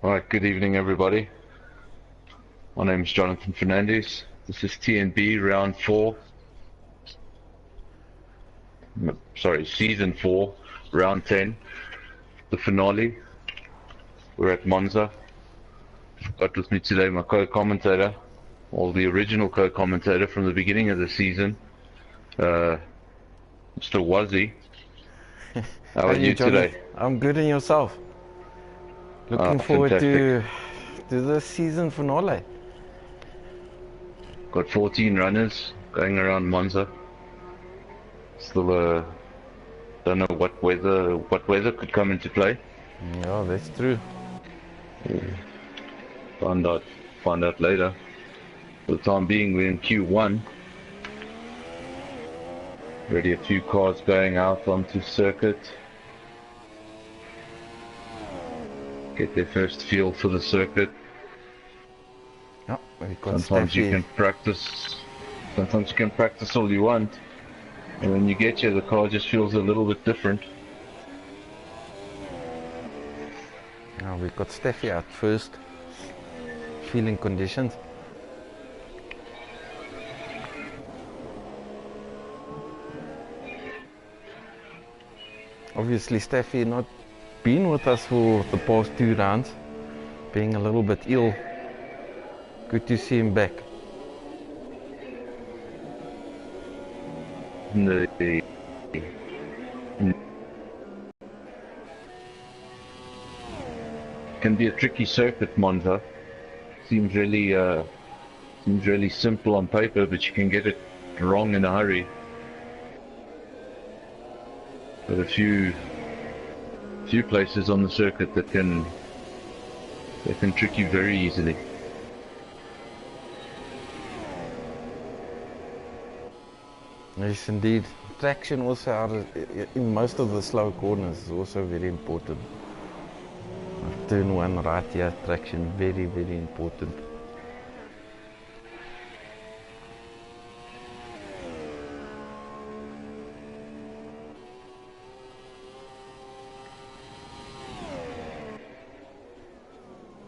Alright, good evening everybody. My name is Jonathan Fernandez. This is TnB round 4. Sorry, season 4, round 10. The finale. We're at Monza. Got with me today my co-commentator, or the original co-commentator from the beginning of the season, Mr. Wazzy. How are you Johnny? today? I'm good, and yourself? Looking forward to the season finale. Got 14 runners going around Monza. Still don't know what weather could come into play. Yeah, that's true. Find out later. For the time being, we're in Q1. Already a few cars going out onto circuit. Get their first feel for the circuit. Yeah, we got Sometimes Steffi. you can practice. Sometimes you can practice all you want, and when you get here, the car just feels a little bit different. Yeah, we got Steffi out first. Feeling conditions. Obviously, Steffi not been with us for the past 2 rounds, being a little bit ill. Good to see him back. Can be a tricky circuit, Monza. Seems really simple on paper, but you can get it wrong in a hurry. But a few places on the circuit that can trick you very easily. Yes, indeed. Traction also in most of the slow corners is also very important. Turn 1 right here, traction very, very important.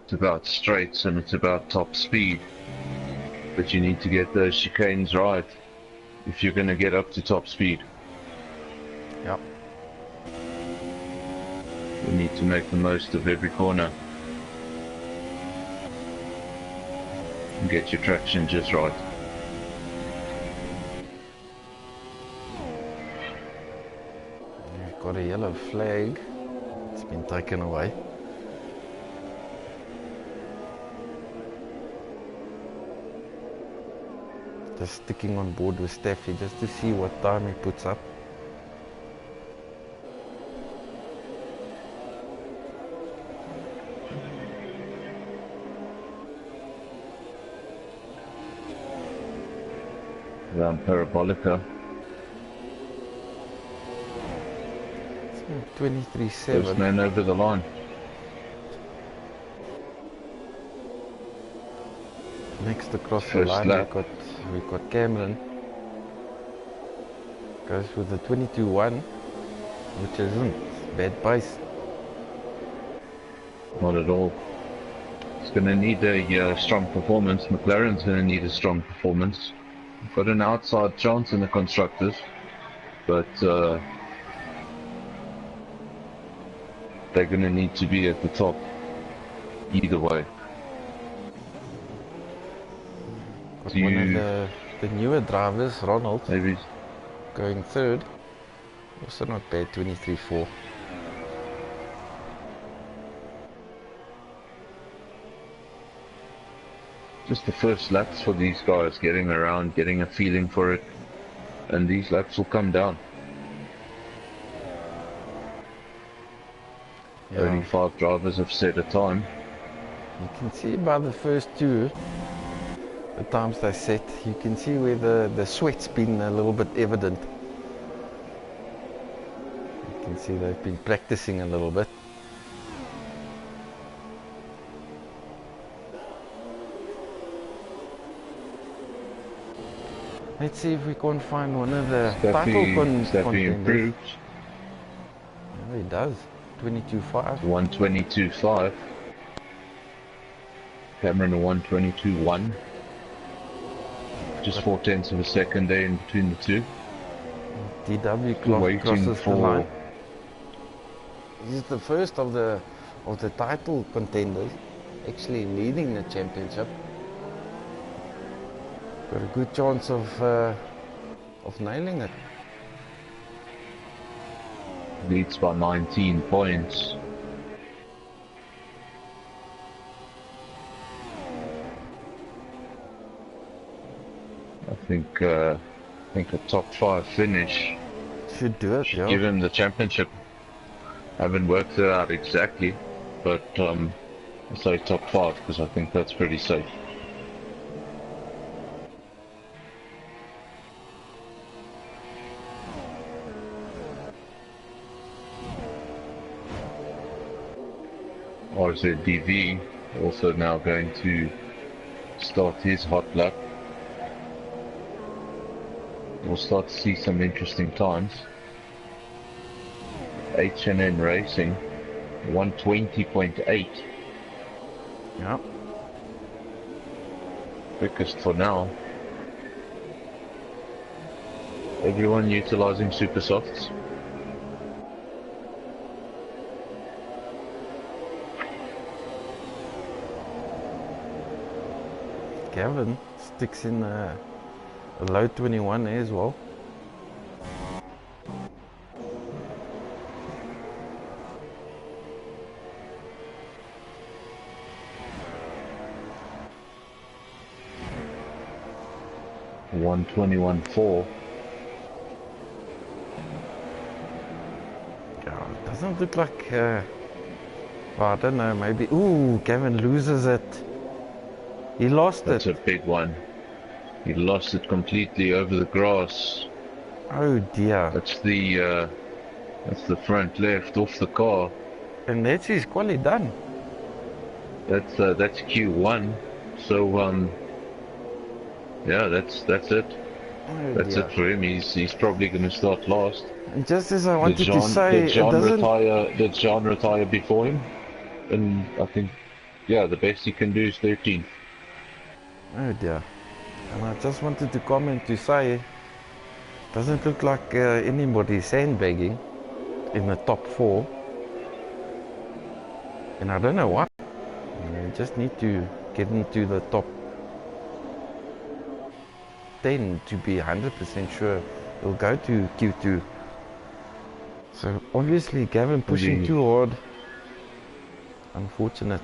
It's about straights and it's about top speed, but you need to get those chicanes right if you're going to get up to top speed. Yep. You need to make the most of every corner and get your traction just right. We've got a yellow flag. It's been taken away. Just sticking on board with Steffi just to see what time he puts up. Around Parabolica. 23.7. First man over the line. Next across the First line lap. we've got Cameron. Goes with the 22.1, which isn't bad pace. Not at all. It's going to need a strong performance. McLaren's going to need a strong performance. Got an outside chance in the constructors, but they're going to need to be at the top either way. Got one of the newer drivers, Ronald, Maybe going third. Also not bad, 23.4. just the first laps for these guys, getting around, getting a feeling for it, and these laps will come down. Yeah. Only 5 drivers have set a time. You can see by the first 2, the times they set, you can see where the sweat's been a little bit evident. You can see they've been practicing a little bit. Let's see if we can find one of the title contenders. Improved. Yeah, he does. 22.5. 122.5. Cameron a 1:22.1. Just 0.4 of a second there in between the two. DW Waiting crosses the for line. He's the first of the title contenders actually leading the championship. Got a good chance of nailing it. leads by 19 points. I think a top 5 finish should do it. should Yeah. give him the championship. I haven't worked it out exactly, but I say top 5 because I think that's pretty safe. RZDV also now going to start his hot lap. We'll start to see some interesting times. H&N Racing 1:20.8. Yeah. Quickest for now. Everyone utilizing super softs. Gavin sticks in a low 21 as well. .4. 1:21.4. Yeah, it doesn't look like. Well, I don't know. Maybe. Ooh, Gavin loses it. He lost it. That's a big one. He lost it completely over the grass. Oh dear. That's the front left off the car. And that's his quali done. That's Q1. So yeah, that's it. Oh That's dear. it for him. He's probably going to start last. And just as I wanted to say, Did it John doesn't. Did John retire before him? And I think, yeah, the best he can do is 13th. Oh dear. And I just wanted to comment to say, doesn't look like anybody sandbagging in the top 4. And I don't know what. You just need to get into the top 10 to be 100% sure he'll go to Q2. So obviously Gavin pushing too hard. Unfortunate.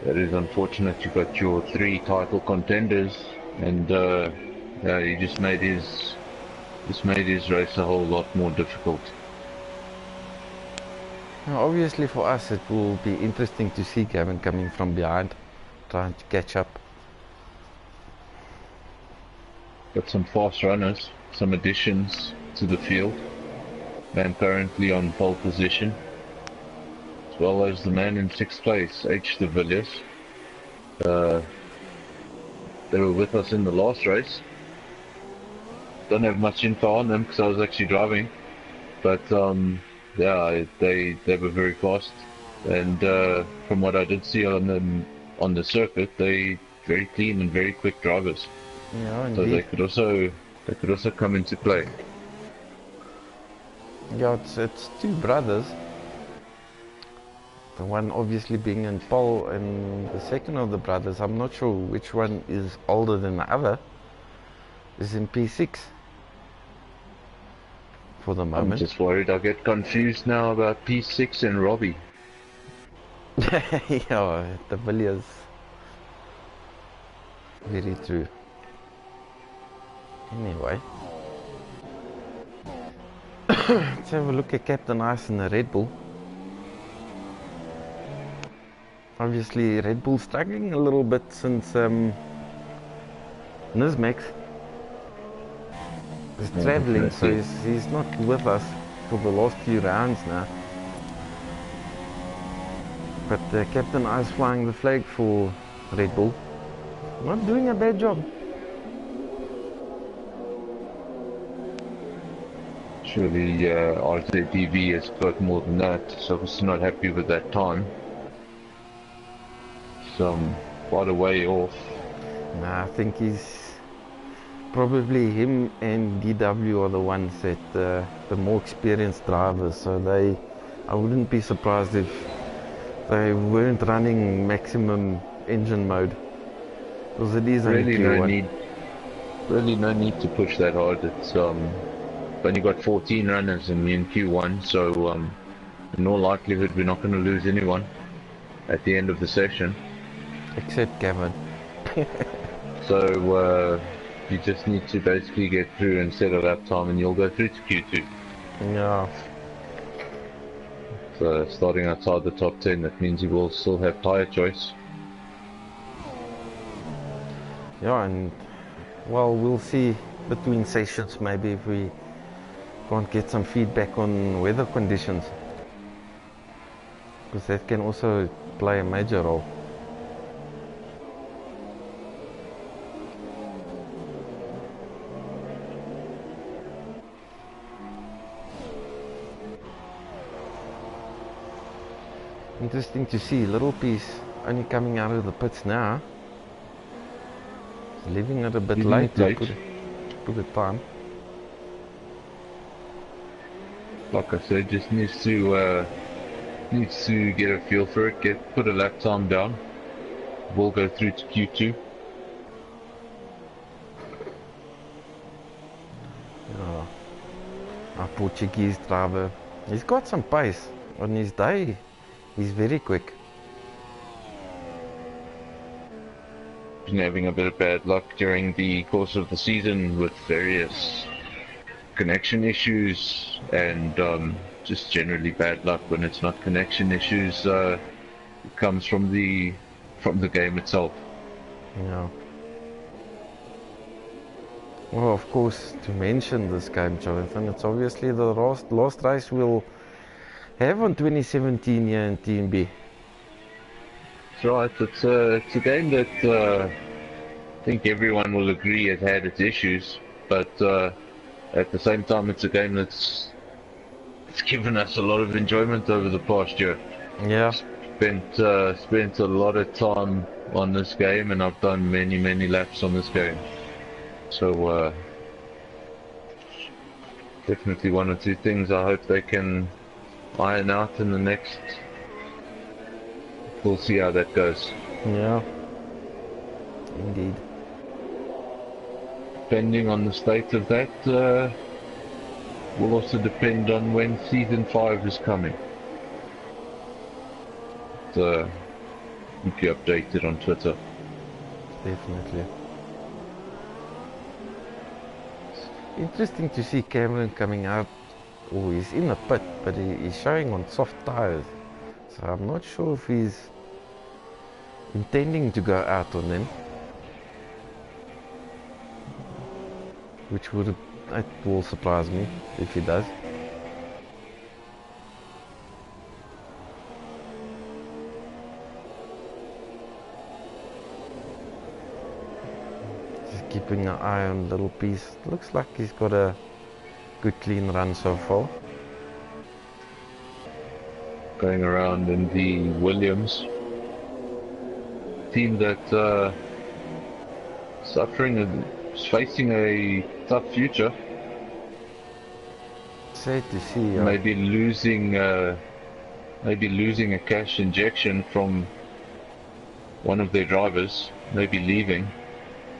That is unfortunate. You got your 3 title contenders, and yeah, he just made his race a whole lot more difficult. Now, obviously for us it will be interesting to see Gavin coming from behind, trying to catch up. Got some fast runners, some additions to the field. Man currently on pole position, as well as the man in 6th place, H. de Villiers. They were with us in the last race. Don't have much info on them because I was actually driving, but yeah, they were very fast, and from what I did see on them on the circuit, they very clean and very quick drivers. Yeah, So indeed. they could also come into play. Yeah, it's 2 brothers. The one obviously being in pole, and the second of the brothers, I'm not sure which one is older than the other, is in P6 for the I'm moment. just worried I get confused now about P6 and Robbie. Yeah, the Villiers. Very true. Anyway. Let's have a look at Captain Ice and the Red Bull. Obviously Red Bull struggling a little bit since Nizmex is travelling, so he's not with us for the last few rounds now. But Captain Ice flying the flag for Red Bull. Not doing a bad job. Surely RZDV has got more than that, so I was not happy with that time. quite a way off. Nah, I think he's probably him and DW are the ones that the more experienced drivers. So I wouldn't be surprised if they weren't running maximum engine mode, because it is only Q1. Really no need to push that hard. It's only got 14 runners in Q1, so in all likelihood we're not going to lose anyone at the end of the session. Except Kevin. So you just need to basically get through and set a lap time and you'll go through to Q2. Yeah. So starting outside the top 10, that means you will still have tyre choice. Yeah, and well, we'll see between sessions maybe if we can't get some feedback on weather conditions, because that can also play a major role. Interesting to see Little Piece only coming out of the pits now. He's leaving it a bit late to put a time. Like I said, just needs to get a feel for it, put a lap time down. We'll go through to Q2. Yeah. Our Portuguese driver, he's got some pace on his day. He's very quick. Been having a bit of bad luck during the course of the season with various connection issues and just generally bad luck when it's not connection issues. It comes from the game itself. Yeah. Well, of course, to mention this game, Jonathan, it's obviously the last race we'll have on 2017 here in TnB. That's right. It's a game that I think everyone will agree has had its issues, but at the same time, it's a game it's given us a lot of enjoyment over the past year. Yeah. Spent a lot of time on this game, and I've done many laps on this game. So definitely one or two things I hope they can iron out in the next. We'll see how that goes. Yeah. Indeed. Depending on the state of that, will also depend on when season 5 is coming. So keep you updated on Twitter. Definitely. Interesting to see Cameron coming out. Oh, he's in the pit, but he's showing on soft tires. So I'm not sure if he's intending to go out on them. Which it will surprise me if he does. Just keeping an eye on Little Piece. Looks like he's got a good clean run so far. Going around in the Williams team that is facing a tough future. Sad to see. Maybe losing a cash injection from one of their drivers, maybe leaving,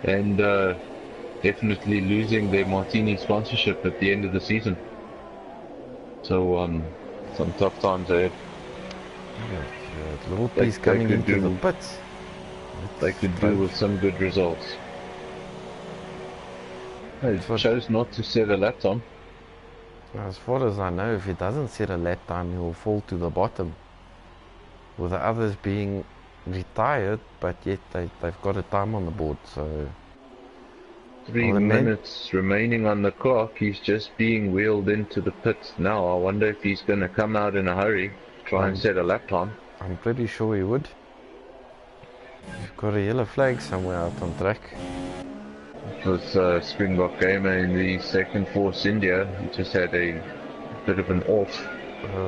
and definitely losing their Martini sponsorship at the end of the season. So some tough times ahead. Little Piece coming into the pits. They could do with some good results. He chose not to set a lap time. As far as I know, if he doesn't set a lap time, he will fall to the bottom. With the others being retired, but yet they've got a time on the board, so... 3 minutes remaining on the clock, he's just being wheeled into the pits now. I wonder if he's going to come out in a hurry, try and set a lap time. I'm pretty sure he would. You've got a yellow flag somewhere out on track. It was Springbok Gamer in the second Force India. He just had a bit of an off.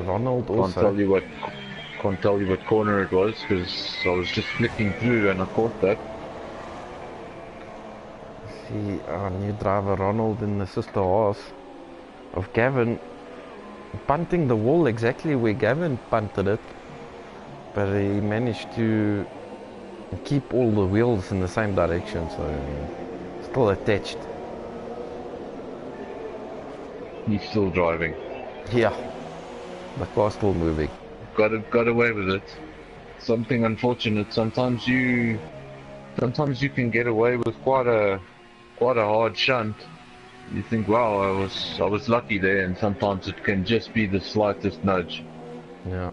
Ronald also. can't tell you what corner it was because I was just flicking through and I caught that. See our new driver Ronald in the sister horse of Gavin punting the wall exactly where Gavin punted it, but he managed to keep all the wheels in the same direction, so still attached. He's still driving. Yeah, the car's still moving. Got away with it. Something unfortunate. Sometimes you can get away with quite a hard shunt. You think, wow, I was lucky there, and sometimes it can just be the slightest nudge. Yeah.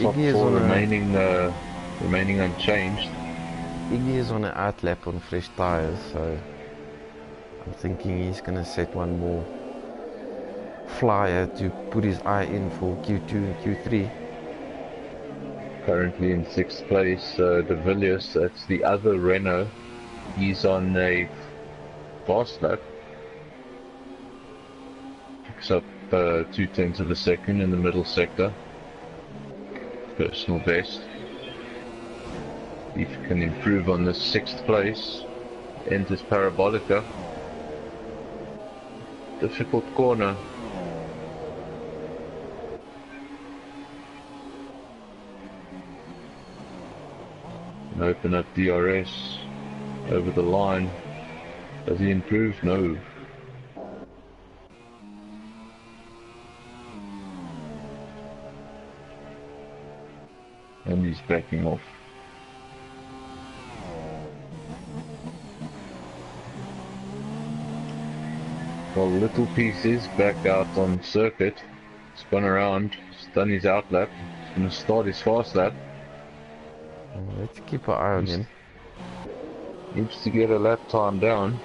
Top four remaining unchanged. Iggy is on an outlap on fresh tyres, so I'm thinking he's going to set one more flyer to put his eye in for Q2 and Q3. Currently in 6th place, De Villiers, that's the other Renault. He's on a fast lap. Picks up 2/10 of a second in the middle sector. Personal best. If he can improve on the 6th place, enters Parabolica. Difficult corner. And open up DRS over the line. Does he improve? No. And he's backing off. Well, Little Piece is back out on circuit. Spun around, he's done his outlap. He's going to start his fast lap. Let's keep an eye on him. Needs to get a lap time down.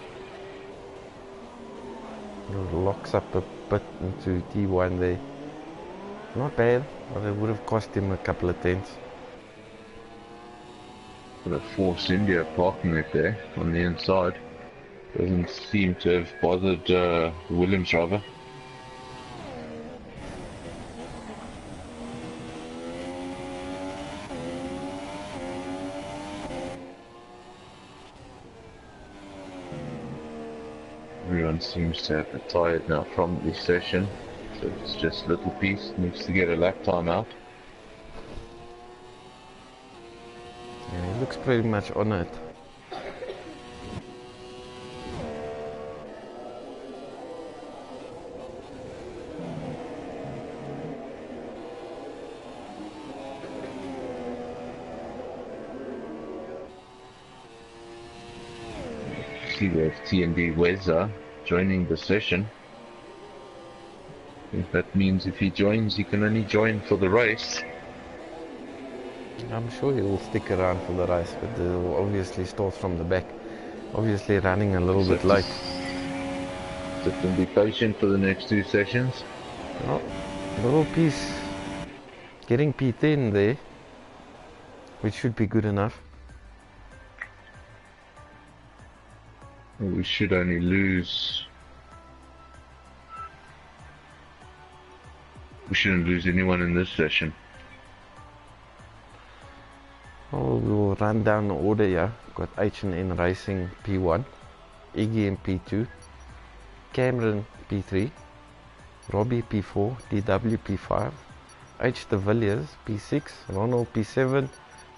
Locks up a bit into T1 there. Not bad, but it would have cost him a couple of tenths. Got a Force India parking it there on the inside. Doesn't seem to have bothered the Williams driver. Everyone seems to have retired now from this session, so it's just Little Piece needs to get a lap time out. Yeah, he looks pretty much on it. See, we have TnB Weza joining the session. I think that means if he joins, he can only join for the race. I'm sure he'll stick around for the race, but he'll obviously start from the back. Obviously running a little bit late. So can be patient for the next 2 sessions. Oh, Little Piece getting P10 there, which should be good enough. We should only lose... We shouldn't lose anyone in this session. Oh, we'll run down the order here. Got H&N Racing P1, Iggy in P2, Cameron P3, Robbie P4, DW P5, H. De Villiers P6, Ronald P7,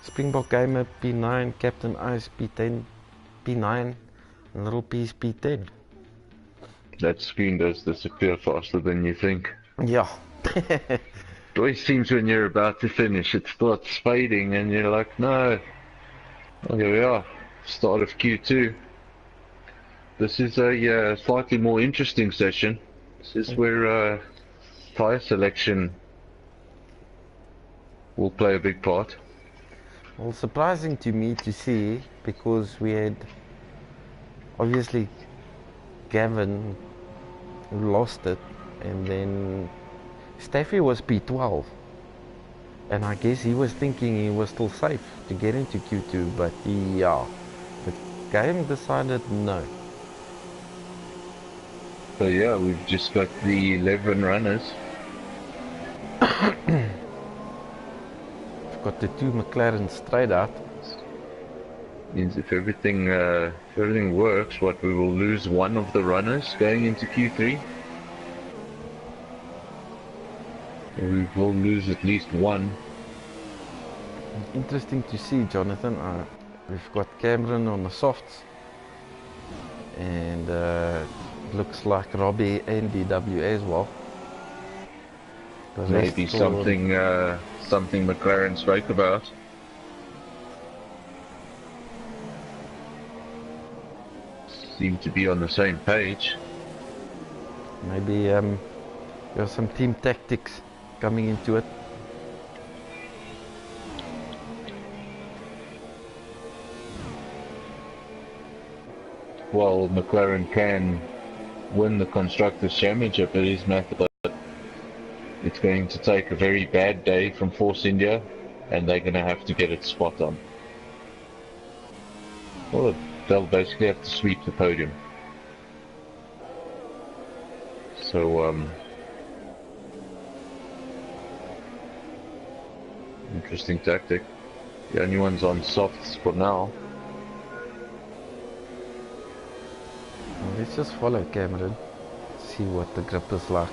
Springbok Gamer P9, Captain Ice P10, P9, and Little Piece P10. That screen does disappear faster than you think. Yeah. It always seems when you're about to finish, it starts fading and you're like, no. Well, here we are, start of Q2. This is a slightly more interesting session. This is where tyre selection will play a big part. Well, surprising to me to see, because we had obviously Gavin lost it, and then Staffy was P12. And I guess he was thinking he was still safe to get into Q2, but yeah, the game decided no. So yeah, we've just got the 11 runners. We've got the two McLaren straight out. Means if everything works, what, we will lose one of the runners going into Q3. We will lose at least one. Interesting to see, Jonathan. We've got Cameron on the softs, and looks like Robbie and DW as well. The Maybe rest something McLaren spoke about. Seem to be on the same page. Maybe there's some team tactics coming into it. Well, McLaren can win the Constructors' Championship at his method. It's going to take a very bad day from Force India, and they're going to have to get it spot on. Well, they'll basically have to sweep the podium. So, interesting tactic. The only one's on softs for now. Well, let's just follow Cameron, see what the grip is like.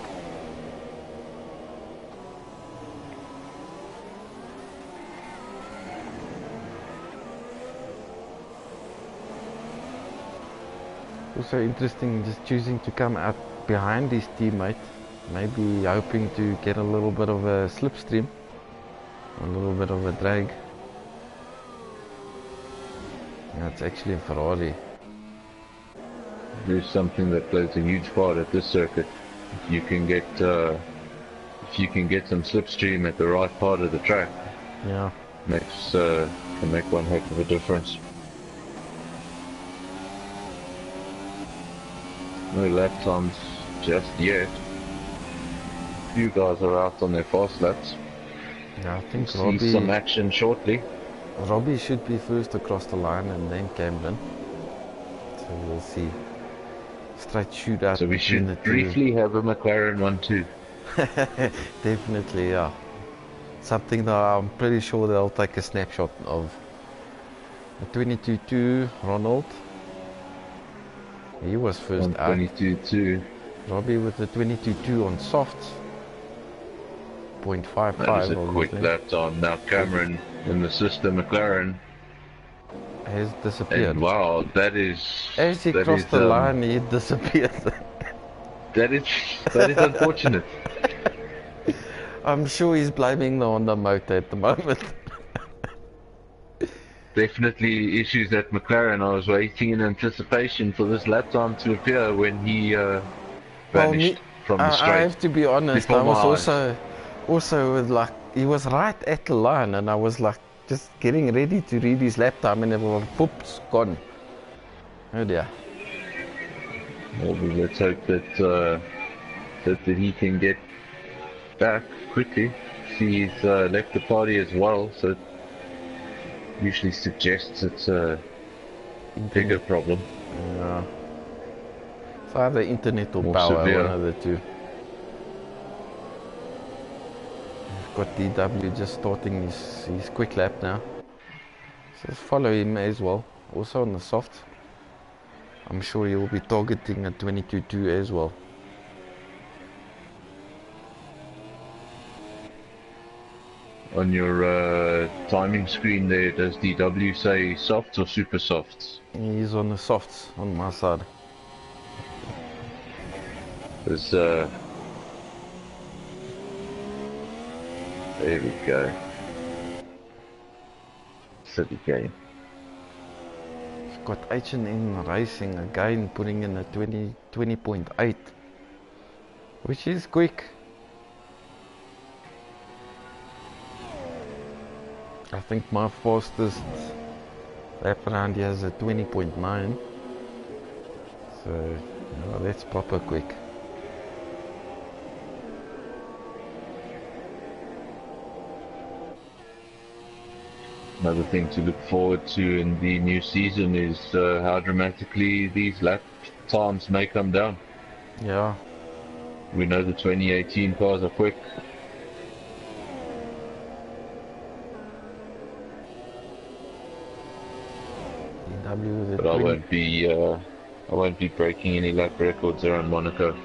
Also interesting just choosing to come out behind his teammate, maybe hoping to get a little bit of a slipstream, a little bit of a drag. That's actually a Ferrari. There's something that plays a huge part at this circuit. If you can get some slipstream at the right part of the track, Yeah. Can make one heck of a difference. No lap times just yet. A few guys are out on their fast laps. Yeah, I think We'll see some action shortly. Robbie should be first across the line and then Cameron. So we'll see. Straight shootout. So we should briefly have a McLaren 1-2. Definitely, yeah. Something that I'm pretty sure they'll take a snapshot of. The 22-2 Ronald. He was first out. 22-2. Robbie with the 22-2 on softs. 0.55. That is a quick lap time. Now Cameron in the sister McLaren has disappeared. And wow, that is... As he crossed the line, he disappeared. That is unfortunate. I'm sure he's blaming the Honda motor at the moment. Definitely issues at McLaren. I was waiting in anticipation for this lap time to appear when he vanished from the straight. I have to be honest, I was also with like, he was right at the line and I was like just getting ready to read his lap time and it was whoops, gone. Oh dear. Well, let's hope that he can get back quickly. See, he's left the party as well, so it usually suggests it's a bigger problem. Yeah. It's either internet or More power, severe. one of the two. We've got DW just starting his quick lap now. So let's follow him as well. Also on the soft. I'm sure he will be targeting a 22-2 as well. On your timing screen there, does DW say softs or super softs? He's on the softs on my side. There's there we go. City game. We've got H&N Racing again putting in a 20.8, which is quick. I think my fastest lap around here is a 20.9, so that's proper quick. Another thing to look forward to in the new season is how dramatically these lap times may come down. Yeah. We know the 2018 cars are quick. DW, But I won't be breaking any lap records around Monaco.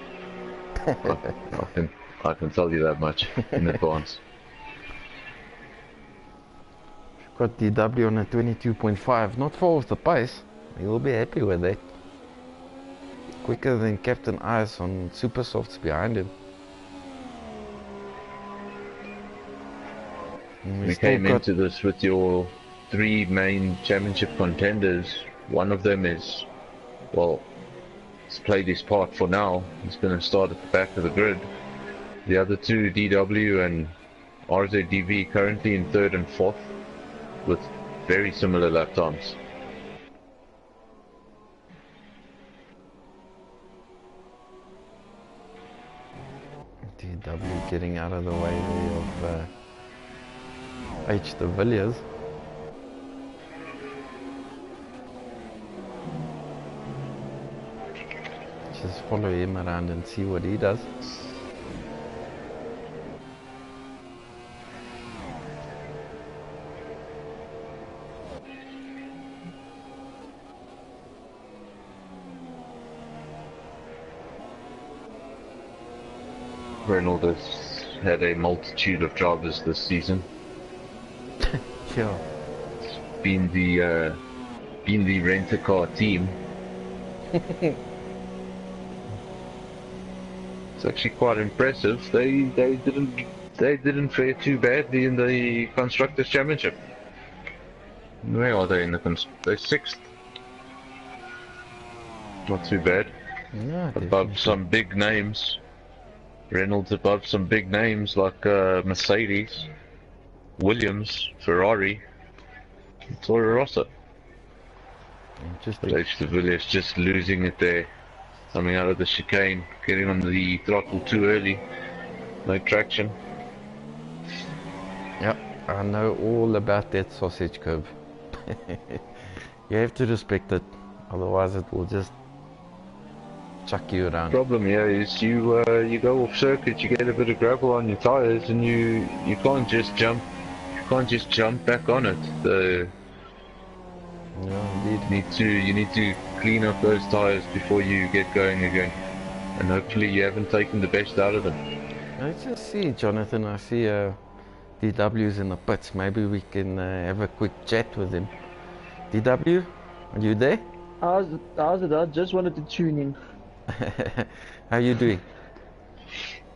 I can tell you that much in advance. Got DW on a 22.5, not far off the pace. You'll be happy with that. Quicker than Captain Ice on super softs behind him. We came into this with your three main championship contenders. One of them is, well, he's played his part for now. He's going to start at the back of the grid. The other two, DW and RZDV, currently in third and fourth, with very similar lap times. DW getting out of the way of H. de Villiers. Just follow him around and see what he does. Renault has had a multitude of drivers this season. Sure. It's been the rent-a-car team. It's actually quite impressive. They didn't fare too badly in the Constructors' Championship. Where are they in the they're sixth. Not too bad. Yeah, Above definitely. some big names. Reynolds above some big names like Mercedes, Williams, Ferrari, and Toro Rosso. But H. de Villiers just losing it there. Coming out of the chicane, getting on the throttle too early. No traction. Yep, I know all about that sausage curve. You have to respect it, otherwise it will just chuck you around. Problem here is you go off circuit, you get a bit of gravel on your tires, and you can't just jump. You can't just jump back on it. Yeah, indeed. You need to clean up those tires before you get going again, and hopefully you haven't taken the best out of them. Let's just see, Jonathan. I see DW's in the pits. Maybe we can have a quick chat with him. DW, are you there? How's it? I just wanted to tune in. How you doing?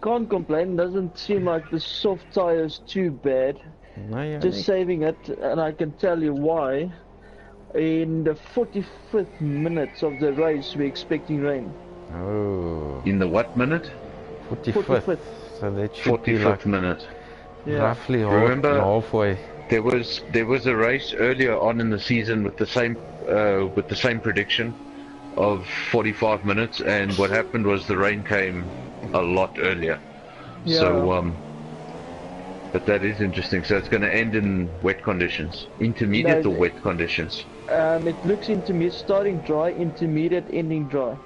Can't complain. Doesn't seem like the soft tire's too bad. No, yeah, Just saving it, and I can tell you why. In the 45th minutes of the race, we're expecting rain. Oh. In the what minute? 45th. So that should be 45th like minute. Yeah. roughly Remember, halfway. There was a race earlier on in the season with the same prediction of 45 minutes, and what happened was the rain came a lot earlier. Yeah. So but that is interesting. So it's going to end in wet conditions, intermediate No, or wet conditions. It looks intermediate, starting dry, intermediate, ending dry.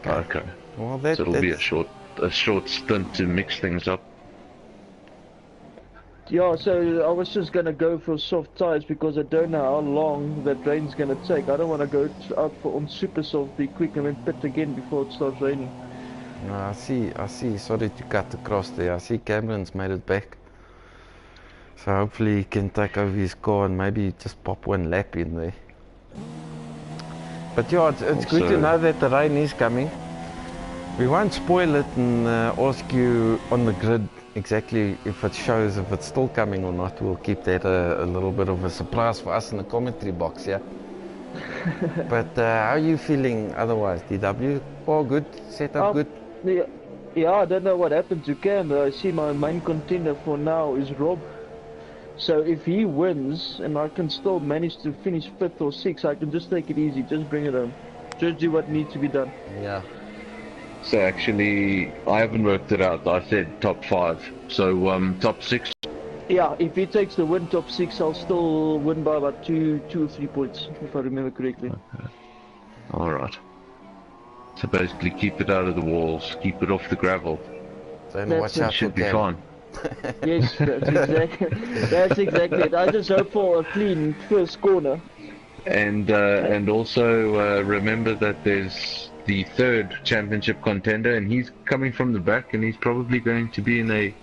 Okay. Well, So it'll be a short stint to mix things up. Yeah, so I was just gonna go for soft tires because I don't know how long that rain's gonna take. I don't want to go out on super soft, be quick, and then pit again before it starts raining. No, I see. Sorry to cut across there. I see Cameron's made it back. So hopefully he can take over his car and maybe just pop one lap in there. But yeah, it's good to Also- know that the rain is coming. We won't spoil it and ask you on the grid exactly if it shows if it's still coming or not. We'll keep that a little bit of a surprise for us in the commentary box, yeah? But how are you feeling otherwise, DW? All good? Setup good? Yeah, I don't know what happened to Cam. I see my main contender for now is Rob. So if he wins and I can still manage to finish 5th or 6th, I can just take it easy, just bring it home. Just do what needs to be done. Yeah. So actually, I haven't worked it out. I said top 5. So top 6 Yeah, if he takes the win top 6, I'll still win by about two or 3 points, if I remember correctly. Alright. So basically keep it out of the walls, keep it off the gravel. Then That's watch it. out for Should be Cam. fine. Yes, that's exactly it. I just hope for a clean first corner. And also remember that there's the third championship contender, and he's coming from the back, and he's probably going to be in a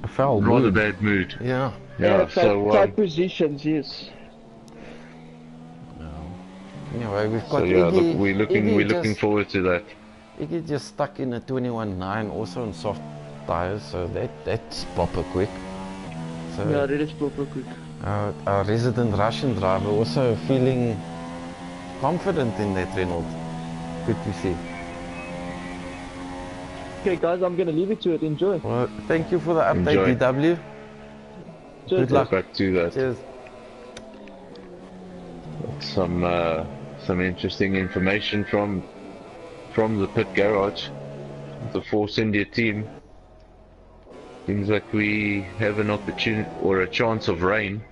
A foul rather mood. bad mood. Yeah. Yeah, Tight positions, yes. Anyway, we've got so yeah, Iggy. look, we're looking forward to that. Iggy just stuck in a 21.9, also on soft tires, so that's proper quick. So Yeah, that is proper quick. our resident Russian driver also feeling confident in that Renault. Good to see. Okay, guys, I'm gonna leave it to it. Enjoy. Well, thank you for the update, Enjoy. DW. Cheers. Good luck. Back to that. Cheers. Some interesting information from the pit garage, the Force India team. Seems like we have an opportunity or a chance of rain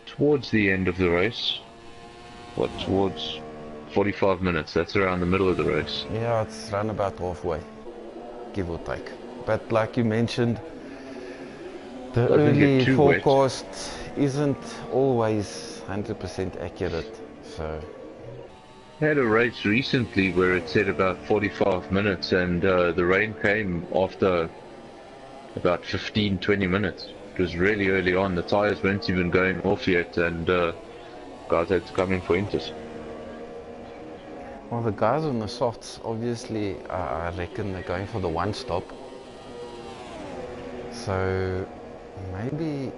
towards the end of the race. What, towards 45 minutes? That's around the middle of the race. Yeah, it's around about halfway, give or take. But like you mentioned, the Doesn't get early too wet. forecast isn't always 100% accurate. So I had a race recently where it said about 45 minutes, and the rain came after about 15-20 minutes. It was really early on. The tires weren't even going off yet, and guys had to come in for inters. well, the guys on the softs, obviously, I reckon they're going for the one stop. So maybe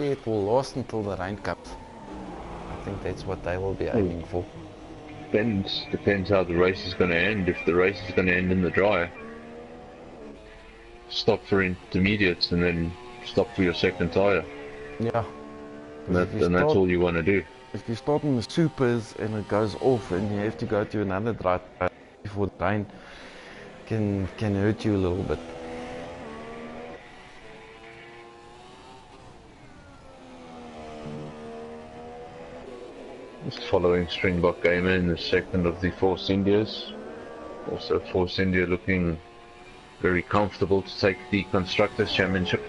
it will last until the rain comes. I think that's what they will be aiming for. Depends how the race is going to end. If the race is going to end in the dry, stop for intermediates and then stop for your second tire. Yeah. And that's all you want to do. If you start in the supers and it goes off and you have to go to another dry tire before the rain, can hurt you a little bit. Just following Springbok Gamer in the second of the Force Indias. Also Force India looking very comfortable to take the Constructors' Championship.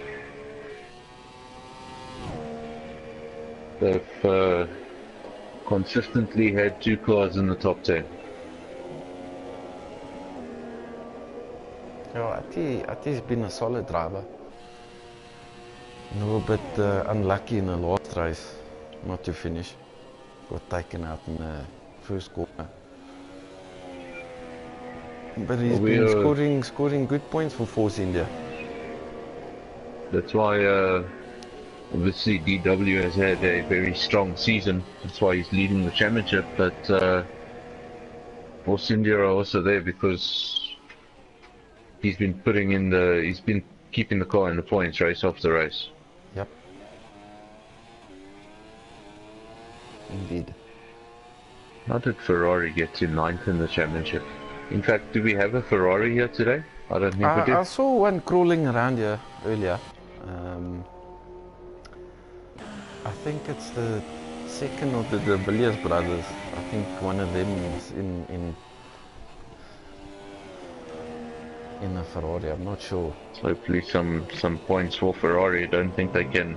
They've consistently had two cars in the top 10. Yeah, Ati's been a solid driver. A little bit unlucky in the last race not to finish. Got taken out in the first corner. But he's been scoring good points for Force India. That's why obviously DW has had a very strong season. That's why he's leading the championship. But Force India are also there because he's been keeping the car in the points race after race. Yep. Indeed. How did Ferrari get to 9th in the championship? In fact, do we have a Ferrari here today? I don't think we do. I saw one crawling around here earlier. I think it's the second of the De Villiers brothers. I think one of them is in a Ferrari. I'm not sure. Hopefully some points for Ferrari. I don't think they can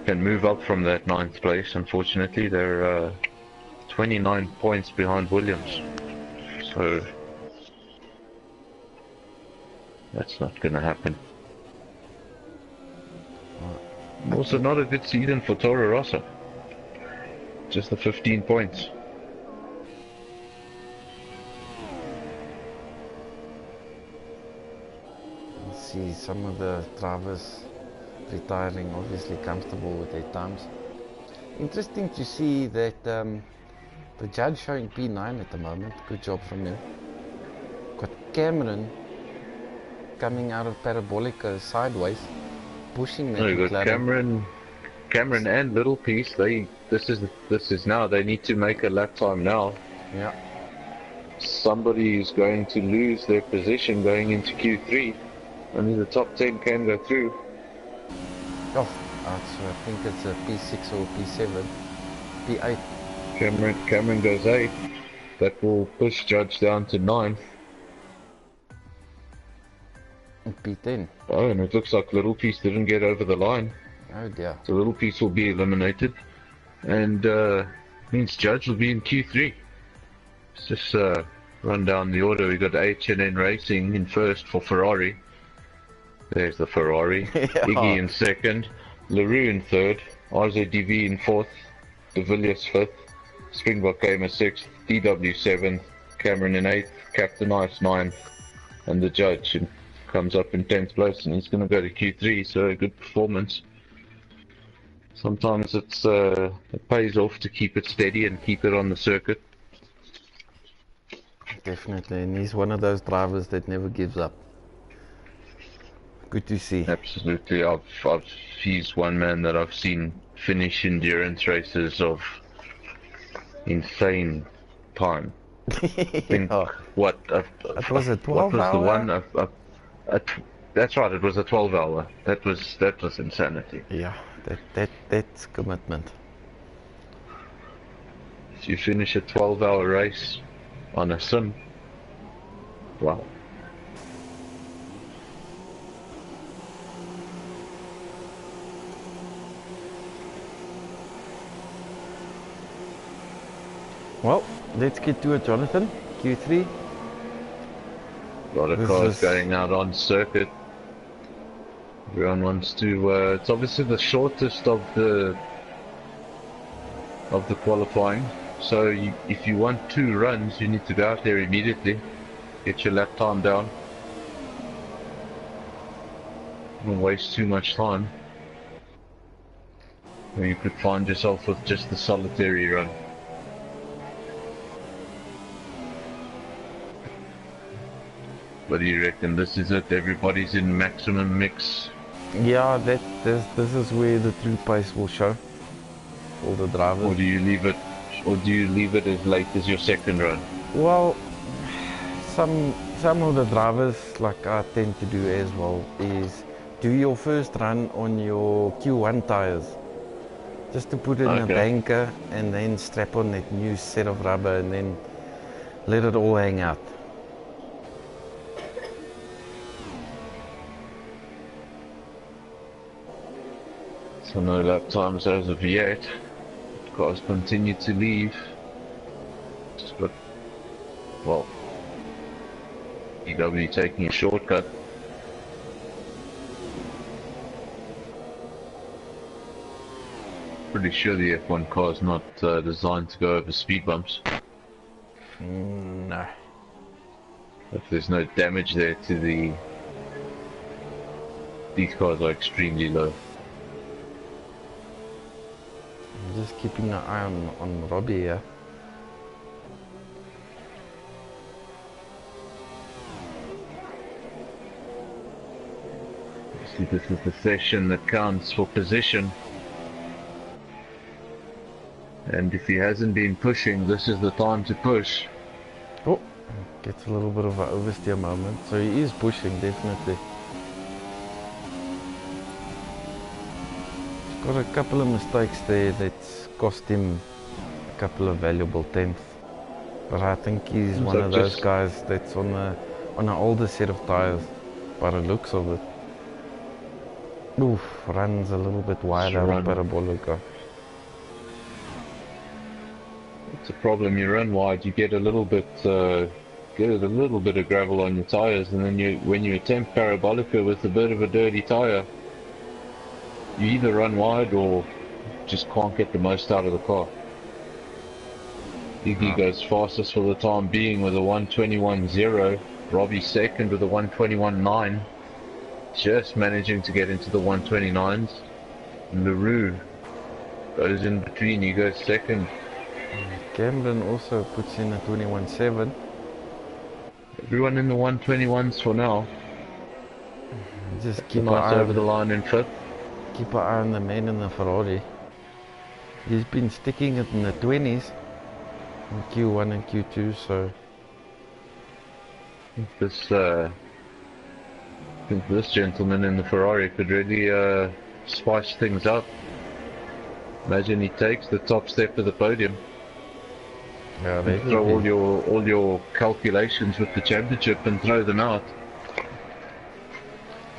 move up from that 9th place. Unfortunately, they're 29 points behind Williams. So that's not going to happen. Also not a good season for Toro Rosso. Just the 15 points. See some of the drivers retiring, obviously comfortable with their times. Interesting to see that the judge showing P9 at the moment. Good job from him. Got Cameron coming out of Parabolica sideways, pushing that. No, you got Cameron and Little Piece. This is now. They need to make a lap time now. Yeah. Somebody is going to lose their position going into Q3. Only the top 10 can go through. Oh, I think it's a P6 or P7. P8. Cameron goes 8. That will push Judge down to 9th. And P10. Oh, and it looks like Little Piece didn't get over the line. Oh dear. So Little Piece will be eliminated. And means Judge will be in Q3. Let's just run down the order. We got H&N Racing in first for Ferrari. There's the Ferrari. Yeah. Iggy in second. LaRue in third. RZDV in fourth. De Villiers fifth. Springbok Gamer sixth. DW seventh. Cameron in eighth. Captain Ice ninth. And the Judge comes up in 10th place, and he's going to go to Q3, so a good performance. Sometimes it pays off to keep it steady and keep it on the circuit. Definitely, and he's one of those drivers that never gives up. Good to see. Absolutely, he's one man that I've seen finish endurance races of insane time. I think what was a 12 what was hour? the one? That's right. It was a 12-hour. That was insanity. Yeah, that's commitment. If you finish a 12-hour race on a sim, wow. Well, let's get to it, Jonathan. Q3. A lot of cars going out on circuit. Everyone wants to. It's obviously the shortest of the qualifying. So if you want 2 runs, you need to go out there immediately, get your lap time down. Don't waste too much time. Or you could find yourself with just the solitary run. What do you reckon? This is it? Everybody's in maximum mix. Yeah, this is where the true pace will show. All the drivers. Or do you leave it? Or do you leave it as late as your second run? Well, some of the drivers, like I tend to do as well, is do your first run on your Q1 tires, just to put it in a banker, and then strap on that new set of rubber, and then let it all hang out. So no lap times as of yet. Cars continue to leave. Just got, well, EW taking a shortcut. Pretty sure the F1 car is not designed to go over speed bumps. No. If there's no damage there to these cars are extremely low. I'm just keeping an eye on Robbie here. See, this is the session that counts for position. And if he hasn't been pushing, this is the time to push. Oh, gets a little bit of an oversteer moment. So he is pushing, definitely. Got a couple of mistakes there that's cost him a couple of valuable tenths. But I think he's one of those guys that's on an older set of tires, by the looks of it. Oof, runs a little bit wide out of Parabolica. It's a problem. You run wide, you get a little bit of gravel on your tires, and then when you attempt Parabolica with a bit of a dirty tire, you either run wide or just can't get the most out of the car. Iggy goes fastest for the time being with a 121.0. Robbie second with a 121.9. Just managing to get into the 129s. LaRue goes in between, he goes second. Cameron also puts in a 21.7. Everyone in the 121s for now. Just keep an eye over the line in fifth. Keep an eye on the man in the Ferrari. He's been sticking it in the 20s in Q1 and Q2, so this think this gentleman in the Ferrari could really spice things up. Imagine he takes the top step of the podium. Yeah, And throw all your calculations with the championship and throw them out.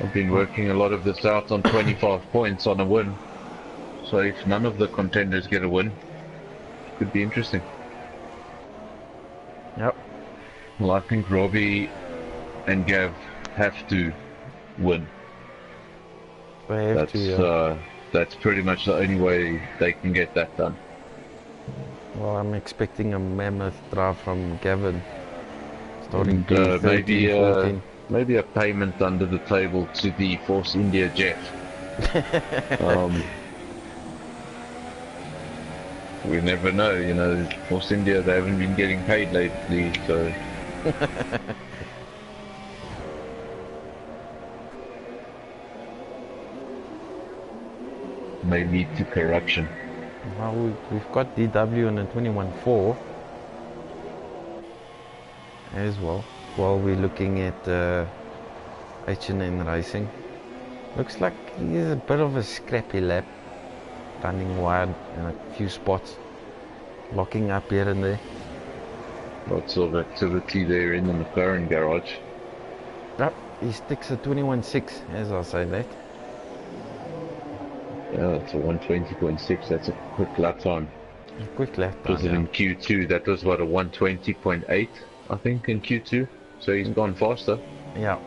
I've been working a lot of this out on 25 points on a win. So if none of the contenders get a win, it could be interesting. Yep. Well, I think Robbie and Gav have to win. They have That's to, yeah. That's pretty much the only way they can get that done. Well, I'm expecting a mammoth drive from Gavin. Starting And, to 13, 14. maybe a payment under the table to the Force India Jeff. We never know, you know, Force India, they haven't been getting paid lately, so... may lead to corruption. Well, we've got DW in a 21.4 as well. While we're looking at H&N Racing. Looks like he's a bit of a scrappy lap. Running wide in a few spots. Locking up here and there. Lots of activity there in the McLaren garage. Yep, he sticks a 21.6 as I say that. Yeah, it's a 120.6, that's a quick lap time. A quick lap time, Was it in Q2? That was what, a 120.8 I think in Q2, so he's gone faster. Yeah.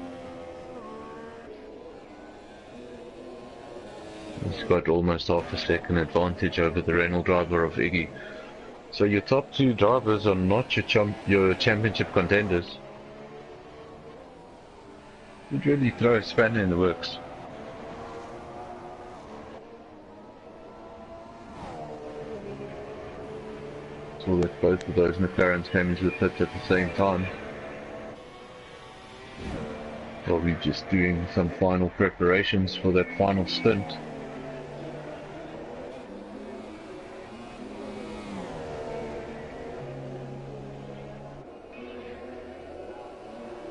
He's got almost half a second advantage over the Renault driver of Iggy. So your top two drivers are not your championship contenders. You'd really throw a spanner in the works. So that both of those McLarens came into the pit at the same time. Probably just doing some final preparations for that final stint.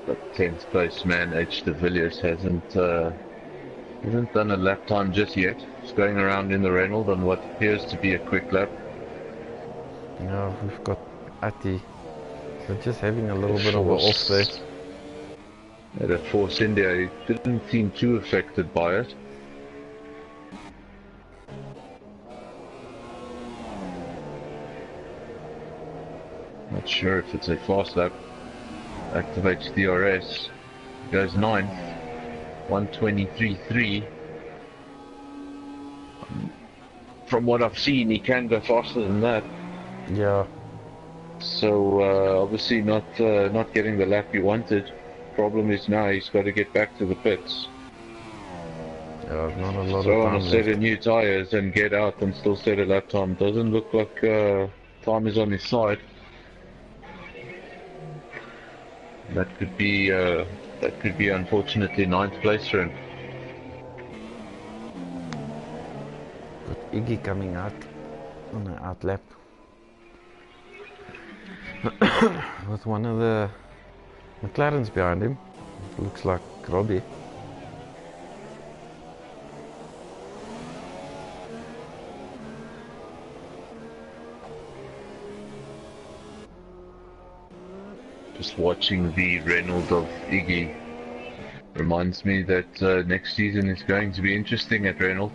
But 10th place man H. de Villiers hasn't done a lap time just yet. He's going around in the Renault on what appears to be a quick lap. Yeah, we've got Ati. So just having a little bit of an off there. At a Force India, he didn't seem too affected by it. Not sure if it's a fast lap. Activates DRS. Goes 9th. 123.3. From what I've seen, he can go faster than that. Yeah. So obviously not getting the lap he wanted. Problem is now he's got to get back to the pits. Yeah, not a lot Throw of on time a set left. of new tyres and get out and still set a lap time. Doesn't look like time is on his side. That could be unfortunately 9th place for him. Got Iggy coming out on an out lap. With one of the McLarens behind him. Looks like Robbie. Just watching the Renault of Iggy reminds me that next season is going to be interesting at Renault.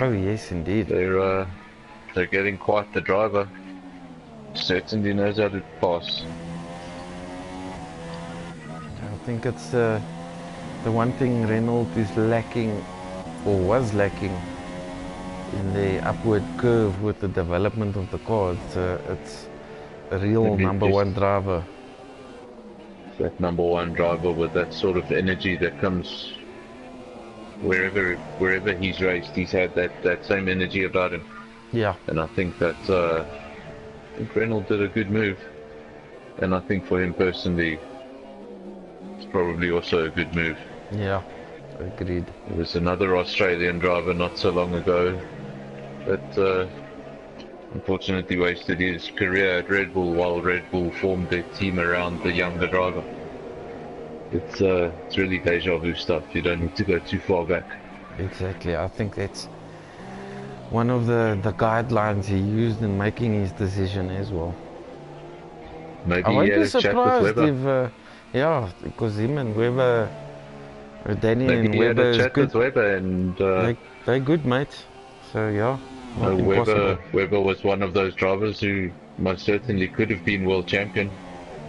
Oh yes, indeed. They're getting quite the driver. Certainly knows how to pass. I think it's the one thing Renault is lacking, or was lacking, in the upward curve with the development of the car. It's a real Maybe number just- one driver. That number one driver with that sort of energy that comes wherever he's raced. He's had that same energy about him, Yeah, and I think that I think Renault did a good move, and I think for him personally, it's probably also a good move. yeah, agreed. There was another Australian driver not so long ago that unfortunately wasted his career at Red Bull while Red Bull formed their team around the younger driver. It's really deja vu stuff. You don't need to go too far back. Exactly. I think that's one of the guidelines he used in making his decision as well. Maybe I he won't had be a chat with surprised Weber. if, yeah, because him and Weber, Danny Maybe and he had Weber a is chat good. with Weber, and They're good mates. So yeah, not Weber impossible. Weber was one of those drivers who most certainly could have been world champion.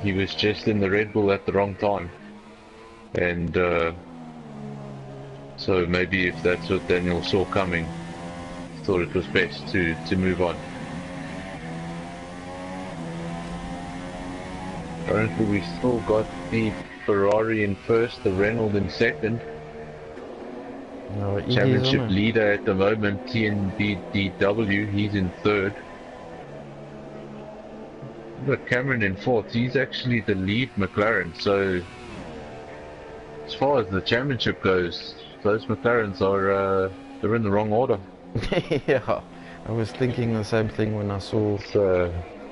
He was just in the Red Bull at the wrong time, and so maybe if that's what Daniel saw coming, thought it was best to move on. Currently, we still got the Ferrari in first, the Renault in second. No, Championship leader at the moment, TnB he's in third. We've got Cameron in fourth. He's actually the lead McLaren, so as far as the championship goes, those McLarens are they're in the wrong order. Yeah, I was thinking the same thing when I saw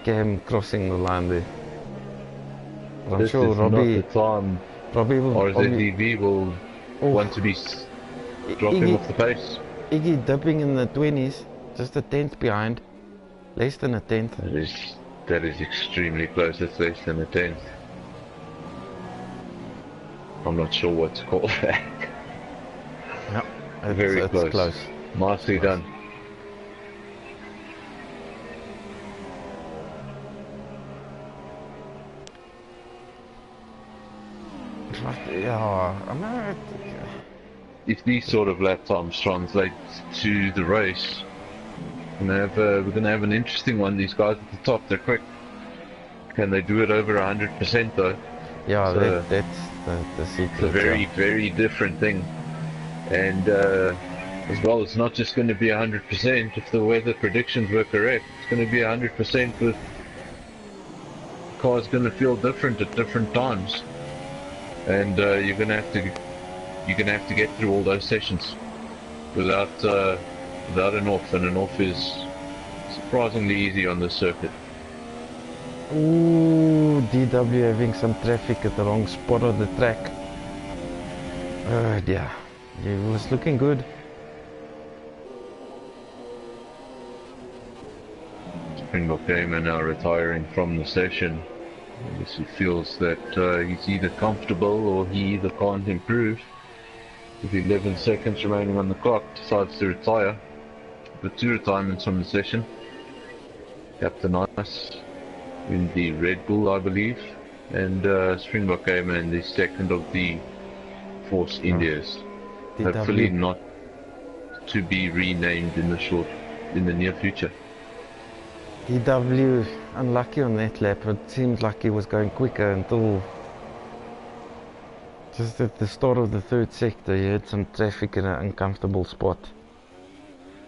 Cam crossing the line there. But I'm this sure is Robbie not the time will RZEV will want to be dropping off the pace. Iggy dipping in the 20s, just a tenth behind, less than a tenth. That is extremely close. It's less than a tenth. I'm not sure what to call that. No, Very it's close. Nicely done. Yeah, I know. If these sort of lap times translate to the race, we're gonna have an interesting one. These guys at the top, they're quick. Can they do it over 100% though? Yeah, So that's the secret. It's a very, very different thing. And as well, it's not just going to be 100% if the weather predictions were correct. It's going to be 100% with the car's going to feel different at different times, and you're going to have to get through all those sessions without an off, and an off is surprisingly easy on this circuit. Ooh, DW having some traffic at the wrong spot of the track. Oh dear, it was looking good. Springbok Gamer now retiring from the session. I guess he feels that he's either comfortable or he either can't improve. With 11 seconds remaining on the clock, decides to retire. With 2 retirements from the session. Captain Ice in the Red Bull, I believe, and Springbok Gamer in the second of the Force Indias. Hopefully not to be renamed in the near future. DW unlucky on that lap. It seemed like he was going quicker until just at the start of the third sector he had some traffic in an uncomfortable spot.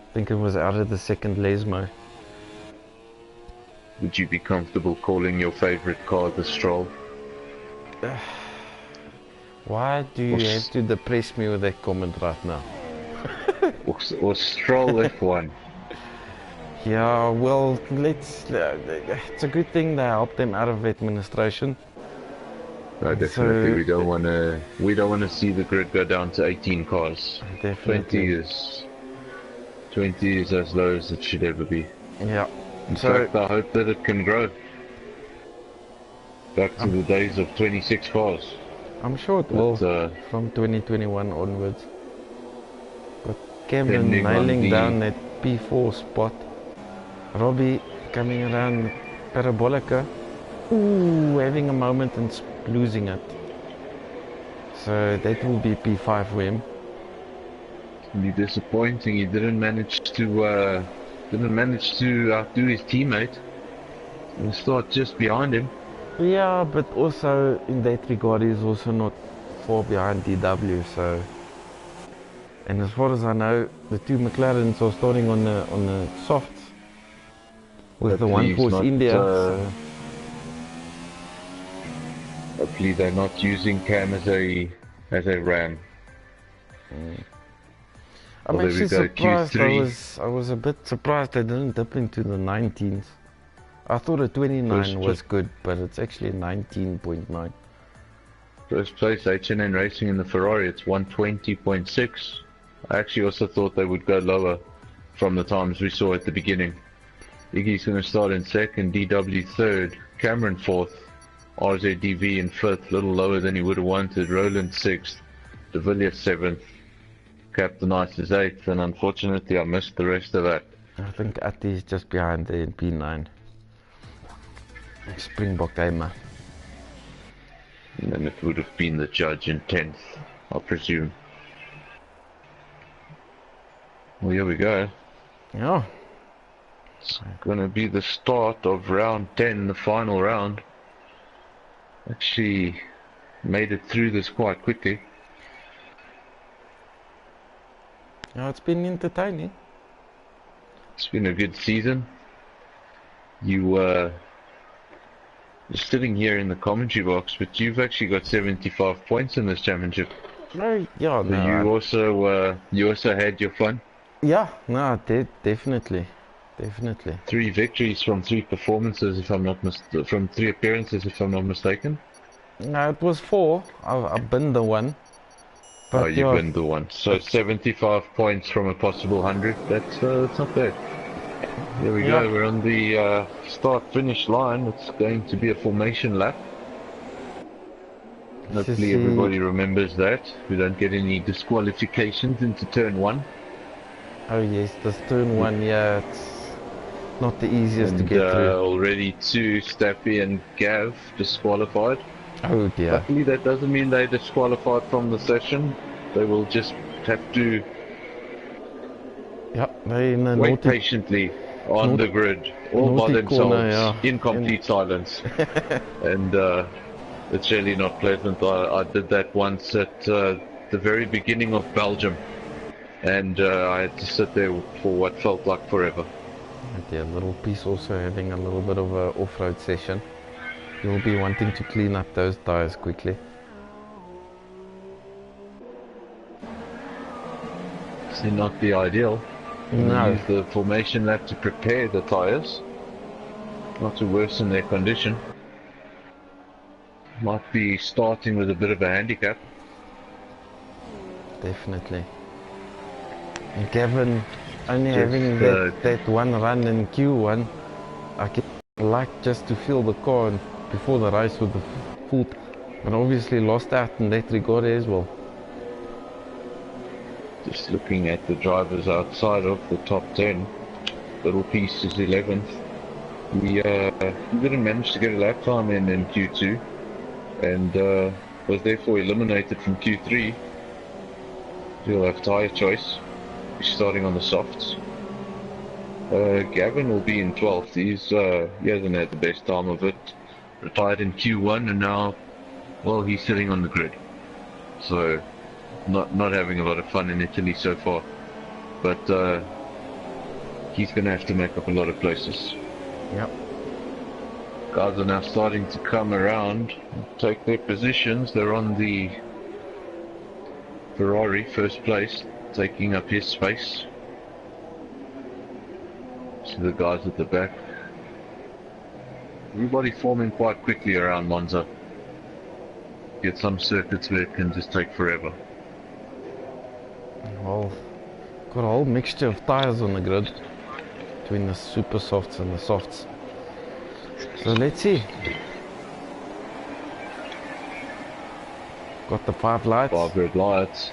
I think it was out of the second Lesmo. Would you be comfortable calling your favorite car the Stroll? Why do you have to depress me with that comment right now? or Stroll F1? Yeah, well, it's a good thing they helped them out of administration. No, definitely. So, we don't wanna see the grid go down to 18 cars. Definitely. 20 is as low as it should ever be. Yeah. In fact, I hope that it can grow back to the days of 26 cars. I'm sure it will from 2021 onwards. But Cameron nailing down that P4 spot. Robbie coming around Parabolica. Ooh, having a moment and losing it. So that will be P5 for him. Really disappointing. He didn't manage to outdo his teammate. And start just behind him. Yeah, but also in that regard, he's also not far behind DW. So, and as far as I know, the 2 McLarens are starting on the softs with the one Force India. So. Hopefully, they're not using Cam as a ram. I'm actually surprised. I was a bit surprised they didn't dip into the 19s. I thought a 29 was good, but it's actually 19.9. First place, H&N Racing in the Ferrari, it's 120.6. I actually also thought they would go lower from the times we saw at the beginning. Iggy's going to start in second, DW third, Cameron fourth, RZDV in fifth, a little lower than he would have wanted, Roland sixth, De Villiers seventh, Captain Ice is eighth, and unfortunately I missed the rest of that. I think Atti is just behind there in P9. Springbok gamer. And then it would have been the judge in 10th, I presume. Well, here we go. Yeah. It's gonna be the start of round 10, the final round. Actually made it through this quite quickly. Yeah, it's been entertaining. It's been a good season. You're sitting here in the commentary box, but you've actually got 75 points in this championship. No, yeah, So you also had your fun. Yeah, no, definitely. 3 victories from 3 performances, if I'm not from 3 appearances, if I'm not mistaken. No, it was 4. I've been the one. But Oh, you've been the one. So 75 points from a possible 100. That's not bad. There we go. We're on the start-finish line. It's going to be a formation lap. Hopefully everybody remembers that. We don't get any disqualifications into turn 1. Oh yes, this turn 1, yeah, it's not the easiest to get through. Already 2, Stappy and Gav disqualified. Oh dear. Luckily that doesn't mean they're disqualified from the session. They will just have to wait patiently on the grid, all by themselves, in complete silence. And it's really not pleasant. I did that once at the very beginning of Belgium, and I had to sit there for what felt like forever. Yeah, little piece also having a little bit of a off-road session. You'll be wanting to clean up those tires quickly. It's not the ideal. No. Use the formation lap to prepare the tires, not to worsen their condition. Might be starting with a bit of a handicap. Definitely. And Gavin only having that one run in Q1, I could like just to feel the car before the race with the full, but obviously lost out in that regard as well. Just looking at the drivers outside of the top 10, Little Piece is 11th. He didn't manage to get a lap time in Q2 and was therefore eliminated from Q3. He'll have tyre choice. He's starting on the softs. Gavin will be in 12th. He hasn't had the best time of it. Retired in Q1 and now, well, he's sitting on the grid. So not having a lot of fun in Italy so far, but he's going to have to make up a lot of places. Yep. Guys are now starting to come around, take their positions. They're on the Ferrari, first place, taking up his space. See the guys at the back. Everybody forming quite quickly around Monza. Get some circuits where it can just take forever. Well, got a whole mixture of tires on the grid between the super softs and the softs. So let's see. Got the 5 lights. 5 red lights.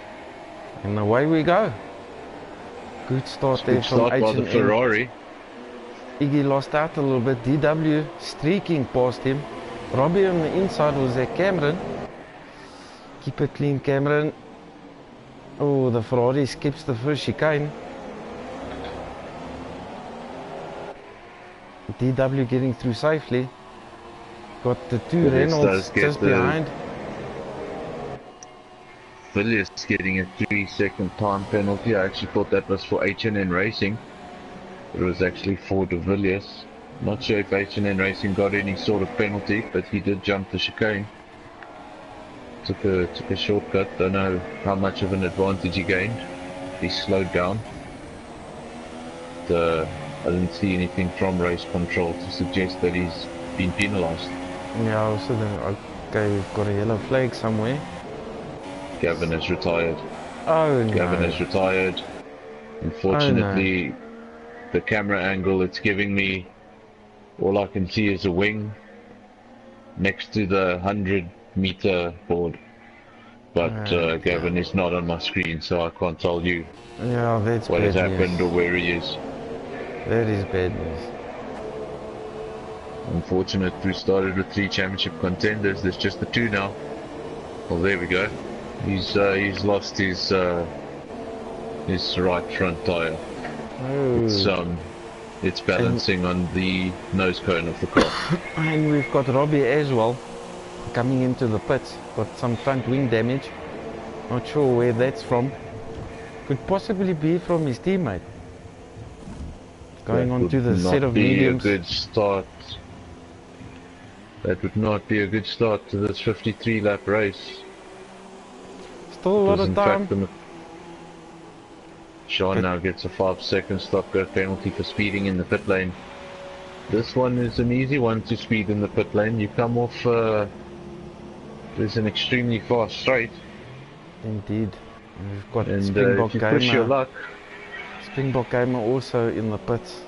And away we go. Good start there from H&N. By the Ferrari. Iggy lost out a little bit. DW streaking past him. Robbie on the inside was there. Cameron. Keep it clean, Cameron. Oh, the Ferrari skips the first chicane. DW getting through safely. Got the 2 Reynolds just behind. Villiers getting a 3-second time penalty. I actually thought that was for H&N Racing. It was actually for De Villiers. Not sure if H&N Racing got any sort of penalty, but he did jump the chicane. Took a shortcut. Don't know how much of an advantage he gained. He slowed down. I didn't see anything from race control to suggest that he's been penalised. Yeah, also Okay, we've got a yellow flag somewhere. Gavin has retired. Oh Gavin no. has retired. Unfortunately, the camera angle it's giving me, all I can see is a wing next to the 100-meter board. But Gavin is not on my screen, so I can't tell you Yeah, that's what has bad happened news. or where he is. That is bad news. Unfortunate, we started with 3 championship contenders. There's just the 2 now. Well, there we go. He's lost his right front tire. Oh. It's balancing on the nose cone of the car. And we've got Robbie as well coming into the pits. Got some front wing damage. Not sure where that's from. Could possibly be from his teammate. Going on to the set of mediums. That would not be a good start. That would not be a good start to this 53-lap race. Still a lot of time. Sean now gets a 5-second stop-go penalty for speeding in the pit lane. This one is an easy one to speed in the pit lane. You come off, there's an extremely fast straight. Indeed. And we've got and Springbok if you push your luck. Springbok Gamer also in the pits.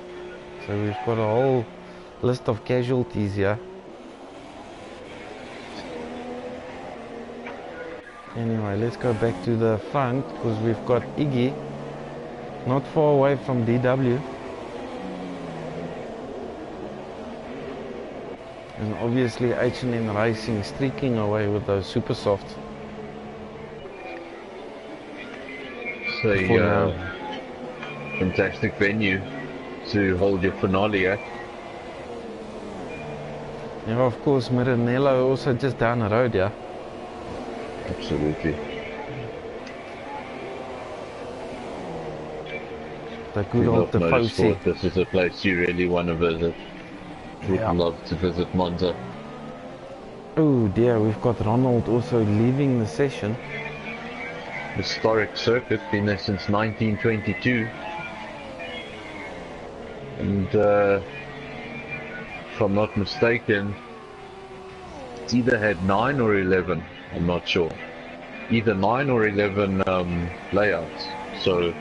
So we've got a whole list of casualties here. Anyway, let's go back to the front because we've got Iggy not far away from DW. And obviously H&M Racing streaking away with those super softs. So fantastic venue to hold your finale at. Yeah, of course, Maranello also just down the road, yeah. Absolutely. The good old Motorsport. This is a place you really want to visit. Would love to visit Monza. Oh dear, we've got Ronald also leaving the session. Historic circuit, been there since 1922. And if I'm not mistaken, it's either had 9 or 11, I'm not sure. Either 9 or 11 layouts. So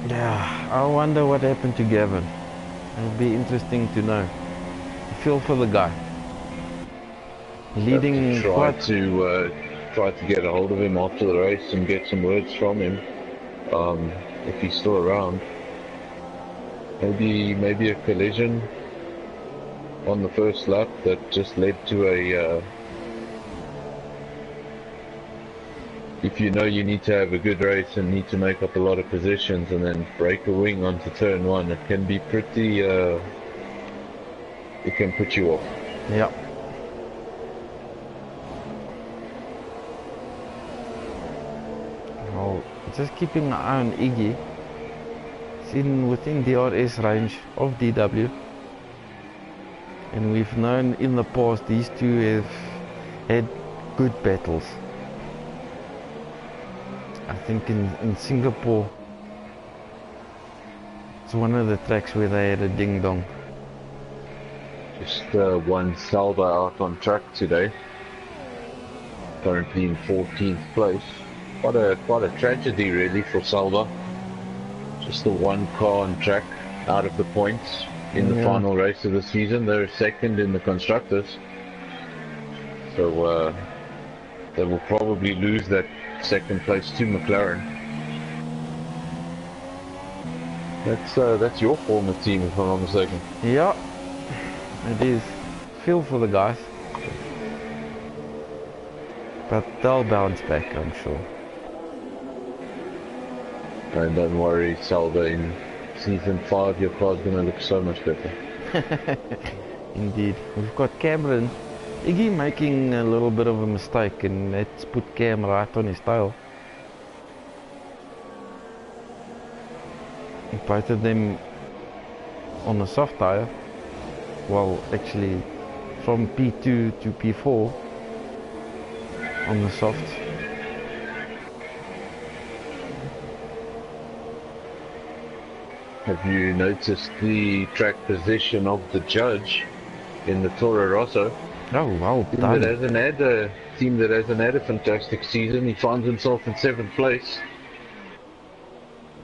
yeah, I wonder what happened to Gavin. It'll be interesting to know. I feel for the guy. Leading try to get a hold of him after the race and get some words from him. If he's still around. Maybe a collision on the first lap that just led to a if you know you need to have a good race and need to make up a lot of positions and then break a wing onto turn 1, it can be pretty it can put you off. Yeah. Well, just keeping an eye on Iggy. It's within DRS range of DW. And we've known in the past these two have had good battles. I think in Singapore, it's one of the tracks where they had a ding-dong. Just one Salva out on track today. Currently in 14th place. Quite a tragedy really for Salva. Just the one car on track out of the points in the final race of the season. They're second in the constructors. So they will probably lose that second place to McLaren. That's your former team, if I'm not mistaken. Yeah, it is. Feel for the guys, but they'll bounce back, I'm sure. And don't worry, Salva, in season 5 your car's gonna look so much better. Indeed. We've got Cameron. Iggy making a little bit of a mistake, and let's put Cam right on his tail. Both of them on the soft tire. Well, actually from P2 to P4 on the soft. Have you noticed the track position of the judge in the Toro Rosso? Oh, well Team done. that hasn't had a fantastic season. He finds himself in 7th place.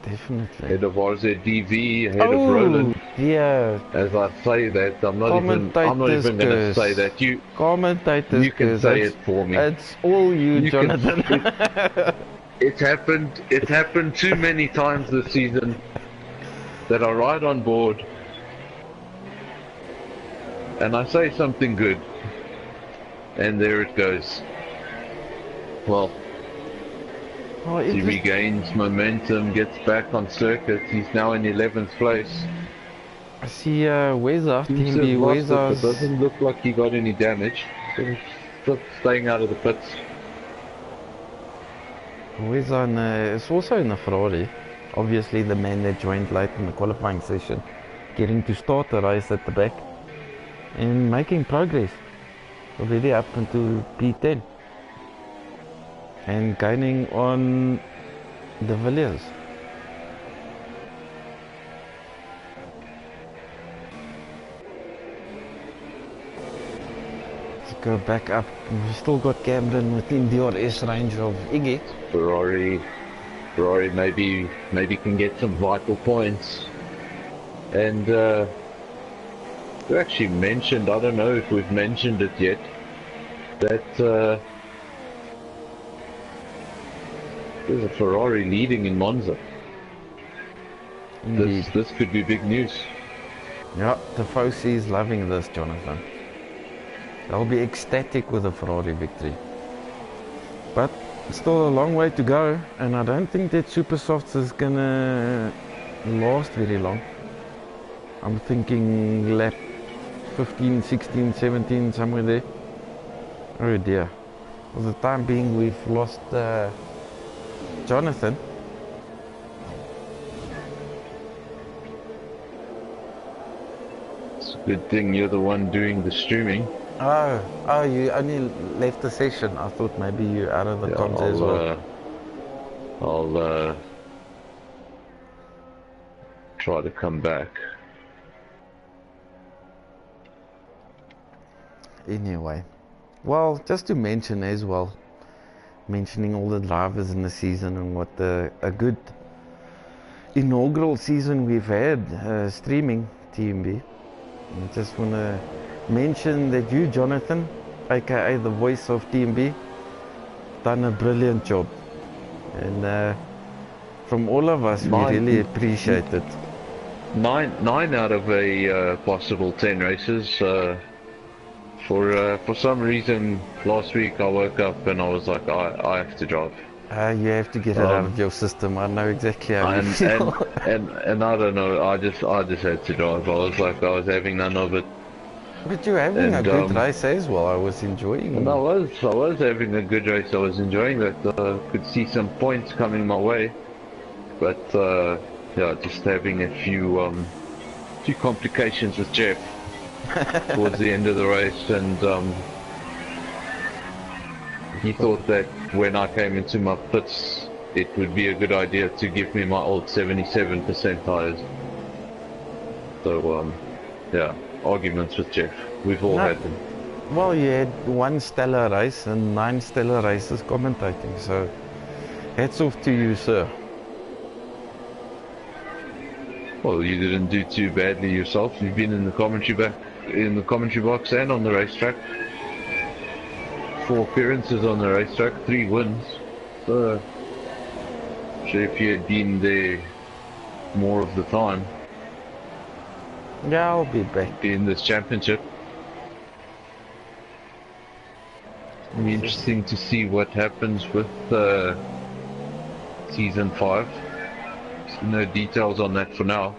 Definitely. Head of RZDV, ahead of Roland. Yeah. As I say that, I'm not even going to say that. You can say it for me. It's all you Jonathan. It's happened too many times this season that I ride on board and I say something good, and there it goes. Well, he regains momentum, gets back on circuit. He's now in 11th place. I see Weza, TnB Weza. It doesn't look like he got any damage. So he's staying out of the pits. Weza is also in a Ferrari. Obviously the man that joined late in the qualifying session, getting to start the race at the back and making progress. Already up into P10 and gaining on the Villiers. Let's go back up. We still got Camden within the DRS range of Iggy. Ferrari maybe can get some vital points. And we actually mentioned, I don't know if we've mentioned it yet, that there's a Ferrari leading in Monza. This could be big news. Yeah, the Tifosi is loving this, Jonathan. They'll be ecstatic with a Ferrari victory. But still a long way to go, and I don't think that Super Softs is gonna last very long. I'm thinking lap 15, 16, 17, somewhere there. Oh dear. For the time being, we've lost Jonathan. It's a good thing you're the one doing the streaming. Oh, you only left the session. I thought maybe you're out of the comms as well. I'll try to come back. Anyway, well, just to mention as well, mentioning all the drivers in the season and what a good inaugural season we've had streaming TnB. I just want to mention that you, Jonathan, aka the voice of TnB, done a brilliant job, and from all of us, we really appreciate it. 9 out of a possible 10 races. For some reason, last week I woke up and I was like, I have to drive. You have to get it out of your system. I know exactly how you feel. And I don't know. I just had to drive. I was having none of it. But you're having a good race as well. I was enjoying. And I was having a good race. I was enjoying that. Could see some points coming my way, but yeah, just having a few complications with Jeff towards the end of the race, and he thought that when I came into my pits, it would be a good idea to give me my old 77% tires. So yeah, arguments with Jeff. We've all had them. Well, you had one stellar race and 9 stellar races commentating, so hats off to you, sir. Well, you didn't do too badly yourself. You've been in the commentary box and on the racetrack. 4 appearances on the racetrack, 3 wins. So, I'm sure if you had been there more of the time. Yeah, I'll be back in this championship. It'll be interesting to see what happens with season 5. No details on that for now.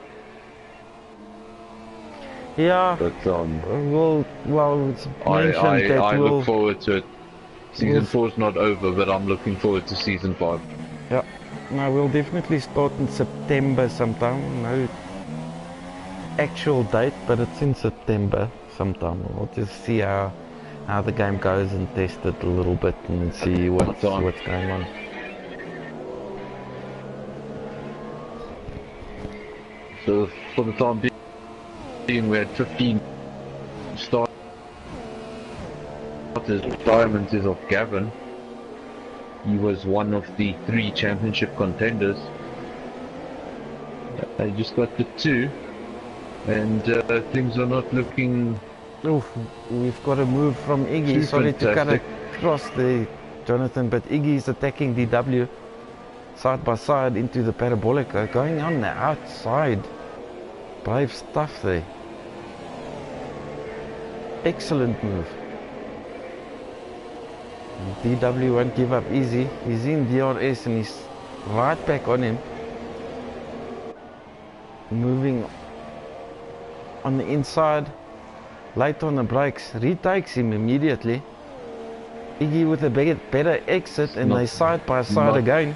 Yeah, but it's I look forward to it. Season 4 is not over, but I'm looking forward to season 5. Yeah, no, we'll definitely start in September sometime. No actual date, but it's in September sometime. We'll just see how the game goes and test it a little bit and see what's going on. So for the time being, we had 15 starters. Retirement is of Gavin. He was one of the 3 championship contenders. I just got the 2, and things are not looking. Oof, we've got a move from Iggy. Sorry to cut across there, Jonathan, but Iggy's attacking DW side by side into the parabolica, going on the outside. Brave stuff there. Excellent move. And DW won't give up easy. He's in DRS and he's right back on him. Moving on the inside. Late on the brakes, retakes him immediately. Iggy with a better exit, and they side by side again.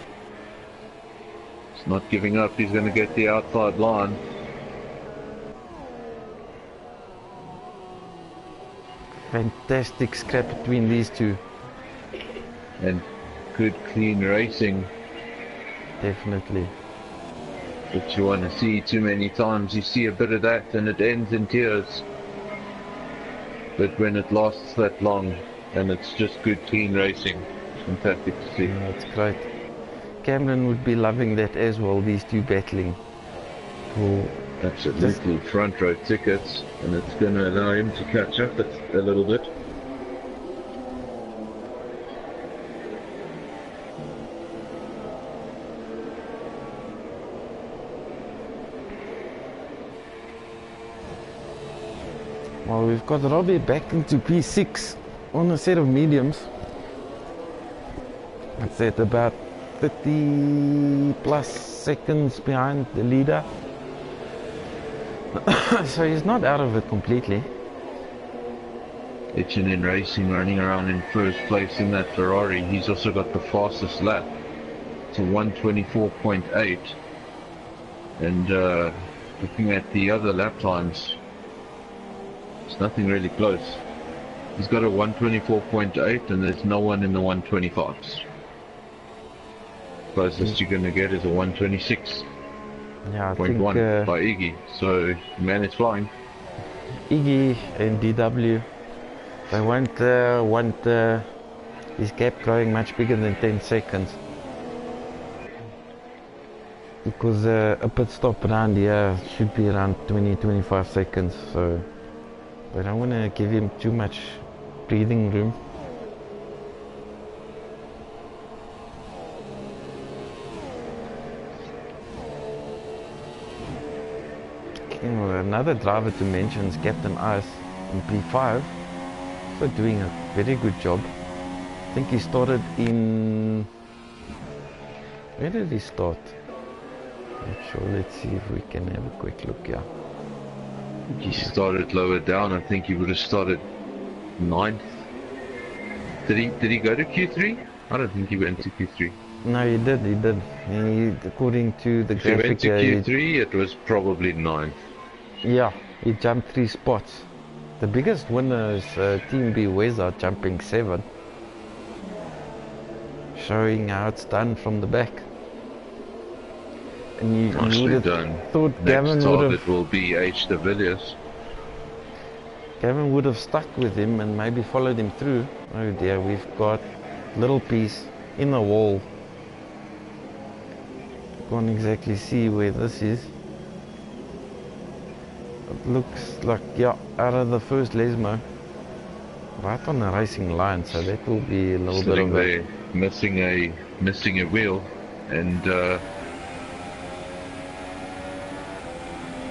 He's not giving up, he's going to get the outside line. Fantastic scrap between these two. And good clean racing. Definitely. What you want to see too many times, you see a bit of that and it ends in tears. But when it lasts that long, and it's just good clean racing, it's fantastic to see. Yeah, that's great. Cameron would be loving that as well, these two battling. Oh, absolutely, front row tickets, and it's going to allow him to catch up a little bit. Well, we've got Robbie back into P6 on a set of mediums. It's at about 30 plus seconds behind the leader. So he's not out of it completely. H&N Racing running around in first place in that Ferrari. He's also got the fastest lap. It's a 1:24.8. And looking at the other lap times, it's nothing really close. He's got a 1:24.8 and there's no one in the 1:25s. Closest you're going to get is a 1:26.1 Yeah, I think by Iggy. So, man, it's flying. Iggy and DW, they won't want his gap growing much bigger than 10 seconds. Because a pit stop around here should be around 20-25 seconds, so I don't want to give him too much breathing room. Another driver to mention is Captain Ice in P5, so doing a very good job. I think he started in... Where did he start? Not sure, let's see if we can have a quick look here. He started lower down. I think he would have started 9th. Did he go to Q3? I don't think he went to Q3. No, he did. He, according to the graphic, if he went to Q3, it was probably 9th. Yeah, he jumped 3 spots. The biggest winner is TnB Weather jumping 7. Showing how it's done from the back. And you would have thought Gavin would have... will be H. de Villiers. Gavin would have stuck with him and maybe followed him through. Oh dear, we've got little piece in the wall. Can't exactly see where this is. It looks like, yeah, out of the first Lesmo. Right on the racing line, so that will be a little bit of a... missing a wheel, and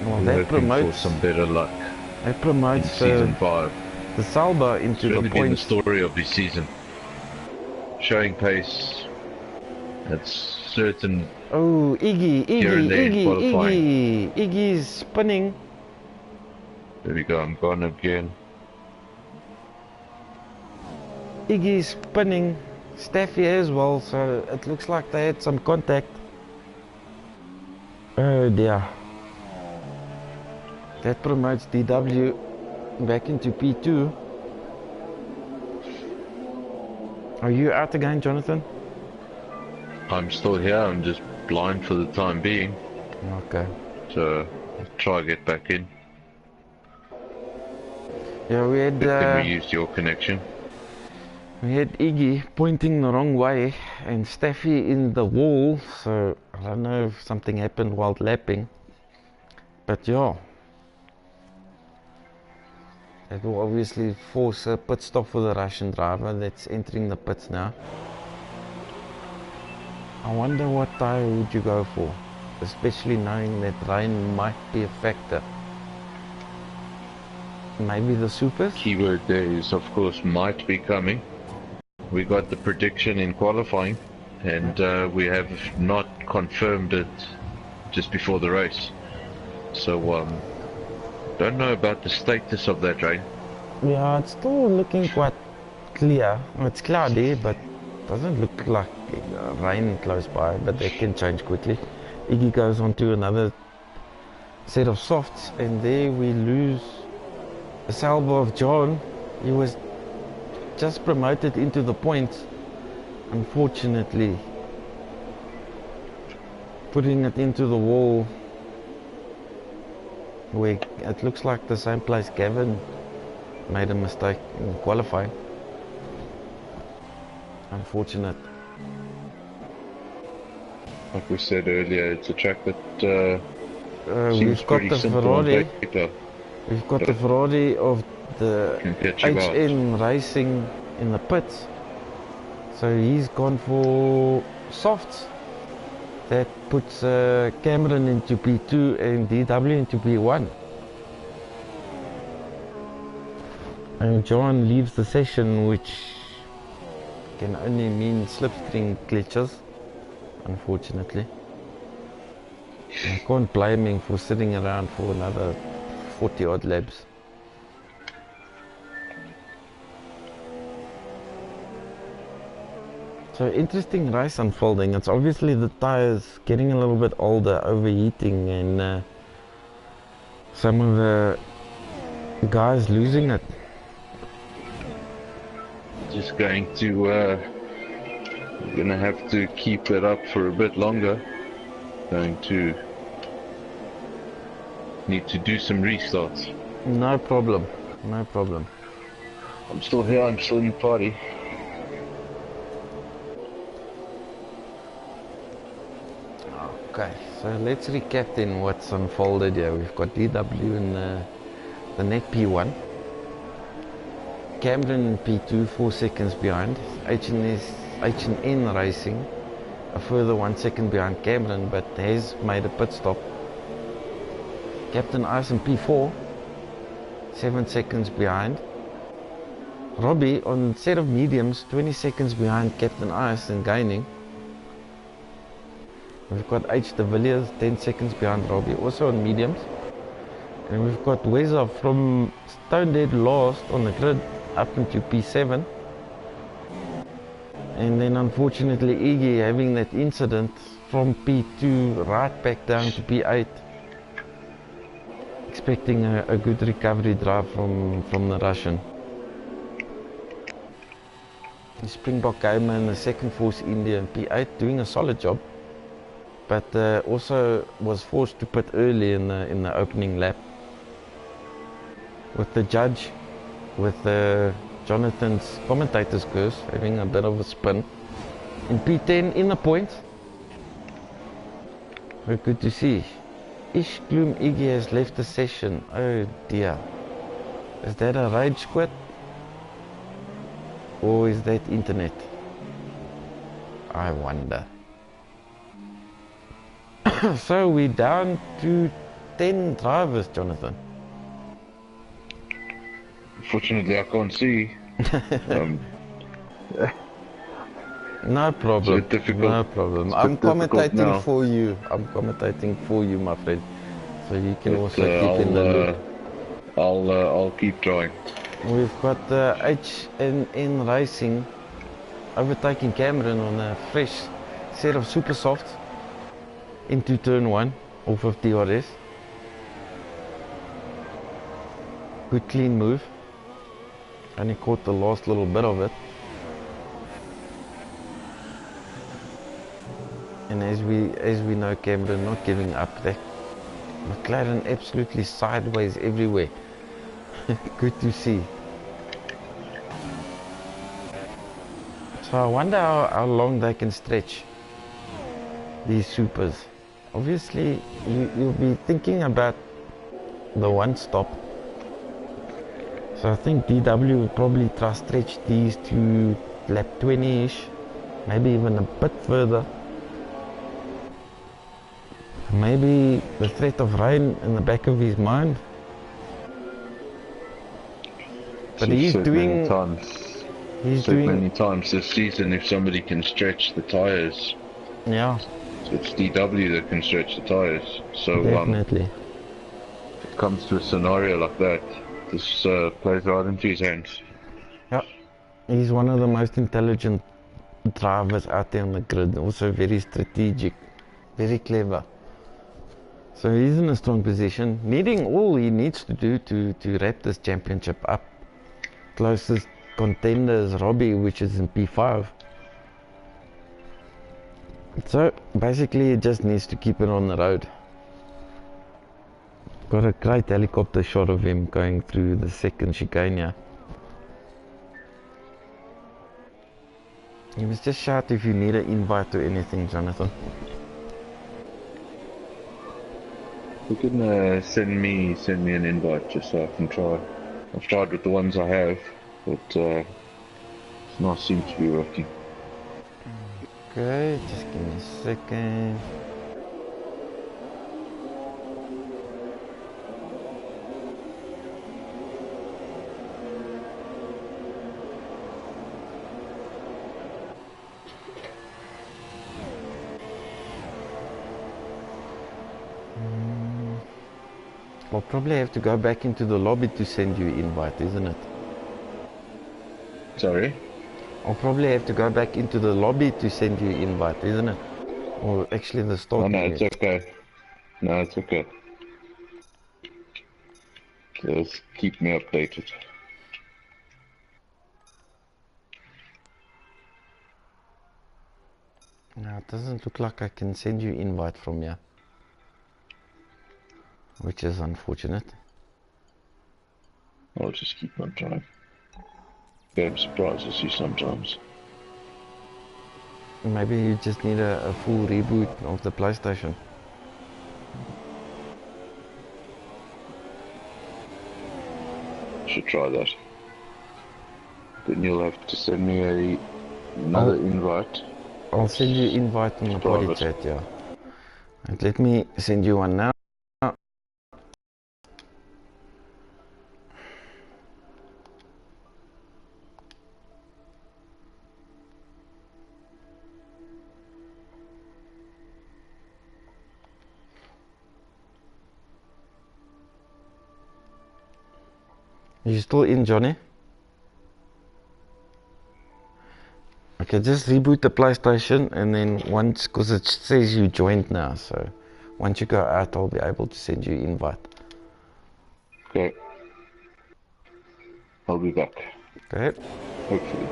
well, that promotes for some better luck. That promotes season 5. The Salba into the points. Been the story of this season. Showing pace. That's certain. Oh, Iggy's spinning. There we go. I'm gone again. Iggy's spinning. Staffy as well, so it looks like they had some contact. Oh dear. That promotes DW back into P2. Are you out again, Jonathan? I'm still here, I'm just blind for the time being. Okay. So, try get back in. Yeah, we had But then we used your connection. we had Iggy pointing the wrong way and Staffy in the wall, so I don't know if something happened while lapping. But yeah, that will obviously force a pit stop for the Russian driver that's entering the pits now. I wonder what tyre would you go for, especially knowing that rain might be a factor. Maybe the supers? Keyword there is, of course, might be coming. We got the prediction in qualifying, and we have not confirmed it just before the race. So, don't know about the status of that rain. Yeah, it's still looking quite clear. It's cloudy, but doesn't look like rain close by, but that can change quickly. Iggy goes on to another set of softs, and there we lose a salvo of John. He was just promoted into the points, unfortunately, putting it into the wall where it looks like the same place Gavin made a mistake in qualifying. Unfortunate. Like we said earlier, it's a track that seems We've got pretty the simple on Ferrari. paper. We've got the Ferrari of the Can get you out. HN Racing in the pits. So he's gone for softs. That puts Cameron into P2 and DW into P1. And John leaves the session, which can only mean slipstream glitches, unfortunately. I can't blame him for sitting around for another 40 odd laps. So interesting race unfolding. It's obviously the tires getting a little bit older, overheating, and some of the guys losing it. Just going to, we're gonna have to keep it up for a bit longer. Going to need to do some restarts. No problem, no problem. I'm still here, I'm still in the party. Okay, so let's recap then what's unfolded here. We've got DW in the net P1. Cameron in P2, 4 seconds behind. H&N Racing, a further 1 second behind Cameron, but has made a pit stop. Captain Ice in P4, 7 seconds behind. Robbie on set of mediums, 20 seconds behind Captain Ice and gaining. We've got H. De Villiers, 10 seconds behind Robbie, also on mediums. And we've got Weza from Stone Dead last on the grid up into P7. And then unfortunately Iggy having that incident from P2 right back down to P8. Expecting a good recovery drive from the Russian. Springbok came in the second Force India in P8, doing a solid job. But also was forced to pit early in the opening lap. With the judge, with Jonathan's commentator's curse having a bit of a spin. In P10 in the points. Very good to see. Ish Gloom Iggy has left the session. Oh dear. Is that a rage quit? Or is that internet? I wonder. So we're down to 10 drivers, Jonathan. Fortunately, I can't see. No problem. It's a bit difficult. No problem. It's a I'm bit difficult commentating now. for you. I'm commentating for you, my friend. So you can But, also keep in the loop. I'll keep trying. We've got H&N Racing overtaking Cameron on a fresh set of super softs into turn 1 off of DRS. Good clean move. Only caught the last little bit of it. And as we know, Cameron not giving up. They McLaren absolutely sideways everywhere. Good to see. So I wonder how long they can stretch these supers. Obviously, you'll be thinking about the one stop. So I think DW will probably try to stretch these to lap 20-ish, maybe even a bit further. Maybe the threat of rain in the back of his mind. But he's doing... He's said many times this season, if somebody can stretch the tyres, yeah, it's DW that can stretch the tyres. So definitely. if it comes to a scenario like that, this plays right into his hands. Yeah, he's one of the most intelligent drivers out there on the grid. Also very strategic, very clever. So he's in a strong position, needing all he needs to do to wrap this championship up. Closest contender is Robbie, which is in P5. So basically, he just needs to keep it on the road. Got a great helicopter shot of him going through the second chicane here. You must just shout if you need an invite or anything, Jonathan. You can send me an invite just so I can try. I've tried with the ones I have, but it's not seems to be working. Okay, just give me a second. I'll probably have to go back into the lobby to send you an invite, isn't it? Sorry? I'll probably have to go back into the lobby to send you an invite, isn't it? Or actually the start. Oh no, it's okay. No, it's okay. Just keep me updated. No, it doesn't look like I can send you an invite from here. Which is unfortunate. I'll just keep on trying. Game surprises you sometimes. Maybe you just need a full reboot of the PlayStation. Should try that. Then you'll have to send me another invite. I'll send you an invite on the party chat, yeah. And let me send you one now. You still in, Johnny? Okay, just reboot the PlayStation and then once, because it says you joined now, so once you go out, I'll be able to send you an invite. Okay. I'll be back. Okay. Hopefully.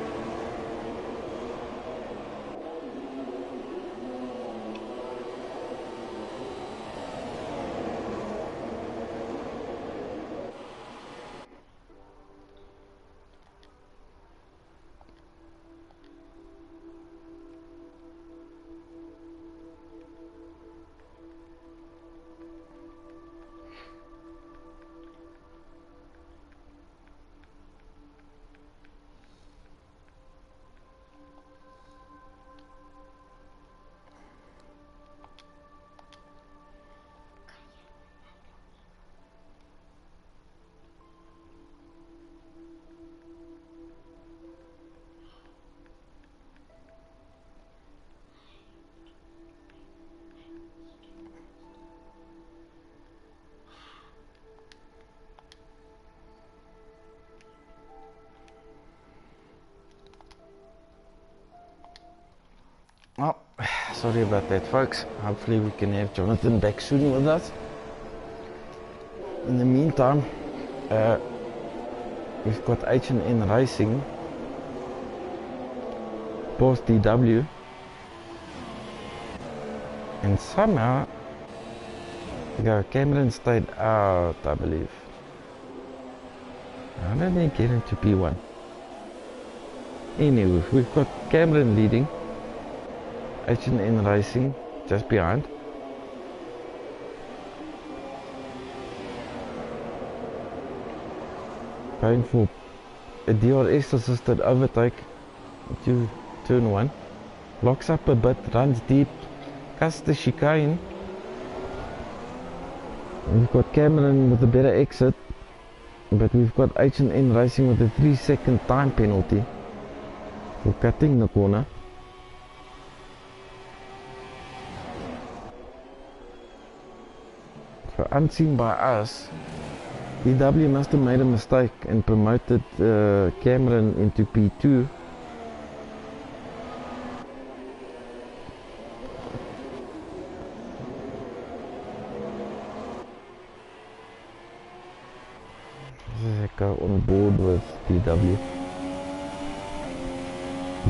Oh, sorry about that, folks. Hopefully we can have Jonathan back soon with us. In the meantime, we've got H&N Racing post DW, and somehow Yeah, Cameron stayed out, I believe. How did they get into P1? Anyway, we've got Cameron leading. H&N Racing just behind. Going for a DRS assisted overtake to turn 1. Locks up a bit, runs deep, cuts the chicane. We've got Cameron with a better exit, but we've got H&N Racing with a 3-second time penalty for cutting the corner. So unseen by us, DW must have made a mistake and promoted Cameron into P2. Go on board with DW.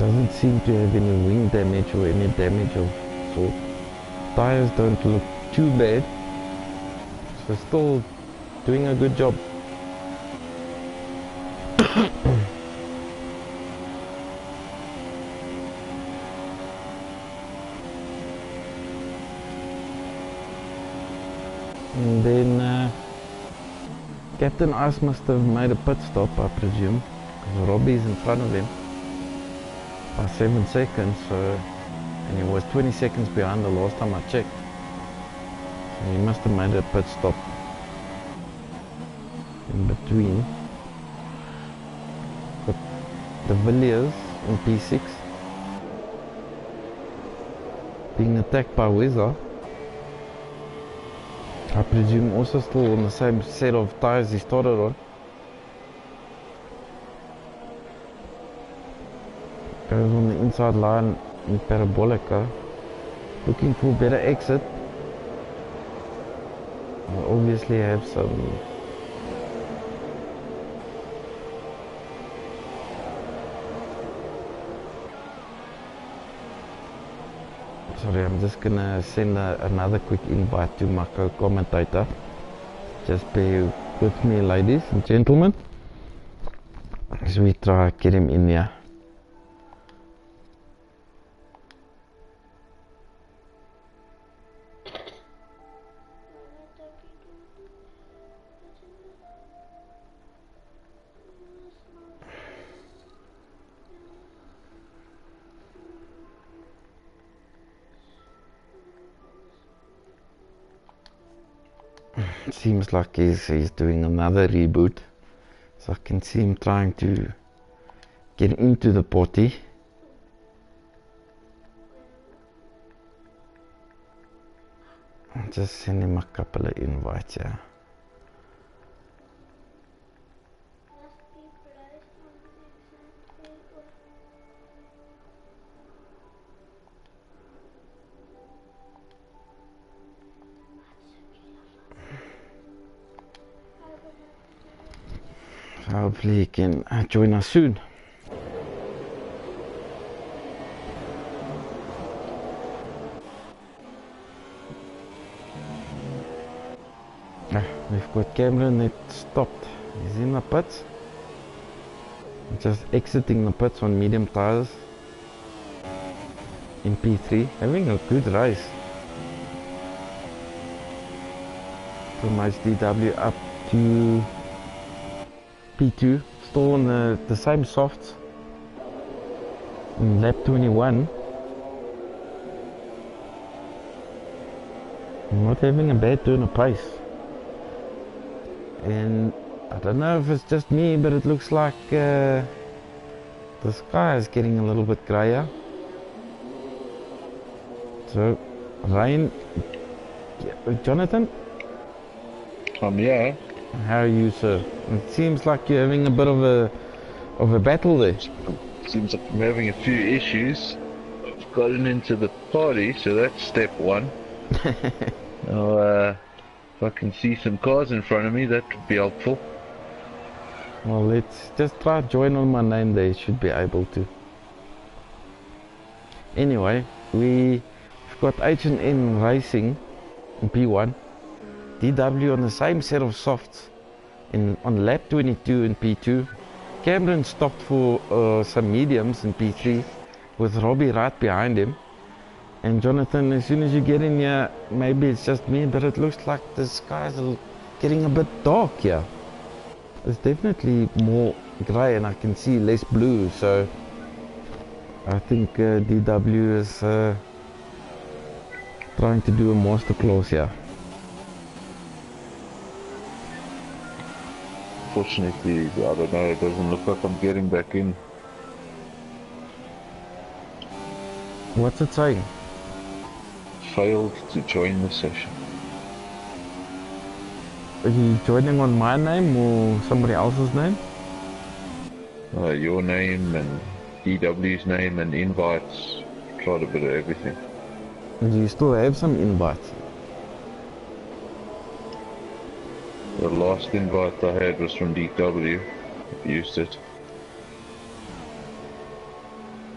Doesn't seem to have any wing damage or any damage of sort. Tires don't look too bad, so still doing a good job. And then Captain Ice must have made a pit stop, I presume, because Robbie's in front of him by 7 seconds, so, and he was 20 seconds behind the last time I checked. So he must have made a pit stop in between. Got the Villiers in P6 being attacked by Wizard. I presume also still on the same set of tyres he started on. Goes on the inside line in Parabolica, looking for a better exit. We'll obviously have some sorry, I'm just gonna send another quick invite to my co-commentator. Just bear with me, ladies and gentlemen, as we try to get him in here. Seems like he's doing another reboot, so I can see him trying to get into the party. I'll just send him a couple of invites, yeah. Hopefully he can join us soon. We've got Cameron that stopped. He's in the pits. Just exiting the pits on medium tires in P3. Having a good race. Promotes DW up to P2, still on the same softs in lap 21. Not having a bad turn of pace. And I don't know if it's just me, but it looks like the sky is getting a little bit grayer. So, rain. Jonathan? Yeah. How are you, sir? It seems like you're having a bit of a battle there. Seems like I'm having a few issues. I've gotten into the party, so that's step one. Now, if I can see some cars in front of me, that would be helpful. Well, let's just try join on my name there. You should be able to. Anyway, we've got H&N Racing in P1. DW on the same set of softs on lap 22 in P2. Cameron stopped for some mediums in P3 with Robbie right behind him. And Jonathan, as soon as you get in here, maybe it's just me, but it looks like the skies are getting a bit dark here. It's definitely more grey and I can see less blue, so I think DW is trying to do a masterclass here. Fortunately, I don't know, it doesn't look like I'm getting back in. What's it saying? Failed to join the session. Are you joining on my name or somebody else's name? Your name and DW's name and invites. Tried a bit of everything. Do you still have some invites? The last invite I had was from DW. Used it.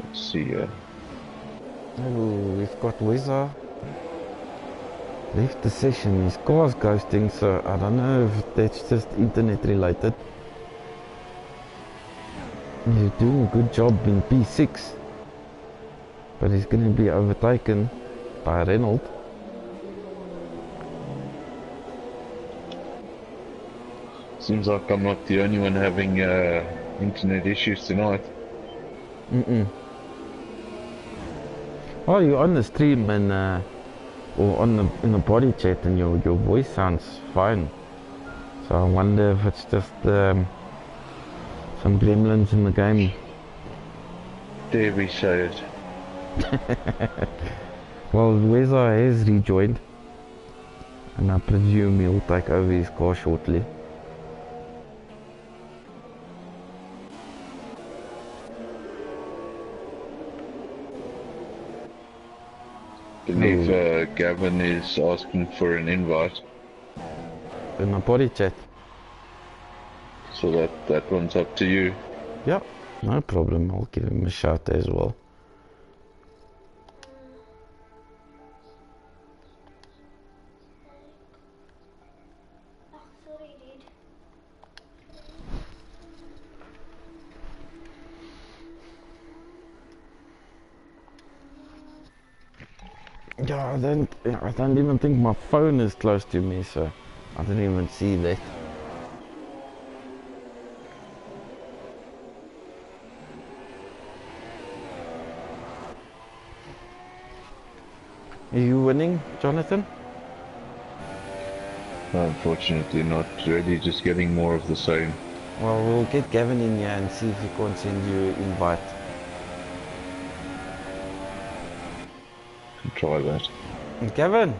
Let's see. Oh, we've got Wizard. Left the session. His car's ghosting, so I don't know if that's just internet related. He's doing a good job in P6, but he's going to be overtaken by Reynolds. Seems like I'm not the only one having internet issues tonight. Oh, you're on the stream and or in the body chat, and your voice sounds fine. So I wonder if it's just some gremlins in the game. Dare we say it? Well, Weza has rejoined, and I presume he'll take over his car shortly. I believe Gavin is asking for an invite. In the body chat. So that one's up to you. Yeah, no problem. I'll give him a shout as well. Yeah, I don't even think my phone is close to me, so I didn't even see that. Are you winning, Jonathan? Unfortunately not, really just getting more of the same. Well, we'll get Gavin in here and see if he can send you an invite. Try that. Gavin!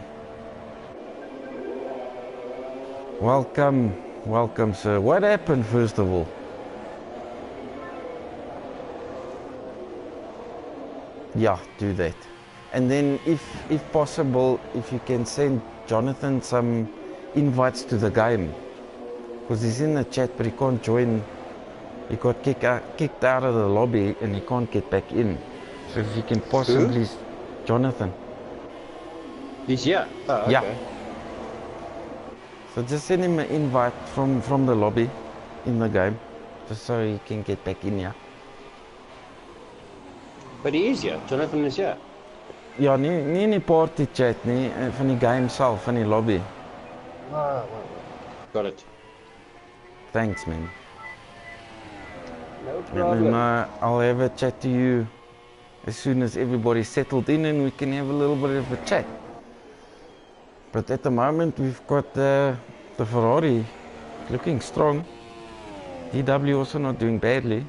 Welcome sir. What happened first of all? Yeah, do that. And then if possible, if you can send Jonathan some invites to the game. Because he's in the chat but he can't join. He got kicked out of the lobby and he can't get back in. So if you can possibly... Who? Jonathan. He's here? Oh, okay. Yeah. So just send him an invite from the lobby in the game. Just so he can get back in here. But he is here. Jonathan is here. Ja, nie in die party chat nie, van die game self, van die lobby. Got it. Thanks man. No problem. And I'll have a chat to you as soon as everybody's settled in and we can have a little bit of a chat. But at the moment we've got the Ferrari looking strong. DW also not doing badly.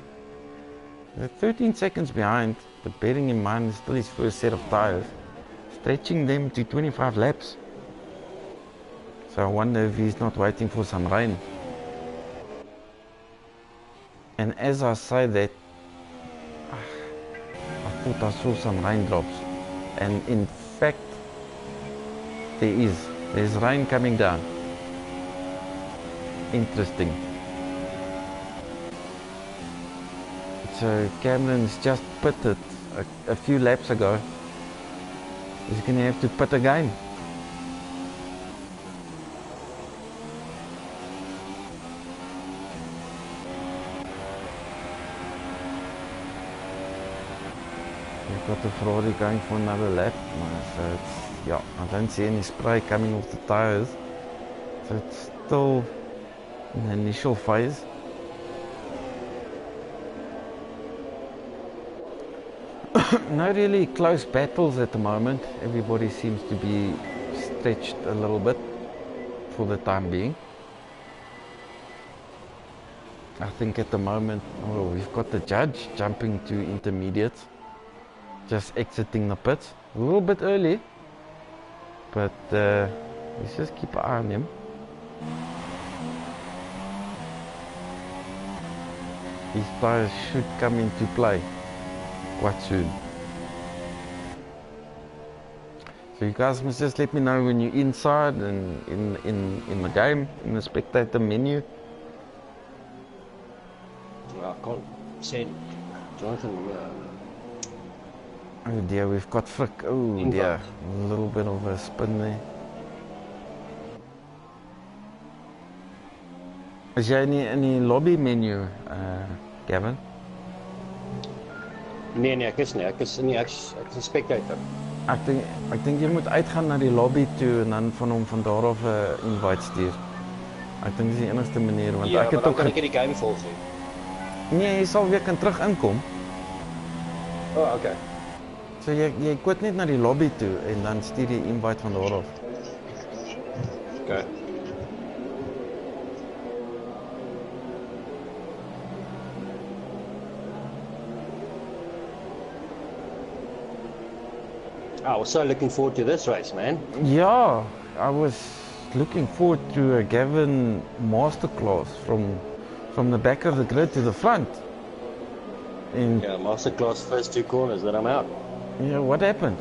They're 13 seconds behind, but bearing in mind it's still his first set of tyres, stretching them to 25 laps. So I wonder if he's not waiting for some rain. And as I say that, I thought I saw some raindrops, and in fact there's rain coming down. Interesting. So Cameron's just pitted a few laps ago. He's going to have to pit again. We've got the Ferrari going for another lap. So it's, yeah, I don't see any spray coming off the tires. So it's still in the initial phase. No really close battles at the moment. Everybody seems to be stretched a little bit for the time being. I think at the moment, oh, we've got the judge jumping to intermediates, just exiting the pits. A little bit early, but let's just keep an eye on him. His tires should come into play quite soon. So you guys must just let me know when you're inside and in the game, in the spectator menu. I can't send Jonathan. Oh dear, we've got Frick. Oh dear, a little bit of a spin there. Is jy in die lobby menu, Gavin? Nee, ek is nie. Ek is in die ek is 'n spectator. Ek dink jy moet uitgaan na die lobby toe en dan van hom van daar af 'n invite stuur. Ek dink dis die enigste manier want Ja, ek het dan ook kan ek die game volg nie. Nee, jy sal weer kan terug inkom. Oh, okay. So jy kwit net na die lobby toe en dan stuur jy invite van daar af. Okay. I was so looking forward to this race, man. Yeah, I was looking forward to a Gavin masterclass from the back of the grid to the front. And Yeah, masterclass first two corners, then I'm out. yeah, what happened?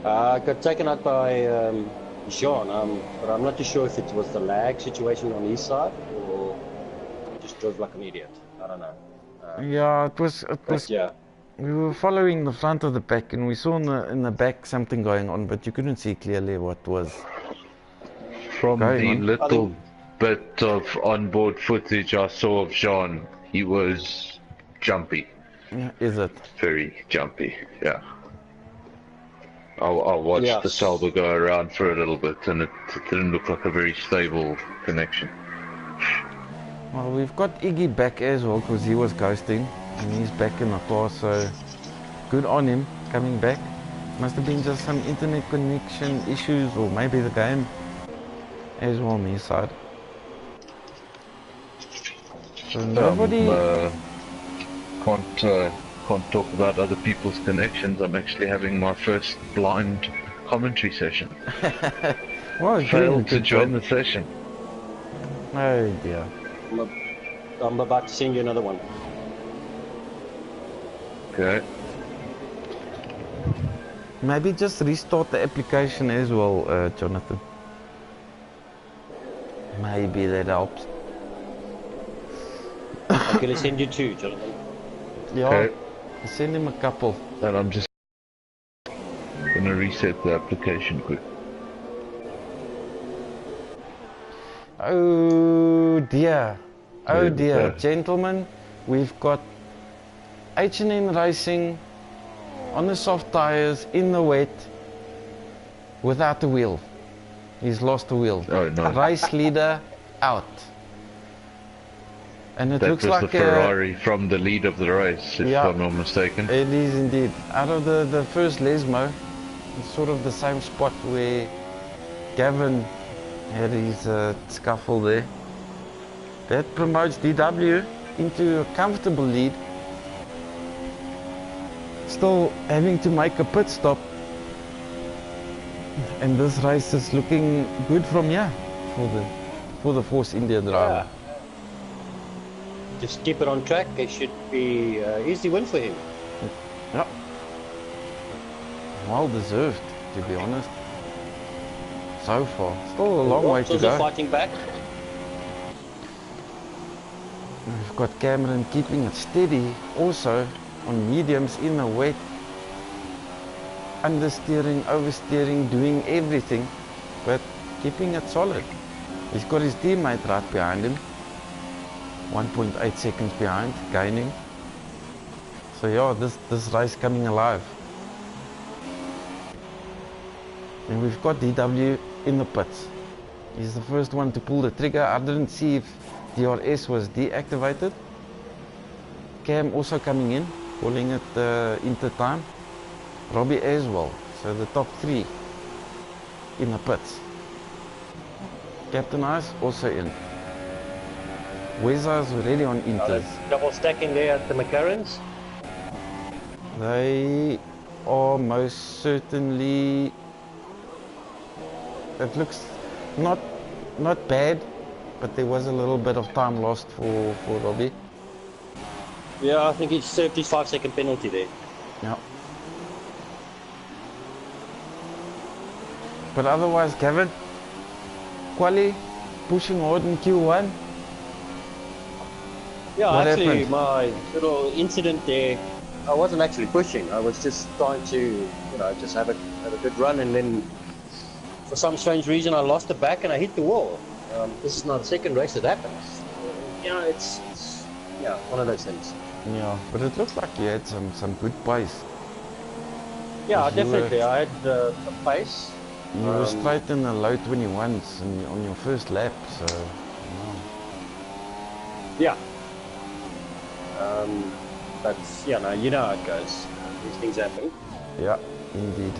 I got taken out by Jean, but I'm not too sure if it was the lag situation on his side or just drove like an idiot. I don't know. Yeah, it was. But yeah, We were following the front of the pack, and we saw in the back something going on, but you couldn't see clearly what was. From Going the on. little bit of onboard footage I saw of Jean, he was jumpy. Yeah, is it? Very jumpy, yeah. I watched Yeah. the Sauber go around for a little bit, and it didn't look like a very stable connection. Well, we've got Iggy back as well because he was ghosting, and he's back in the car. So good on him coming back. Must have been just some internet connection issues, or maybe the game as well on his side. So nobody. Can't talk about other people's connections. I'm actually having my first blind commentary session. Well, you're doing a Failed to good join job. the session. Oh dear. I'm about to send you another one. Okay. Maybe just restart the application as well, Jonathan. Maybe that helps. I'm going to send you two, Jonathan. Yeah, Okay. send him a couple. And I'm just gonna reset the application quick. Oh dear. Oh Yeah, dear. yeah. Gentlemen, we've got H&N Racing on the soft tires in the wet without the wheel. He's lost the wheel. Oh no. Race leader out. And it That looks was like the Ferrari from the lead of the race, if Yeah. I'm not mistaken. it is indeed. Out of the first Lesmo, it's sort of the same spot where Gavin had his scuffle there. That promotes DW into a comfortable lead. Still having to make a pit stop. And this race is looking good from here for the Force India driver. Yeah. Just keep it on track. It should be easy win for him. Yeah. Well deserved, to be honest. So far. Still a long way to Also go. fighting back. We've got Cameron keeping it steady also on mediums in the wet. Understeering, oversteering, doing everything, but keeping it solid. He's got his teammate right behind him. 1.8 seconds behind, gaining. So So yeah, this race coming alive. And we've got DW in the pits. He's the first one to pull the trigger. I didn't see if DRS was deactivated. Cam also coming in, calling it inter time. Robbie as well. So the top three in the pits. Captain Ice also in. Weza's already on inters. Double stacking there at the McLarens. They are most certainly. It looks not bad, but there was a little bit of time lost for Robbie. Yeah, I think he served his 5-second penalty there. Yeah. But otherwise, Kevin, quali pushing hard in Q1. Yeah, What actually, happened? my little incident there, I wasn't actually pushing. I was just trying to, you know, just have a good run, and then for some strange reason, I lost the back and I hit the wall. This is not the second race that happens. You know, it's yeah, one of those things. Yeah, but it looks like you had some good pace. Yeah, Because you definitely. I had the pace. You were straight in the low 21s on your first lap, so Yeah. But yeah, no, you know how it goes. These things happen. yeah, indeed.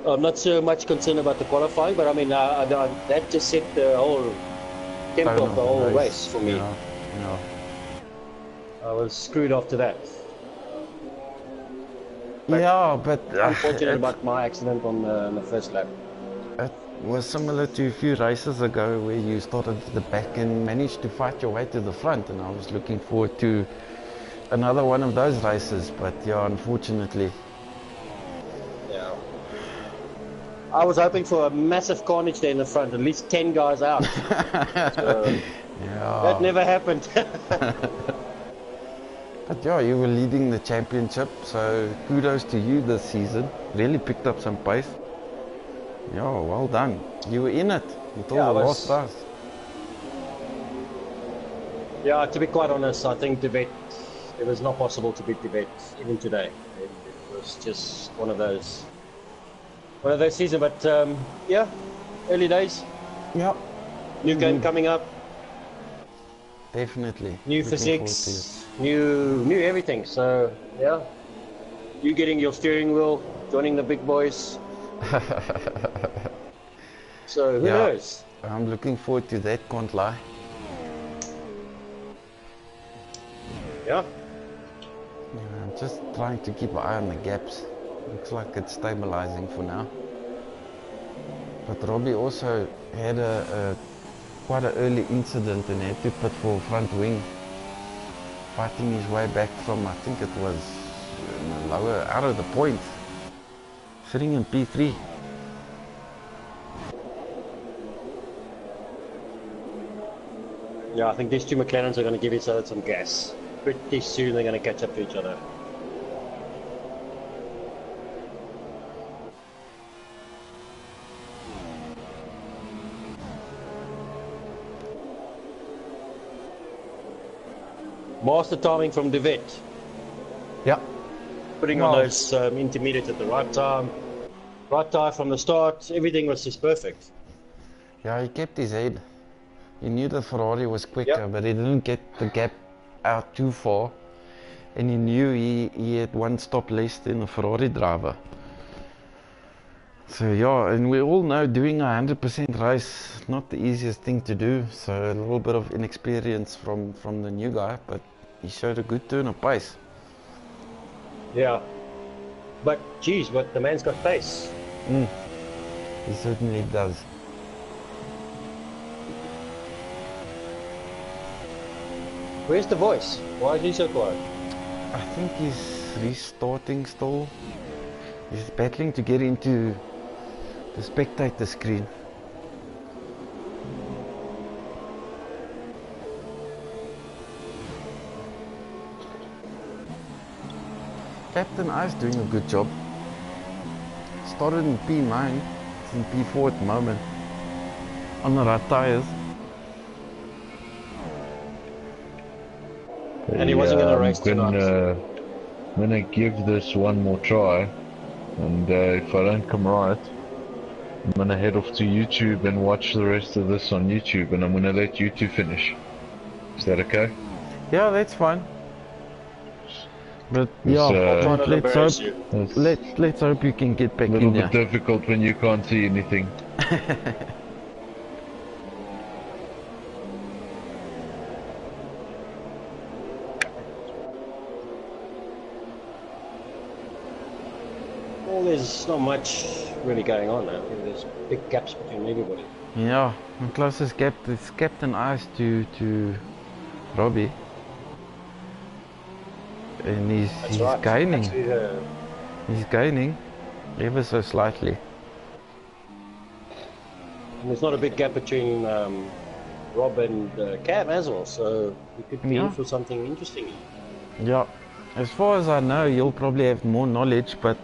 I'm not so much concerned about the qualifying, but I mean, that just set the whole tempo of the whole race for me. Yeah, yeah. I was screwed after that. Yeah, but Unfortunate about my accident on the first lap. it was similar to a few races ago where you started at the back and managed to fight your way to the front, and I was looking forward to another one of those races, but yeah, unfortunately. Yeah. I was hoping for a massive carnage there in the front, at least 10 guys out. So, Yeah. that never happened. But yeah, you were leading the championship, so kudos to you this season. Really picked up some pace. Yeah, well done. You were in it until Yeah, the I last was- race. Yeah, to be quite honest, I think it was not possible to beat Tibet even today. It was just one of those seasons. But yeah, early days, Yeah, new game coming up, definitely. new Looking physics, new everything. So yeah, you getting your steering wheel, joining the big boys. So who Yeah. knows? forward to it. I'm looking forward to that, can't lie. Yeah. Yeah, I'm just trying to keep an eye on the gaps. Looks like it's stabilizing for now. But Robbie also had a quite an early incident and had to pit for front wing, fighting his way back from, I think it was lower, out of the point, sitting in P3. Yeah, I think these two McLarens are going to give each other some gas. Pretty soon they're going to catch up to each other. Master timing from De Wet. Yeah. Putting Well- on those intermediates at the right time. Right tire from the start. Everything was just perfect. Yeah, he kept his head. He knew the Ferrari was quicker, Yep. but he didn't get the gap out too far. And he knew he had one stop less than the Ferrari driver. So yeah, and we all know doing a 100% race not the easiest thing to do. So a little bit of inexperience from the new guy, but he showed a good turn of pace. Yeah. But geez, but the man's got pace. He certainly does. Where's the voice? Why is he so quiet? I think he's restarting still. He's battling to get into the spectator screen. Captain I's doing a good job. Started in P9, it's in P4 at the moment. On the right tires. And he wasn't going to race tonight. I'm gonna give this one more try, and if I don't come right, I'm gonna head off to YouTube and watch the rest of this on YouTube, and I'm gonna let you two finish. Is that okay? Yeah, that's fine. But It's, yeah, I'll try not to let's hope embarrass you. let's hope you can get back a little in bit there. difficult when you can't see anything. Well, there's not much really going on now. There's big gaps between everybody. Yeah, the closest gap is Captain Ice to Robbie. And That's he's right. gaining. Actually, He's gaining ever so slightly. and there's not a big gap between Rob and Cam as well, so we could be Yeah. in for something interesting. Yeah, as far as I know, you'll probably have more knowledge, but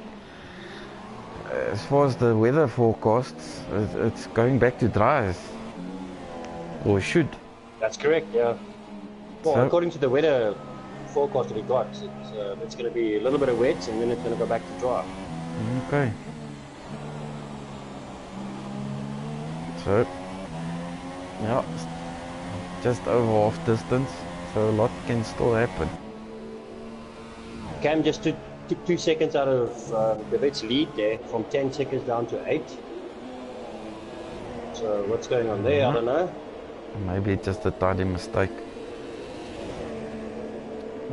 as far as the weather forecasts, it's going back to dry, or should. That's correct, yeah. Well, So- according to the weather forecast that we got, it's going to be a little bit of wet and then it's going to go back to dry. Okay. So, yeah, just over half distance, so a lot can still happen. Cam just took 2 seconds out of the vet's lead there, from 10 seconds down to 8. So what's going on there? I don't know. Maybe just a tiny mistake.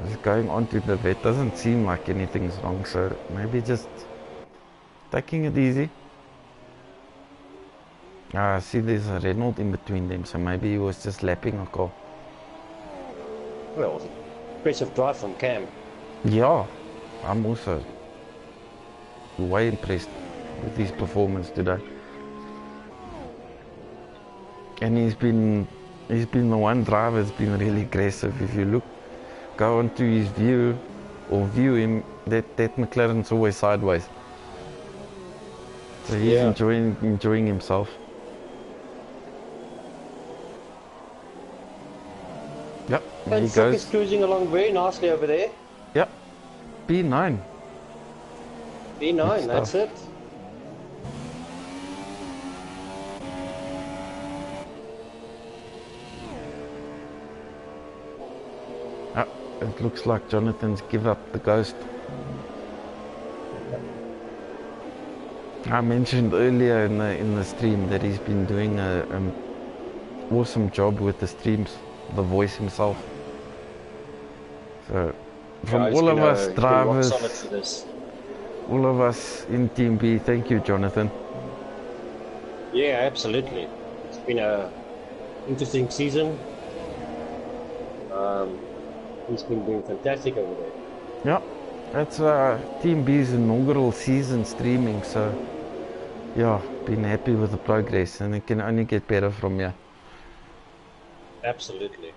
Just going on to the vet doesn't seem like anything's wrong, so maybe just taking it easy. I see there's a Renault in between them, so maybe he was just lapping a car. Well, impressive drive from Cam. Yeah, I'm also way impressed with his performance today. And he's been the one driver that's been really aggressive. If you go onto his view or view him, that McLaren's always sideways. So he's Yeah. enjoying himself. Yep, there And he Sook is goes. cruising along very nicely over there. Yep, P9. B9, Good that's stuff. it. Ah, it looks like Jonathan's give up the ghost. I mentioned earlier in the stream that he's been doing an awesome job with the streams, the voice himself. So from Yeah, he's all of been, us he's been rock drivers, solid for this. all of us in TnB, thank you, Jonathan. Yeah, absolutely. It's been a interesting season. He's been doing fantastic over there. Yeah, that's TnB's inaugural season streaming, so yeah, been happy with the progress, and it can only get better from here. Absolutely.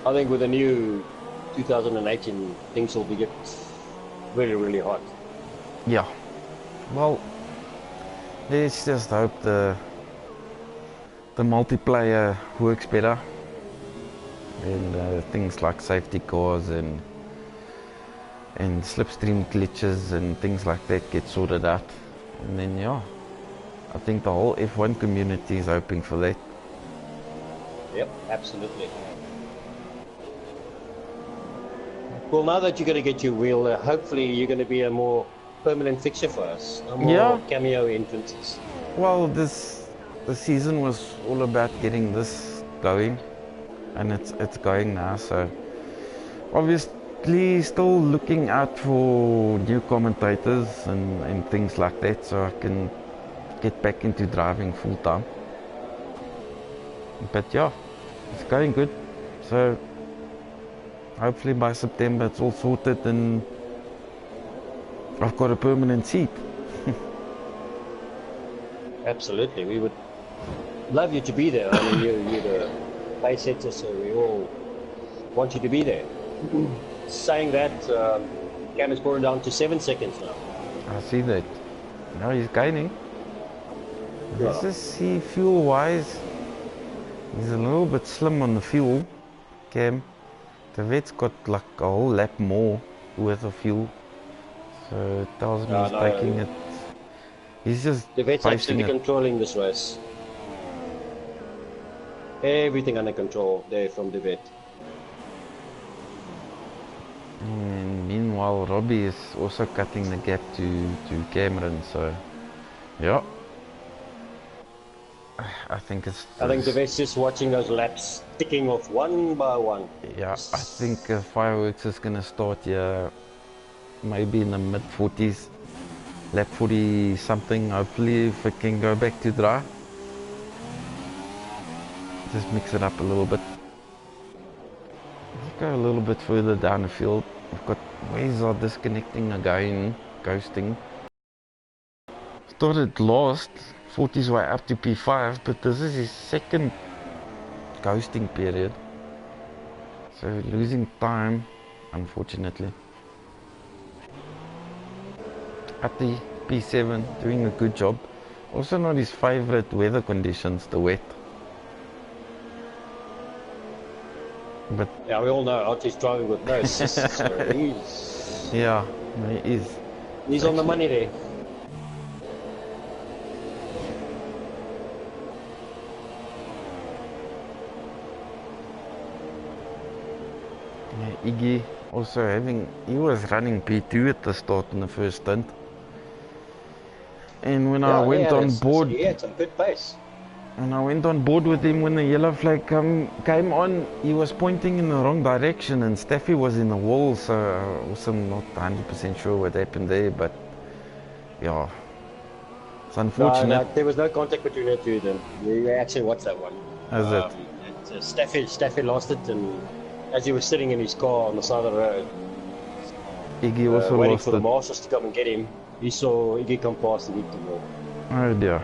I think with the new 2018, things will get really, really hot. Yeah, well, let's just hope the multiplayer works better, and things like safety cars and slipstream glitches and things like that get sorted out, and then yeah, I think the whole F1 community is hoping for that. Yep, absolutely. Well, now that you're going to get your wheel, hopefully you're going to be a more permanent fixture for us. No more Yeah. cameo entrances. Well, the season was all about getting this going, and it's going now. So obviously, still looking out for new commentators and things like that, so I can get back into driving full time. But yeah, it's going good. So hopefully by September it's all sorted and I've got a permanent seat. Absolutely, we would love you to be there. I mean, you're the pace setter, so we all want you to be there. Saying that, Cam is going down to 7 seconds now. I see that. Now he's gaining. Let's just see fuel-wise. He's a little bit slim on the fuel, Cam. The vet's got like a whole lap more worth of fuel. So it tells me he's taking it. He's just The vet's facing actually it. controlling this race. Everything under control there from the vet. And meanwhile, Robbie is also cutting the gap to Cameron. So, yeah. I think it's. I think the vet's just watching those laps ticking off one by one. Yeah, I think fireworks is gonna start here, maybe in the mid 40s, lap 40 something. Hopefully, if it can go back to dry, just mix it up a little bit. Let's go a little bit further down the field. We've got Wazar disconnecting again, ghosting. Started last, 40's way up to P5, but this is his second ghosting period. So losing time, unfortunately. Ati, P7, doing a good job. Also not his favorite weather conditions, the wet. But yeah, we all know Artie's driving with no assist, so he's... Yeah, he is. He's on the money there. Yeah, Iggy also he was running P2 at the start in the first stint. And when I went on board, he had some good pace. When I went on board with him when the yellow flag came on, he was pointing in the wrong direction and Staffy was in the wall, so I also not 100% sure what happened there, but yeah, it's unfortunate. No, there was no contact between the two of them. You actually watched that one. How's it? Staffy lost it, and as he was sitting in his car on the side of the road, Iggy also waiting lost for the it. marshals to come and get him, he saw Iggy come past and hit the wall. Oh dear.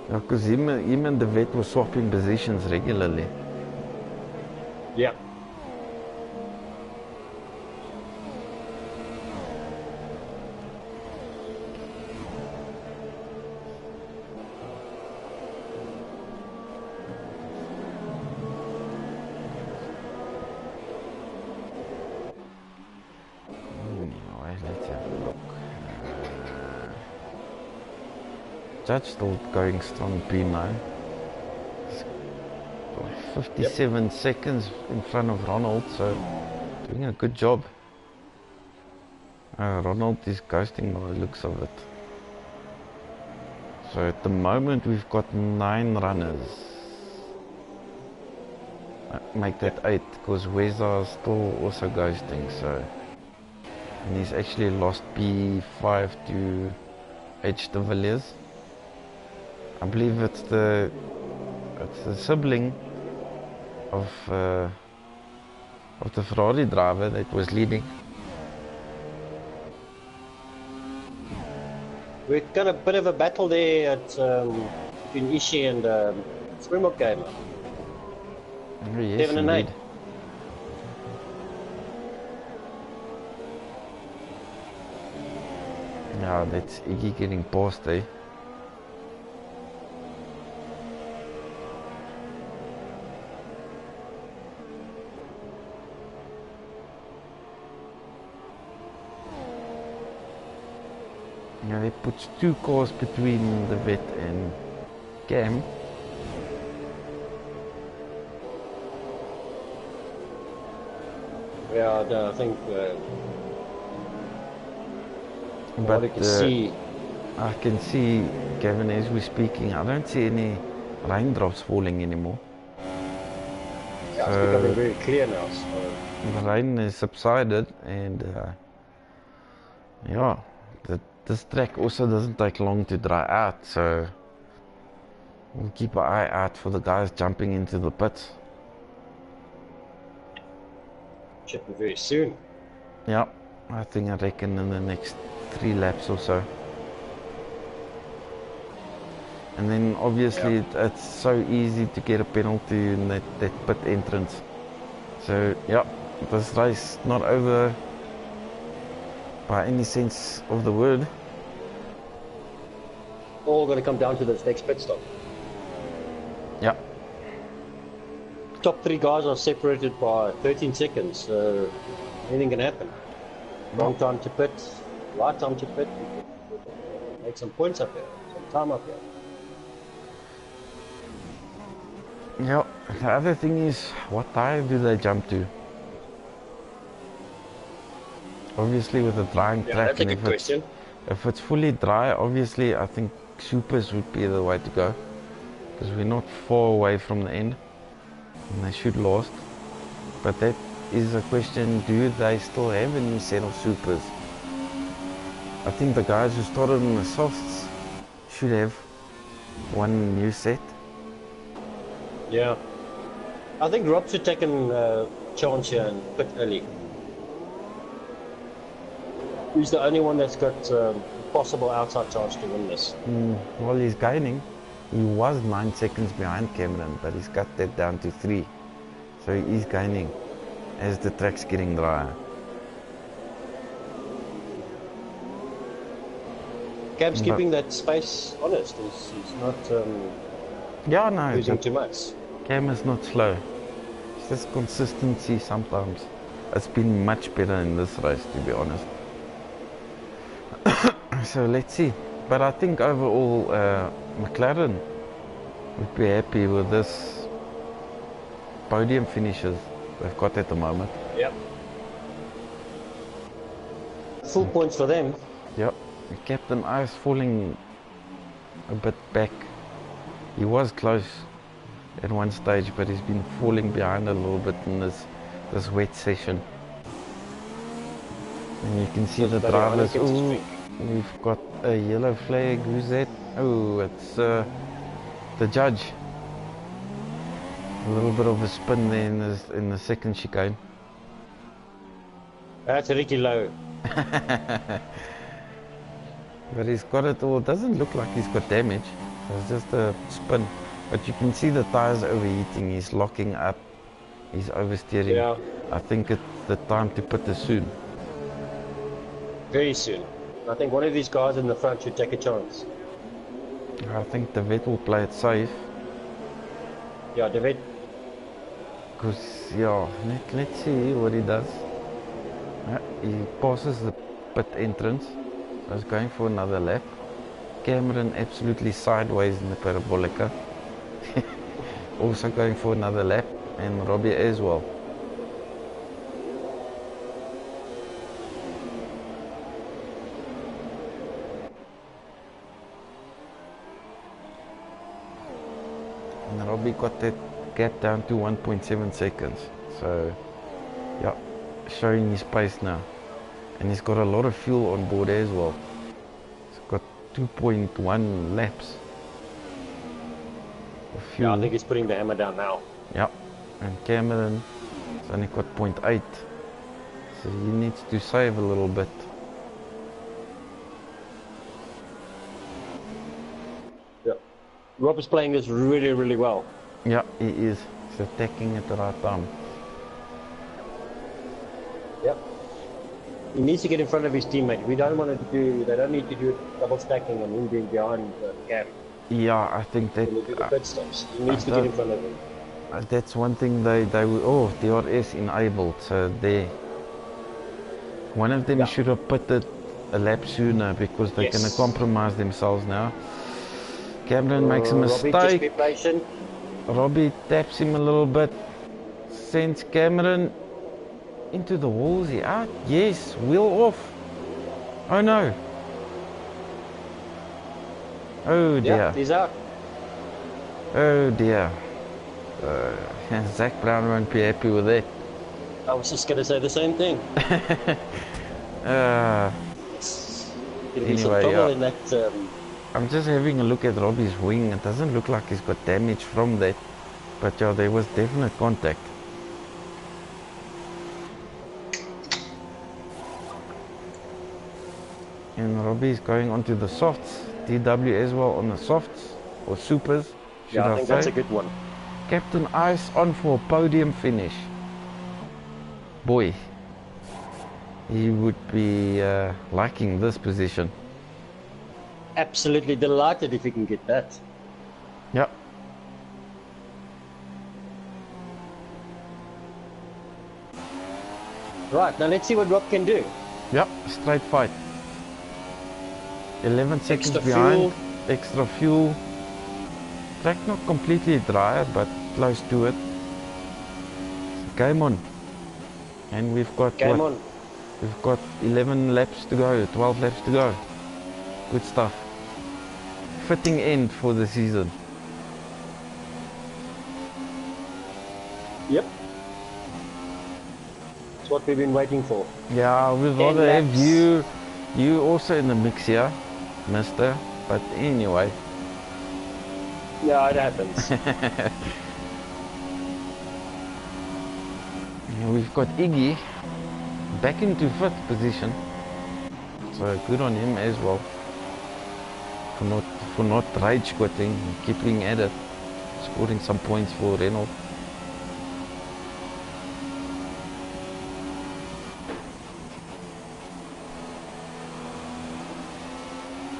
Yeah, because him and the vet were swapping positions regularly. Yeah. Anyway, let's have a look. Judge still going strong P9. 57 seconds in front of Ronald, so doing a good job. Ronald is ghosting by the looks of it. So at the moment we've got 9 runners. Make that 8 because Weza is still also ghosting, so. And he's actually lost P5 to H. de Villiers. I believe it's the sibling of the Ferrari driver that was leading. We've got a bit of a battle there at between Ishi and Springbok game. Oh, yes, 7 and 8. indeed. Yeah, that's Iggy getting past there. Yeah, they put 2 cars between the vet and Cam. Yeah, no, I think But you can see. I can see, Gavin, as we're speaking, I don't see any raindrops falling anymore. Yeah, it's becoming very clear now. So. The rain has subsided, and yeah, this track also doesn't take long to dry out, so we'll keep an eye out for the guys jumping into the pits. Should be very soon. Yeah, I reckon in the next 3 laps or so. And then obviously it's so easy to get a penalty in that pit entrance. So yeah, this race not over by any sense of the word. all going to come down to this next pit stop. Yeah. Top 3 guys are separated by 13 seconds, so anything can happen. Long time to pit, right time to pit. Make some points up here, some time up here. Yeah, the other thing is, what tire do they jump to? Obviously with a drying track, That's a and good question. if it's fully dry, obviously I think supers would be the way to go. Because we're not far away from the end, and they should last. But that is a question, do they still have a new set of supers? I think the guys who started on the softs should have one new set. Yeah. I think Rob should take a chance here and pit early. He's the only one that's got possible outside chance to win this. Well, he's gaining. He was 9 seconds behind Cameron, but he's cut that down to 3. So he is gaining as the track's getting drier. Cam's keeping that space honest. He's not Yeah, no, losing too much. Cam is not slow. It's just consistency sometimes. It's been much better in this race, to be honest. So let's see. But I think overall, McLaren would be happy with this podium finishes they've got at the moment. Yep. Full points for them. Yep. Captain Ice falling a bit back. He was close at one stage, but he's been falling behind a little bit in this wet session. And you can see the drivers. Ooh, we've got a yellow flag. Who's that? Oh, it's the judge. A little bit of a spin there in the second chicane. That's Ricky Lowe. But he's got it all. It doesn't look like he's got damage. It's just a spin. But you can see the tires overheating. He's locking up. He's oversteering. Yeah. I think it's the time to put this soon. Very soon. I think one of these guys in the front should take a chance. I think the vet will play it safe. Yeah, David. Because, yeah, let's see what he does. He passes the pit entrance. So he's going for another lap. Cameron absolutely sideways in the parabolica. Also going for another lap. And Robbie as well. And Robbie got that gap down to 1.7 seconds. So, yeah, showing his pace now. And he's got a lot of fuel on board as well. He's got 2.1 laps of fuel. Yeah, I think he's putting the hammer down now. Yeah, and Cameron has only got 0.8. So he needs to save a little bit. Yeah. Rob is playing this really, really well. Yeah, he is. He's attacking at the right time. Yep. He needs to get in front of his teammate. They don't need to do double stacking and him being behind the gap. Yeah, I think that... When they do the pit stops, he needs to get in front of him. That's one thing they oh, DRS enabled, so there. One of them should have put it a lap sooner because they're going to compromise themselves now. Cameron makes a mistake. Robbie, just be patient. Robbie taps him a little bit, sends Cameron into the wall. Is he out? Yes, wheel off. Oh no. Oh dear. Yeah, he's out. Oh dear. Zach Brown won't be happy with that. I was just going to say the same thing. Anyway, be some trouble in that. I'm just having a look at Robbie's wing. It doesn't look like he's got damage from that. But yeah, there was definite contact. And Robbie's going onto the softs. DW as well on the softs. Or supers. Yeah, I think that's a good one. Captain Ice on for a podium finish. Boy, he would be liking this position. absolutely delighted if he can get that. Yeah. Right, now let's see what Rob can do. Yep, straight fight. 11 seconds Extra behind, fuel. extra fuel. Track not completely dry, but close to it. Game on. And we've got Game what? on. We've got 11 laps to go, 12 laps to go. Good stuff. Fitting end for the season. Yep. That's what we've been waiting for. Yeah, we'd 10 rather have laps. you also in the mix here, mister. But anyway. Yeah, it happens. And we've got Iggy back into 5th position. So good on him as well. For not rage quitting, keeping at it, scoring some points for Renault.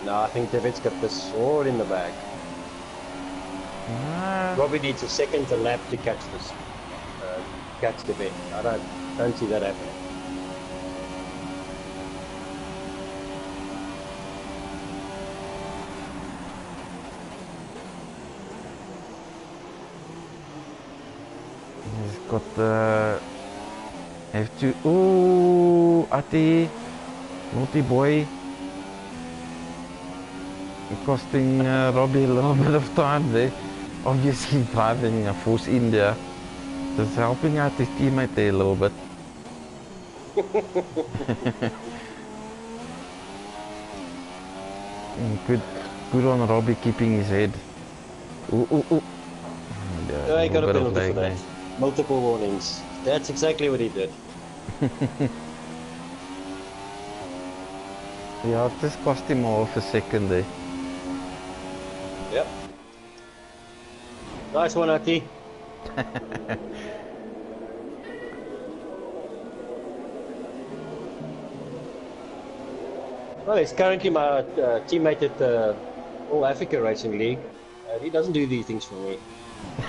No, I think David's got the sword in the bag. Robbie needs a second to lap to catch this, catch the bet. I don't see that happening. He's got the have to. Ooh, Ati, naughty boy. Costing Robbie a little bit of time there. Obviously driving a Force India. Just helping out his teammate there a little bit. Good on Robbie keeping his head. Ooh, ooh, ooh. Yeah, he got a bit of penalty for lag that. Multiple warnings. That's exactly what he did. Yeah, it just cost him half a second there. Yep. Nice one, Aki. Well, he's currently my teammate at the All Africa Racing League. He doesn't do these things for me.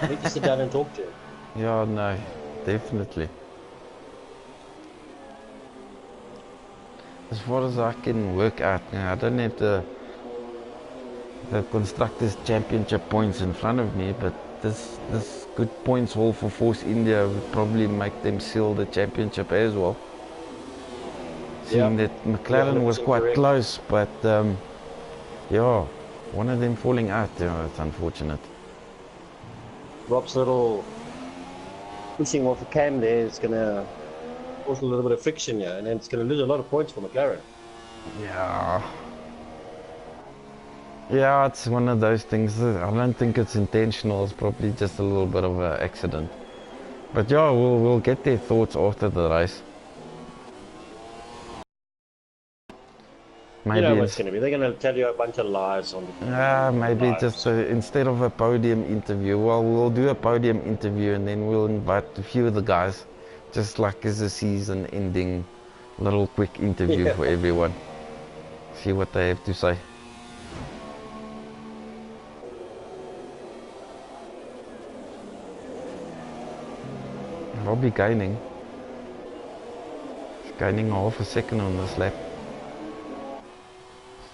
I need to sit down and talk to him. Yeah, no, definitely. As far as I can work out, I don't have the Constructors' Championship points in front of me, but this good points haul for Force India would probably make them seal the championship as well. Seeing that McLaren was quite correct. close, but yeah, one of them falling out, it's unfortunate. Rob's little pushing off the cam there is going to cause a little bit of friction here, and then it's going to lose a lot of points for McLaren. Yeah. Yeah, it's one of those things. I don't think it's intentional. It's probably just a little bit of an accident. But yeah, we'll get their thoughts after the race. Maybe You know what's going to be. They're going to tell you a bunch of lies on the maybe lives. just instead of a podium interview, well, we'll do a podium interview and then we'll invite a few of the guys, just like as a season ending little quick interview for everyone. See what they have to say. Robbie gaining. He's gaining half a second on this lap.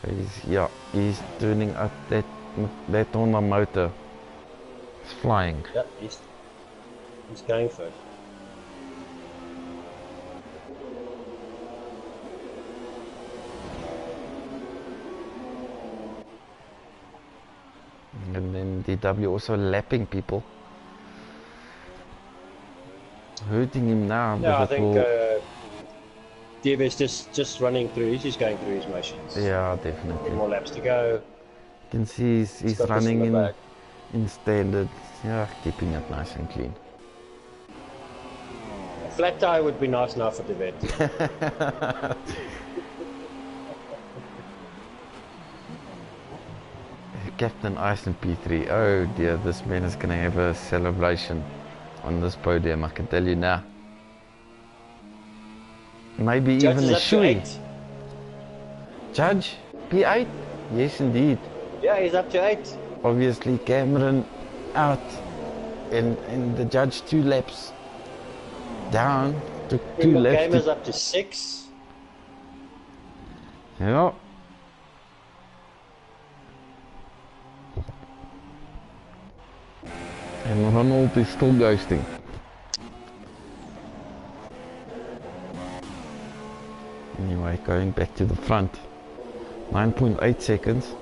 So he's turning up that Honda motor. It's flying. Yeah, he's going for it. And then DW also lapping people. Hurting him now. Yeah, I think DB's just running through. He's just going through his motions. Yeah, definitely. 10 more laps to go. You can see he's got this running in the back. in standard. Yeah, keeping it nice and clean. A flat tire would be nice now for David. Captain Ice and P3. Oh dear, this man is going to have a celebration on this podium, I can tell you now. Maybe Judge even is a up to shoey. 8. Judge, P8? Yes, indeed. Yeah, he's up to 8. Obviously, Cameron out, and the judge 2 laps down. Took 2 Ringo laps Gamer's to... up to 6. Yeah. And Ronald is still ghosting. Anyway, going back to the front. 9.8 seconds.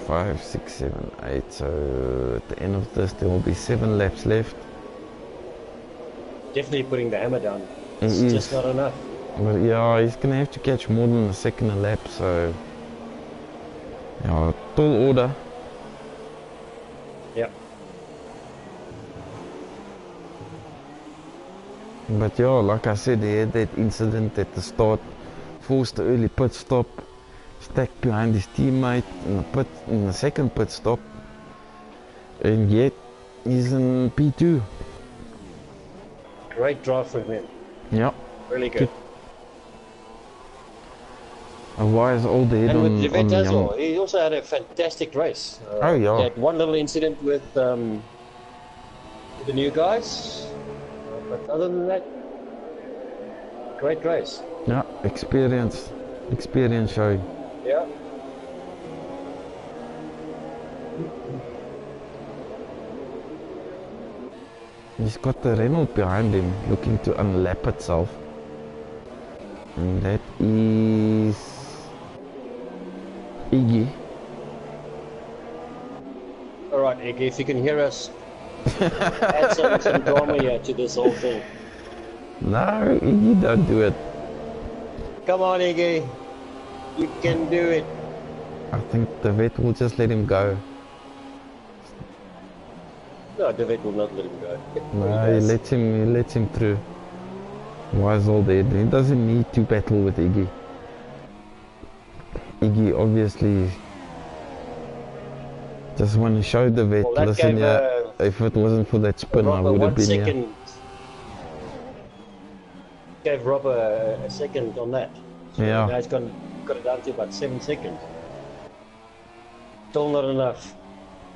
5, 6, 7, 8. So at the end of this, there will be 7 laps left. Definitely putting the hammer down. He It's is. just not enough. But yeah, he's gonna have to catch more than a second a lap. So yeah, tall order. Yeah. But yeah, like I said, he had that incident at the start, forced the early pit stop, stacked behind his teammate in the second pit stop, and yet he's in P2. Great drive from him. Yeah, Really good. a wise old head And on, with Devet as young. well. He also had a fantastic race. Oh, yeah. He had one little incident with the new guys. But other than that, great race. Yeah, experience showing. Yeah. He's got the Renault behind him, looking to unlap itself. And that is Iggy. Alright, Iggy, if you can hear us, add some drama here to this whole thing. No, Iggy, don't do it. Come on, Iggy. You can do it. I think the vet will just let him go. No, Devet will not let him go. No, he lets him through. Wise old head. He doesn't need to battle with Iggy. Iggy obviously just want to show the vet, Well, that listen gave, here, if it wasn't for that spin, I Robert would have 1 been second. here. Gave Rob a second on that. So Yeah. now he's got it down to about 7 seconds. Still not enough.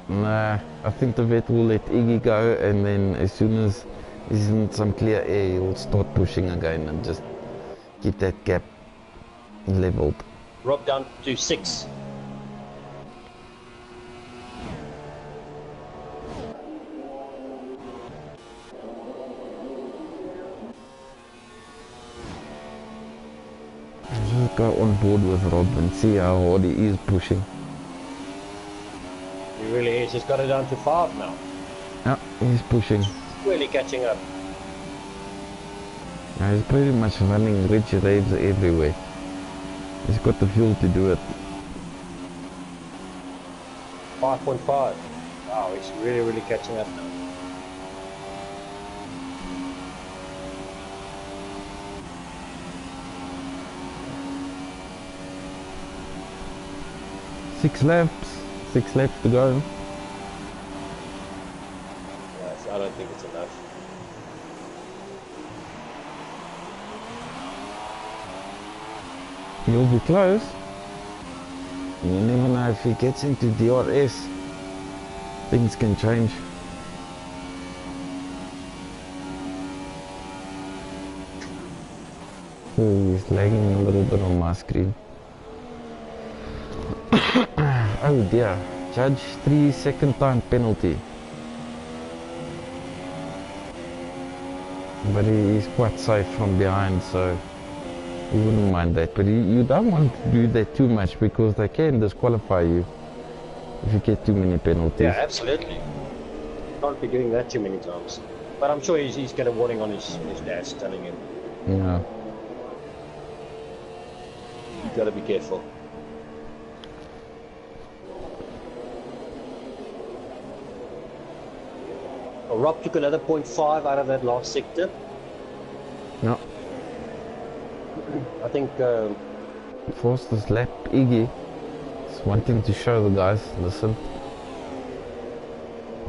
Nah, I think the vet will let Iggy go, and then as soon as he's in some clear air, he'll start pushing again and just keep that gap leveled. Rob down to 6. Just go on board with Rob and see how hard he is pushing. He really is. He's got it down to 5 now. Yeah, he's pushing. Really catching up. Yeah, he's pretty much running rich raves everywhere. He's got the fuel to do it. 5.5. Wow, he's really catching up now. Six laps to go. Yes, I don't think it's enough. He'll be close. You never know, if he gets into DRS, things can change. Oh, he's lagging a little bit on my screen. Oh dear, judge 3-second time penalty. But he is quite safe from behind, so you wouldn't mind that. But you don't want to do that too much, because they can disqualify you if you get too many penalties. Yeah, absolutely. Can't be doing that too many times. But I'm sure he's got a warning on his dash telling him, Yeah. you gotta be careful. Well, Rob took another 0.5 out of that last sector. No. I think Fastest lap, Iggy is wanting to show the guys, listen,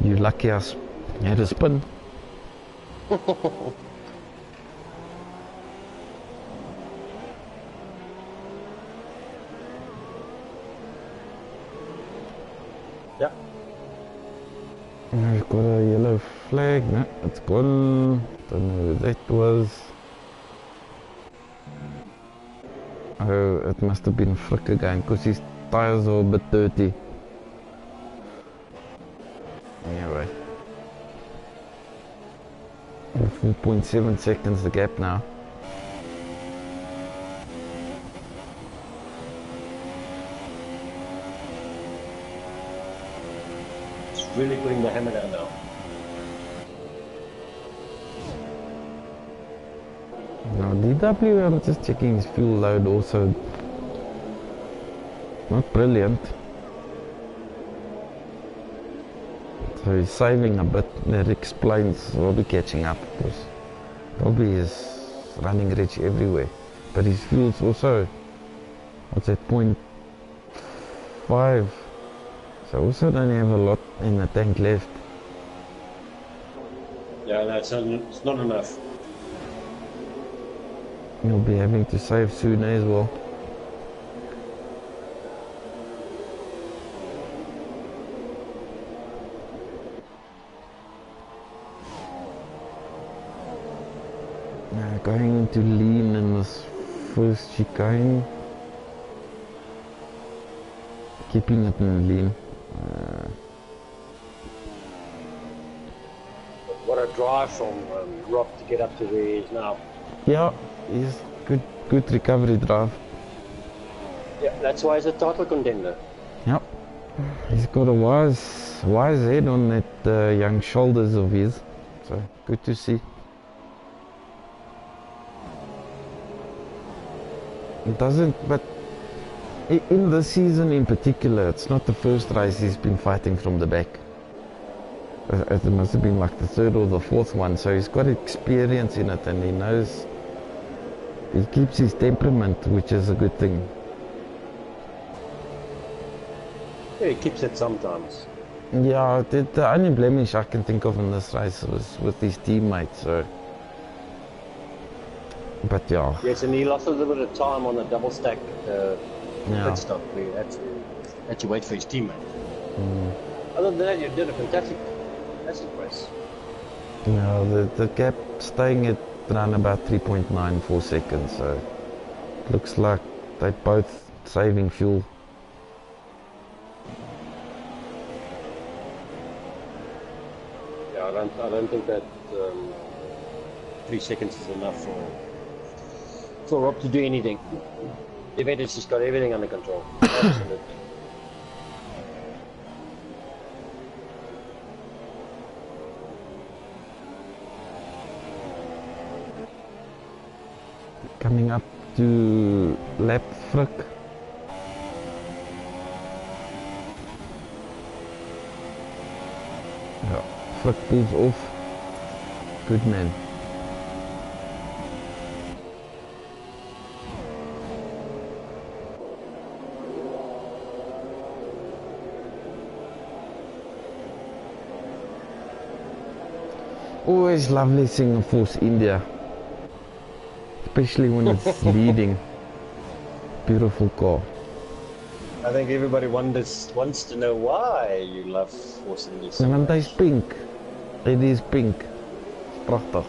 you lucky ass had a spin. Yeah. We've got a yellow flag. No, it's gone. Don't know who that was. Oh, it must have been Frick again because his tires are a bit dirty. Anyway. 4.7 seconds the gap now. It's really putting the hammer down now. Now DW, I'm just checking his fuel load also. Not brilliant. So he's saving a bit. That explains Robbie catching up, because Robbie is running rich everywhere. But his fuel's also, what's that, 0.5. So also don't have a lot in the tank left. Yeah, no, it's not enough. He'll be having to save soon as well. Going into lean in this first chicane. Keeping it in lean. What a drive from Rob to get up to where he is now. Yeah, he's good recovery drive. Yeah, that's why he's a title contender. Yep. He's got a wise head on that young shoulders of his. So good to see. It doesn't, but in this season in particular, it's not the first race he's been fighting from the back. It must have been like the third or the fourth one, so he's got experience in it and he knows, he keeps his temperament, which is a good thing. Yeah, he keeps it sometimes. Yeah, the only blemish I can think of in this race was with his teammates, so. But yeah. Yes, and he lost a little bit of time on the double stack Yeah. pit stop where he had to wait for his teammate. Other than that, you did a fantastic race. Yeah, the gap staying at around about 3.94 seconds, so it looks like they're both saving fuel. Yeah, I don't think that 3 seconds is enough for Rob to do anything. The event has just got everything under control. Absolutely. Coming up to lap Frick. Yeah, Frick pulls off. Good man. Always lovely seeing Force India, especially when it's leading. Beautiful car. I think everybody wants to know why you love Force India so Want much. hy's pink. It is pink. Prachtig.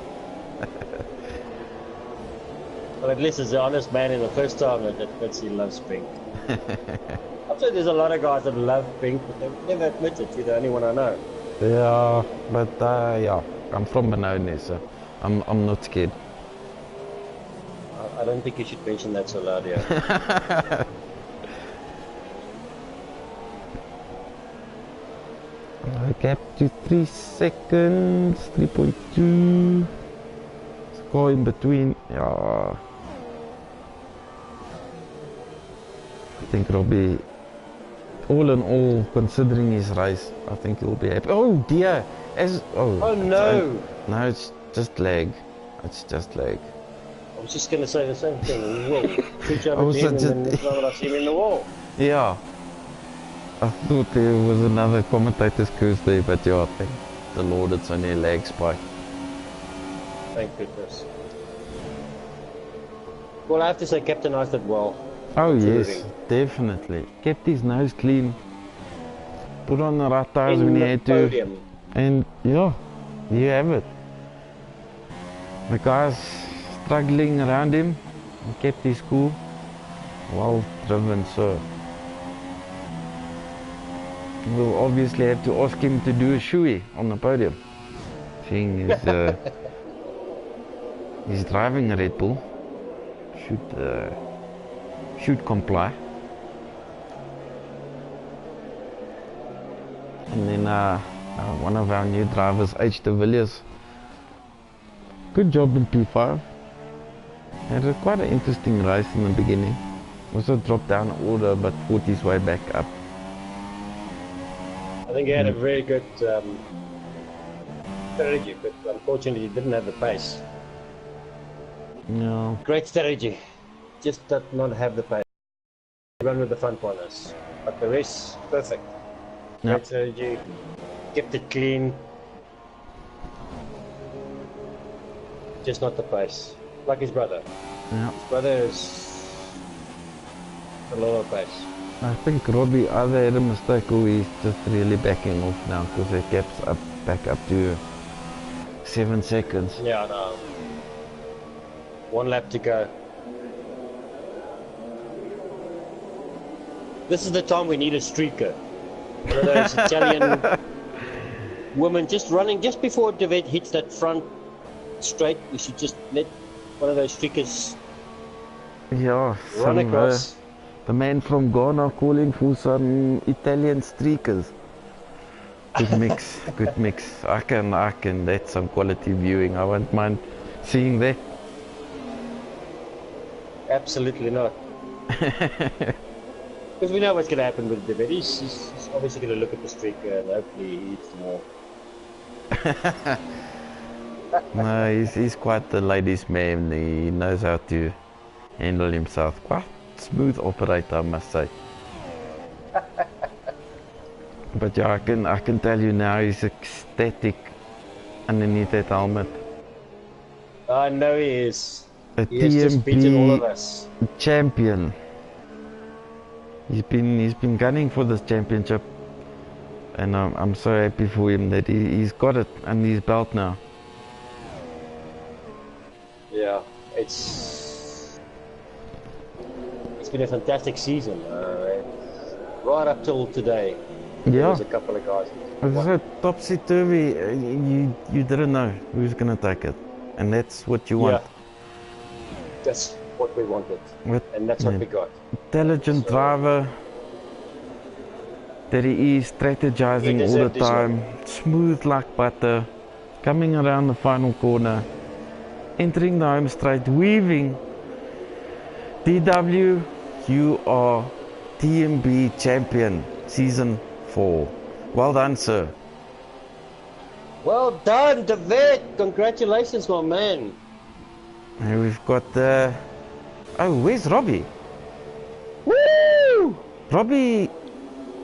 Well, at least it's the honest man in the first time that admits he loves pink. I'm sure there's a lot of guys that love pink, but they never admit it. You're the only one I know. Yeah, but yeah, I'm from Benoni, so I'm not scared. I don't think you should mention that so loud here. Gap to 3 seconds, 3.2. Score in between. Yeah. I think Robbie, all in all, considering his race, I think he'll be happy. Oh dear! Oh no! No, it's just lag. It's just lag. I was just going to say the same thing. Whoa, switch I over was to him and just- then that's not what I see him in the wall. Yeah. I thought there was another commentator's curse there, but yeah, thank the Lord it's only a lag spike. Thank goodness. Well, I have to say Captain Ice did well. Oh yes, Considering. definitely. Kept his nose clean. put on the right tires when in he the had to, podium. and yeah, you have it. The guys struggling around him, he kept his cool. Well driven, sir. We'll obviously have to ask him to do a shoey on the podium. Seeing he's driving a Red Bull, should comply. And then one of our new drivers, H. de Villiers. Good job in P5. Had quite an interesting race in the beginning. Also dropped down order but fought his way back up. I think he had a very good strategy, but unfortunately he didn't have the pace. No. Great strategy, just did not have the pace. Run with the front corners, but the rest perfect. Great Yep. strategy, kept it clean. Just not the pace, like his brother. Yeah. His brother is a lot of pace. I think Robbie either had a mistake or he's just really backing off now because the gap's back up to 7 seconds. Yeah, no. One lap to go. This is the time we need a streaker. One of those Italian women just running just before De Wet hits that front straight. We should just let one of those streakers Yeah, run across. the man from Ghana calling for some Italian streakers. Good mix, good mix. I can, that's some quality viewing. I won't mind seeing that. Absolutely not. Because we know what's going to happen with De Wet. He's obviously going to look at the streaker and hopefully he hits more. No, he's quite the ladies' man. He knows how to handle himself. Quite smooth operator, I must say. But yeah, I can tell you now, he's ecstatic underneath that helmet. I know he is. A He has just beaten all of TnB us. champion. He's been gunning for this championship, and I'm so happy for him that he's got it under his belt now. Yeah, it's been a fantastic season. Right up till today. There Yeah, was a couple of guys. as I said, topsy-turvy, you didn't know who's gonna take it, and that's what you want. Yeah, that's what we wanted, With and that's what an we got. intelligent So- driver that he is, strategizing He all the deserved this time, smooth like butter, coming around the final corner, entering the home straight, weaving. DW, you are TnB champion, season 4. Well done, sir. Well done, De Wet. Congratulations, my man. And we've got oh, where's Robbie? Woo! Robbie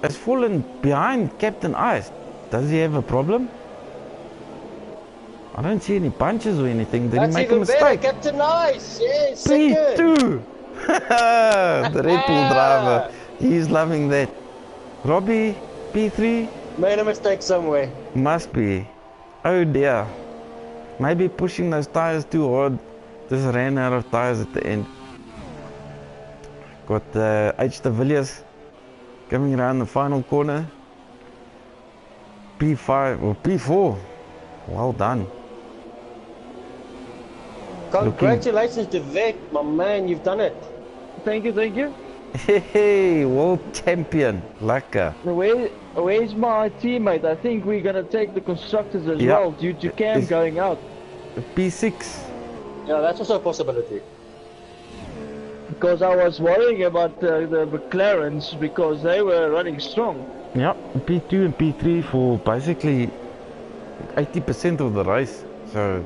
has fallen behind Captain Ice. Does he have a problem? I don't see any punches or anything. Did That's he make a even better, mistake? Captain Nice. Yes, second. P2! The Red Bull driver. He's loving that. Robbie, P3? Made a mistake somewhere. Must be. Oh dear. Maybe pushing those tires too hard. Just ran out of tires at the end. Got H. de Villiers coming around the final corner. P5 or P4. Well done. Congratulations, De Wet, my man. You've done it. Thank you, thank you. Hey, world champion. Lekker. Where's my teammate? I think we're gonna take the constructors as Yeah. well due to Cam Is- going out. P6. Yeah, that's also a possibility. Because I was worrying about the McLarens because they were running strong. Yeah, P2 and P3 for basically 80% of the race. So,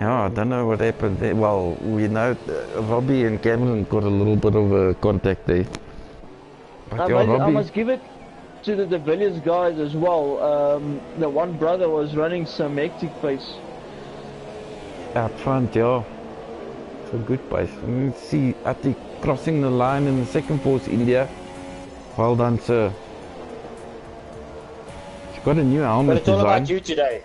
yeah, I don't know what happened there. Well, we know Robbie and Cameron got a little bit of a contact there. But yeah, I Robbie, must give it to the De Villiers guys as well. The one brother was running some hectic pace. out front, yeah. It's a good pace. And you see Ati crossing the line in the second force, India. Well done, sir. got a new But helmet it's all design. about you today.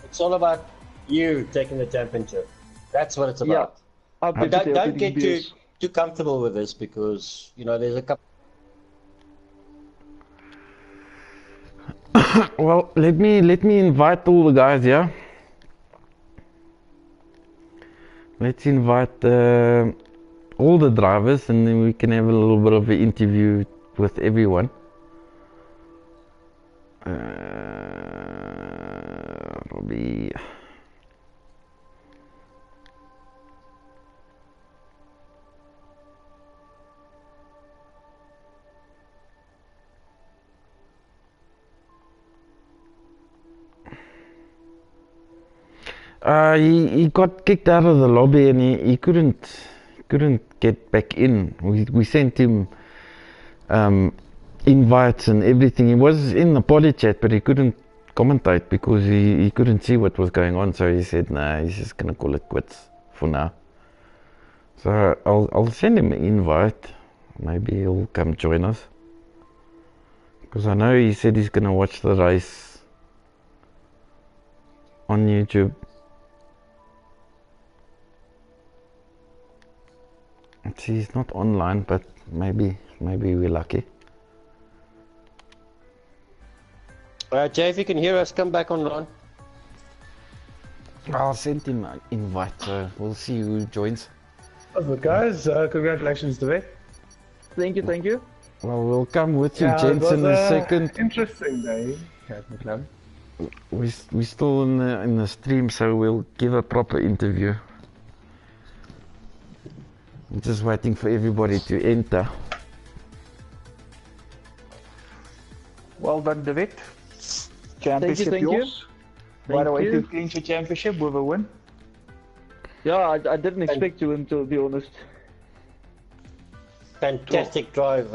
It's all about you taking the championship. That's what it's about. I'll But bet you don't they're get being too comfortable with this because, you know, there's a couple. Well, let me invite all the guys here. Let's invite all the drivers, and then we can have a little bit of an interview with everyone. Robbie. He got kicked out of the lobby and he couldn't get back in. We sent him invites and everything. He was in the party chat, but he couldn't commentate because he couldn't see what was going on. So he said, nah, he's just gonna call it quits for now. So I'll send him an invite. Maybe he'll come join us. Because I know he said he's gonna watch the race on YouTube. See, he's not online, but maybe we're lucky. Jay, if you can hear us, come back online. I'll send him an invite, so we'll see who joins. Good guys, congratulations to it. Thank you. Well, we'll come with you, Yeah, gents, it in was a second. Interesting day at the club. We're still in the stream, so we'll give a proper interview. I'm just waiting for everybody to enter. Well done, David. Championship Thank you. yours. Right Thank away you. to clinch your championship with a win. Yeah, I didn't expect to win, to be honest. Fantastic drive,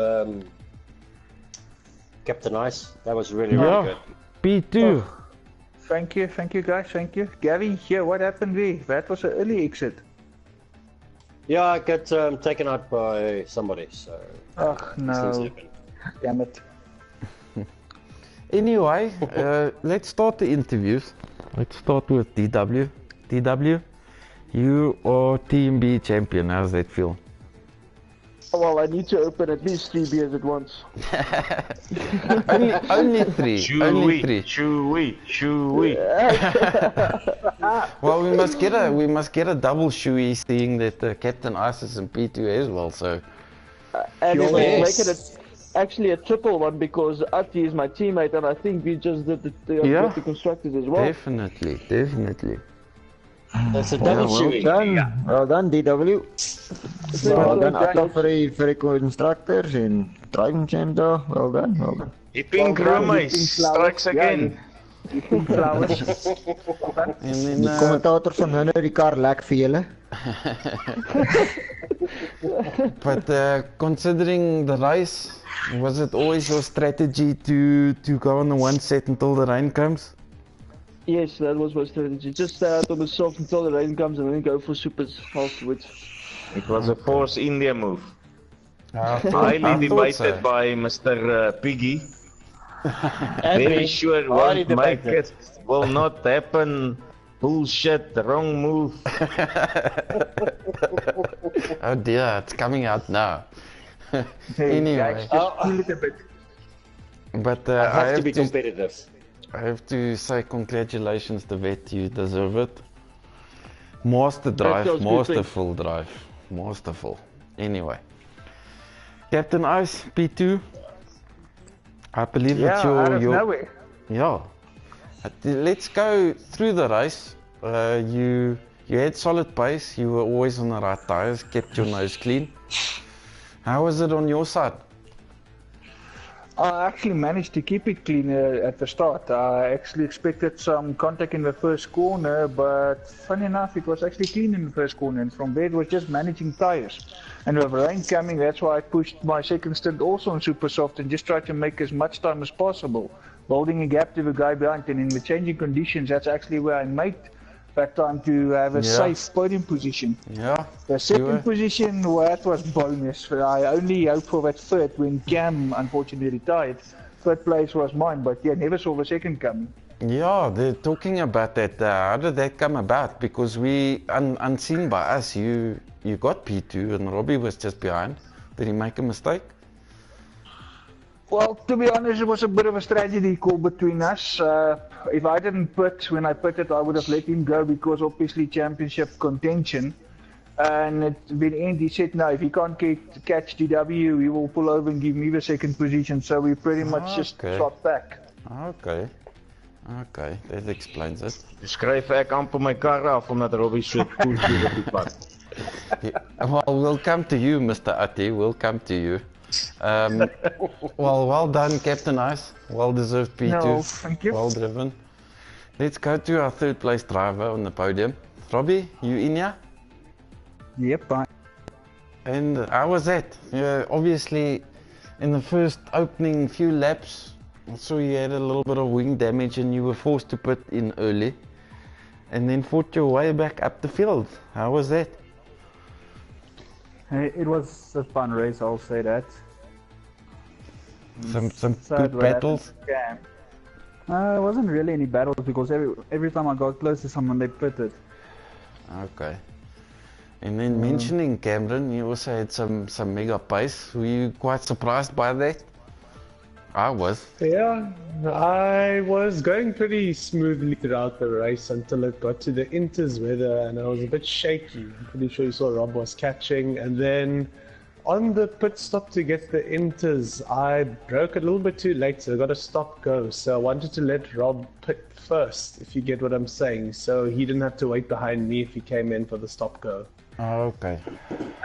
Captain Ice. That was really, Yeah. really good. P2. Thank you guys, thank you. Gary, here, what happened there? That was an early exit. Yeah, I got taken out by somebody, so... Oh, things no. happen. Damn it. Anyway, let's start the interviews. Let's start with DW. DW, you are TnB champion. How's that feel? Well, I need to open at least 3 beers at once. only three. Only three. Chewy. Well, we must get a double shoey, seeing that Captain Ice is in P2 as well. So And Yes. make it actually a triple one because Ati is my teammate, and I think we just did Yeah. the constructors as well. definitely. That's a double shoey. Well done, DW. Well done, Thank you. vir die constructors en driving champ daar. Well done. Die pink Romeis strikes again. Pink flowers. And then Die kommentator van hulle die kar lek vir julle. but considering the race, was it always your strategy to go on the one set until the rain comes? Yes, that was my strategy. Just stay out on the soft until the rain comes and then go for supers afterwards. It was a Force India move. I Highly thought so. debated by Mr. Piggy. Very sure it Highly won't make debated. it. Will not happen. Bullshit, wrong move. Oh dear, it's coming out now. Hey, Anyway. guys, just cool it a bit. But I have to be competitive. I have to say congratulations, the vet. You deserve it. Master drive, feels good, masterful drive, masterful. Anyway, Captain Ice P2. I believe Yeah, it's out of your nowhere. yeah. Let's go through the race. You had solid pace. You were always on the right tires. Kept your nose clean. How was it on your side? I actually managed to keep it clean at the start. I actually expected some contact in the first corner, but funny enough, it was actually clean in the first corner, and from there it was just managing tires. And with rain coming, that's why I pushed my second stint also on super soft and just tried to make as much time as possible, building a gap to the guy behind. And in the changing conditions, that's actually where I made that time to have a safe podium position. Yeah. The second position, that was bonus. I only hoped for that third when Cam unfortunately retired. Third place was mine, but yeah, never saw the second coming. Yeah, they're talking about that. How did that come about? Because we, unseen by us, you got P2 and Robbie was just behind. Did he make a mistake? Well, to be honest, it was a bit of a strategy call between us. If I didn't pit when I pitted, I would have let him go because obviously championship contention. And at the end, he said, no, if he can't catch DW, he will pull over and give me the second position. So we pretty much just shot back. Okay. Okay, that explains it. Skryf ek amper my kar af omdat Robbie so cool is op die pad. Well, we'll come to you, Mr. Atti. We'll come to you. Well done, Captain Ice. Well deserved P2. No, thank you. Well driven. Let's go to our third place driver on the podium. Robbie, you in here? Yep, fine. And how was that? Obviously, in the first opening few laps, so you had a little bit of wing damage and you were forced to put in early. And then fought your way back up the field. How was that? It was a fun race, I'll say that. Some good battles? Yeah. It wasn't really any battles because every time I got close to someone, they pitted. Okay. And then mentioning Cameron, you also had some mega pace. Were you quite surprised by that? I was. Yeah, I was going pretty smoothly throughout the race until it got to the inters weather and I was a bit shaky. I'm pretty sure you saw Rob was catching, and then on the pit stop to get the inters, I broke a little bit too late, so I got a stop go. So I wanted to let Rob pit first, if you get what I'm saying, so he didn't have to wait behind me if he came in for the stop go. Oh, okay.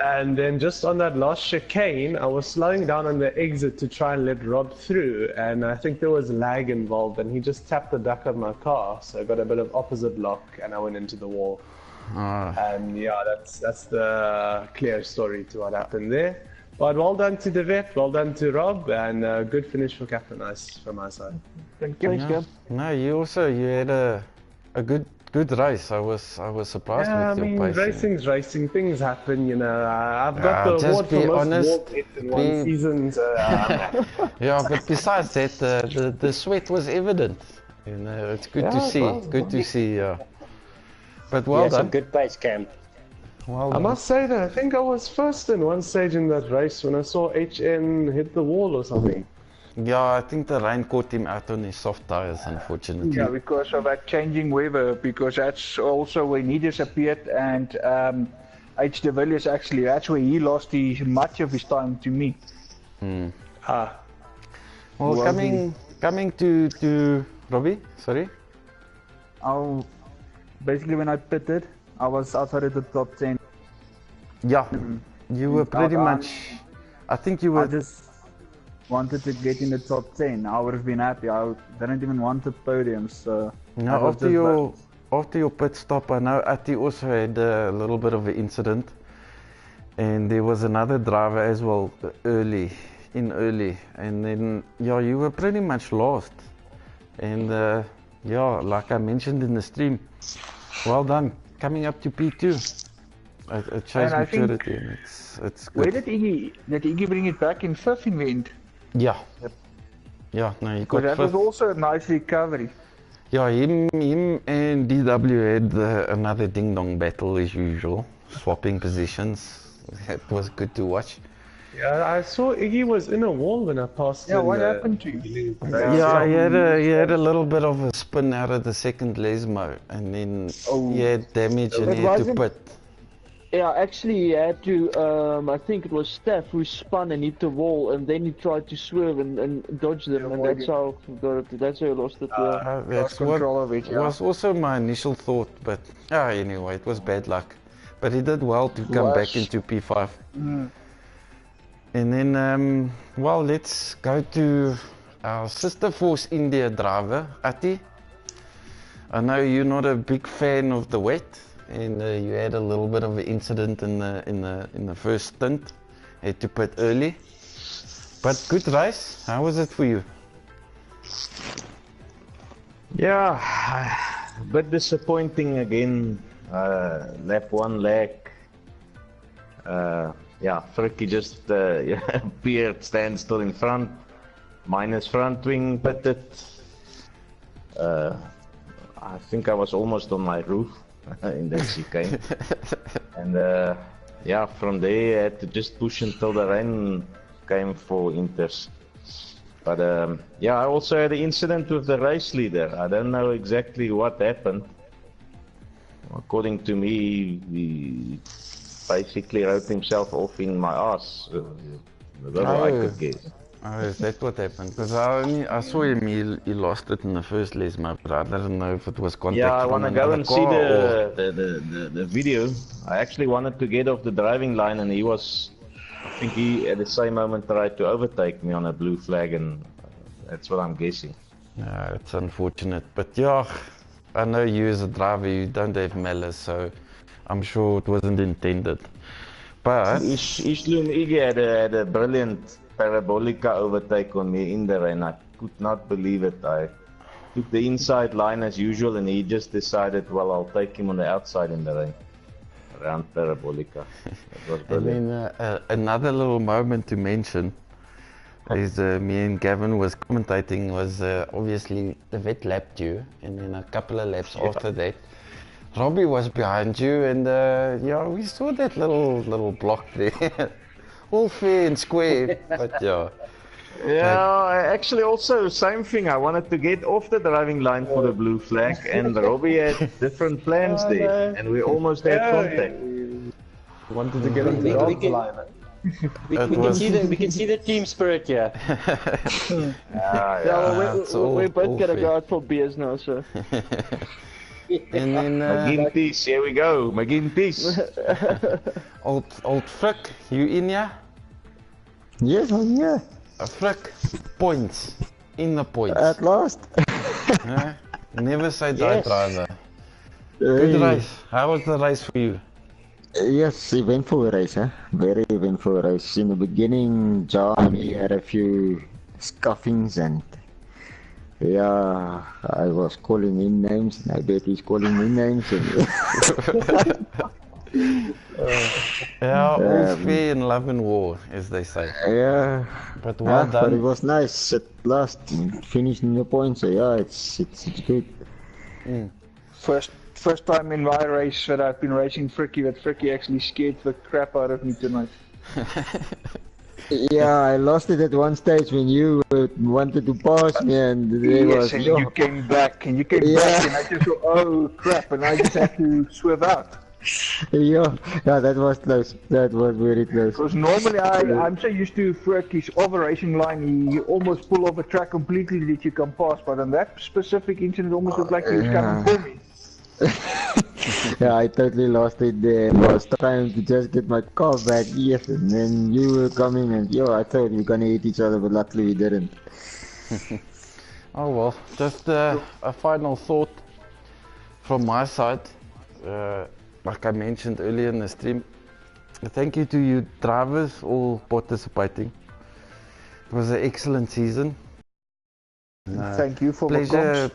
And then just on that last chicane, I was slowing down on the exit to try and let Rob through, and I think there was lag involved, and he just tapped the back of my car, so I got a bit of opposite lock, and I went into the wall. And yeah, that's the clear story to what happened there. But well done to the vet, well done to Rob, and good finish for Captain Ice from my side. Thank you. Thanks, No, you had a good race. I was surprised with your pacing. Racing's racing. Things happen, you know. I've got the award be for most honest, walk hits in one season. So, yeah, but besides that, the sweat was evident. You know, it's good to see. Good to see. But well done. Some good pace, Cam. Well I must say that I think I was first in one stage in that race when I saw HN hit the wall or something. Yeah, I think the rain caught him out on his soft tires, unfortunately. Yeah, because of that changing weather, because that's also when he disappeared, and H. de Villiers actually, that's where he lost much of his time to me. Well, coming to Robbie, sorry? Basically when I pitted, I was outside of the top 10. Yeah, you were pretty much, I think you were... I just wanted to get in the top 10. I would have been happy. I didn't even want the podium, so... Now, after your pit stop, I know Atti also had a little bit of an incident. And there was another driver as well, early. And then, yeah, you were pretty much lost. And, yeah, like I mentioned in the stream, well done, coming up to P2. It shows maturity, and it's good. Where did Iggy bring it back in fifth in the end? Yeah. Yep. Yeah, no, he got that fifth. was also a nice recovery. Yeah, him and DW had another ding-dong battle as usual, swapping positions. It was good to watch. Yeah, I saw Iggy was in a wall when I passed him. Yeah, what happened to you? Yeah, he had a little bit of a spin out of the second Lesmo, and then he had damage and he had to pit. Yeah, actually he had to, I think it was Steph who spun and hit the wall, and then he tried to swerve and dodge them, and that's how he lost it. That's what was also my initial thought, but anyway, it was bad luck. But he did well to come back into P5. And then, well, let's go to our Sister Force India driver, Atti. I know you're not a big fan of the wet, and you had a little bit of an incident in the first stint. Had to pit early, but good race. How was it for you? Yeah, bit disappointing again. Lap 1 lag. Yeah, Fricky just appeared, stand still in front. Minus front wing pitted. I think I was almost on my roof in that chicane. And yeah, from there I had to just push until the rain came for Inters. But yeah, I also had an incident with the race leader. I don't know exactly what happened. According to me, he basically wrote himself off in my ass. That's what I could guess. Oh, is that what happened? Because I saw him, he lost it in the first race, but I didn't know if it was contact. Yeah, I want to go and see or... the video. I actually wanted to get off the driving line, and he was, I think he at the same moment tried to overtake me on a blue flag, and that's what I'm guessing. Yeah, it's unfortunate, but yeah, I know you as a driver, you don't have malice, so I'm sure it wasn't intended. But Ishlum Iggy had a brilliant parabolica overtake on me in the rain. I could not believe it. I took the inside line as usual, and he just decided, well, I'll take him on the outside in the rain around parabolica. It was brilliant. And then another little moment to mention is me and Gavin was commentating was obviously the vet lapped you, and then a couple of laps after that Robbie was behind you, and yeah, we saw that little block there. All fair and square, but yeah. Yeah, actually also same thing. I wanted to get off the driving line for the blue flag, and Robbie had different plans there, and we almost had contact. Wanted to get on the line. We can see the team spirit here. We're both gonna go out for beers now, so. And then McGinty's, here we go, McGinty's. old Frick, you in here? Yes, I'm here. Frick, points. In the points. At last. Never say die, driver. Good race. How was the race for you? Yes, eventful race, huh? Very eventful race. In the beginning, John, he had a few scuffings, and yeah, I was calling in names, and I bet he's calling me names. Yeah, all fair in love and war, as they say. Yeah. But well done. But it was nice at last, finishing the points, so yeah, it's good. First time in my race that I've been racing Fricky, that Fricky actually scared the crap out of me tonight. Yeah, I lost it at one stage when you wanted to pass me, and there was... and you came back, and I just thought, oh crap, and I just had to swerve out. Yeah, that was close. That was very close. Because normally I'm so used to Fricky's over racing line, he almost pull off a track completely that you can pass, but on that specific incident, it almost looked like he was coming for me. Yeah, I totally lost it there. I was trying to just get my car back, yes, and then you were coming, and I thought we were gonna hit each other, but luckily we didn't. Oh well, just a final thought from my side. Like I mentioned earlier in the stream, thank you to you drivers all participating. It was an excellent season. Thank you for pleasure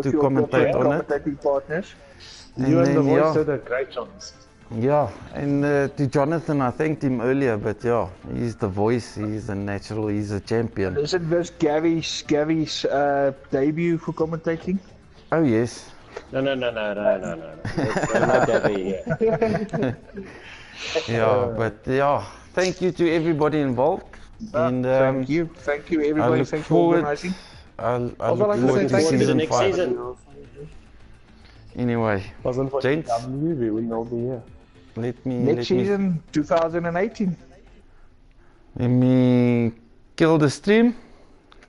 to commentate on it. Commentating partners. You and the voice did a great job. Yeah, and to Jonathan, I thanked him earlier, but yeah, he's the voice, he's a natural, he's a champion. Isn't this Gavy's debut for commentating? Oh yes. No. Yeah, but yeah, thank you to everybody involved. And thank you everybody. Thanks for organizing. I look forward to season 5. Anyway, gents, we will all be here. Next season, 2018. Let me kill the stream.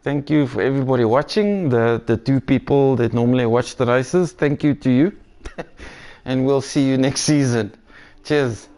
Thank you for everybody watching, the 2 people that normally watch the races. Thank you to you. And we'll see you next season. Cheers.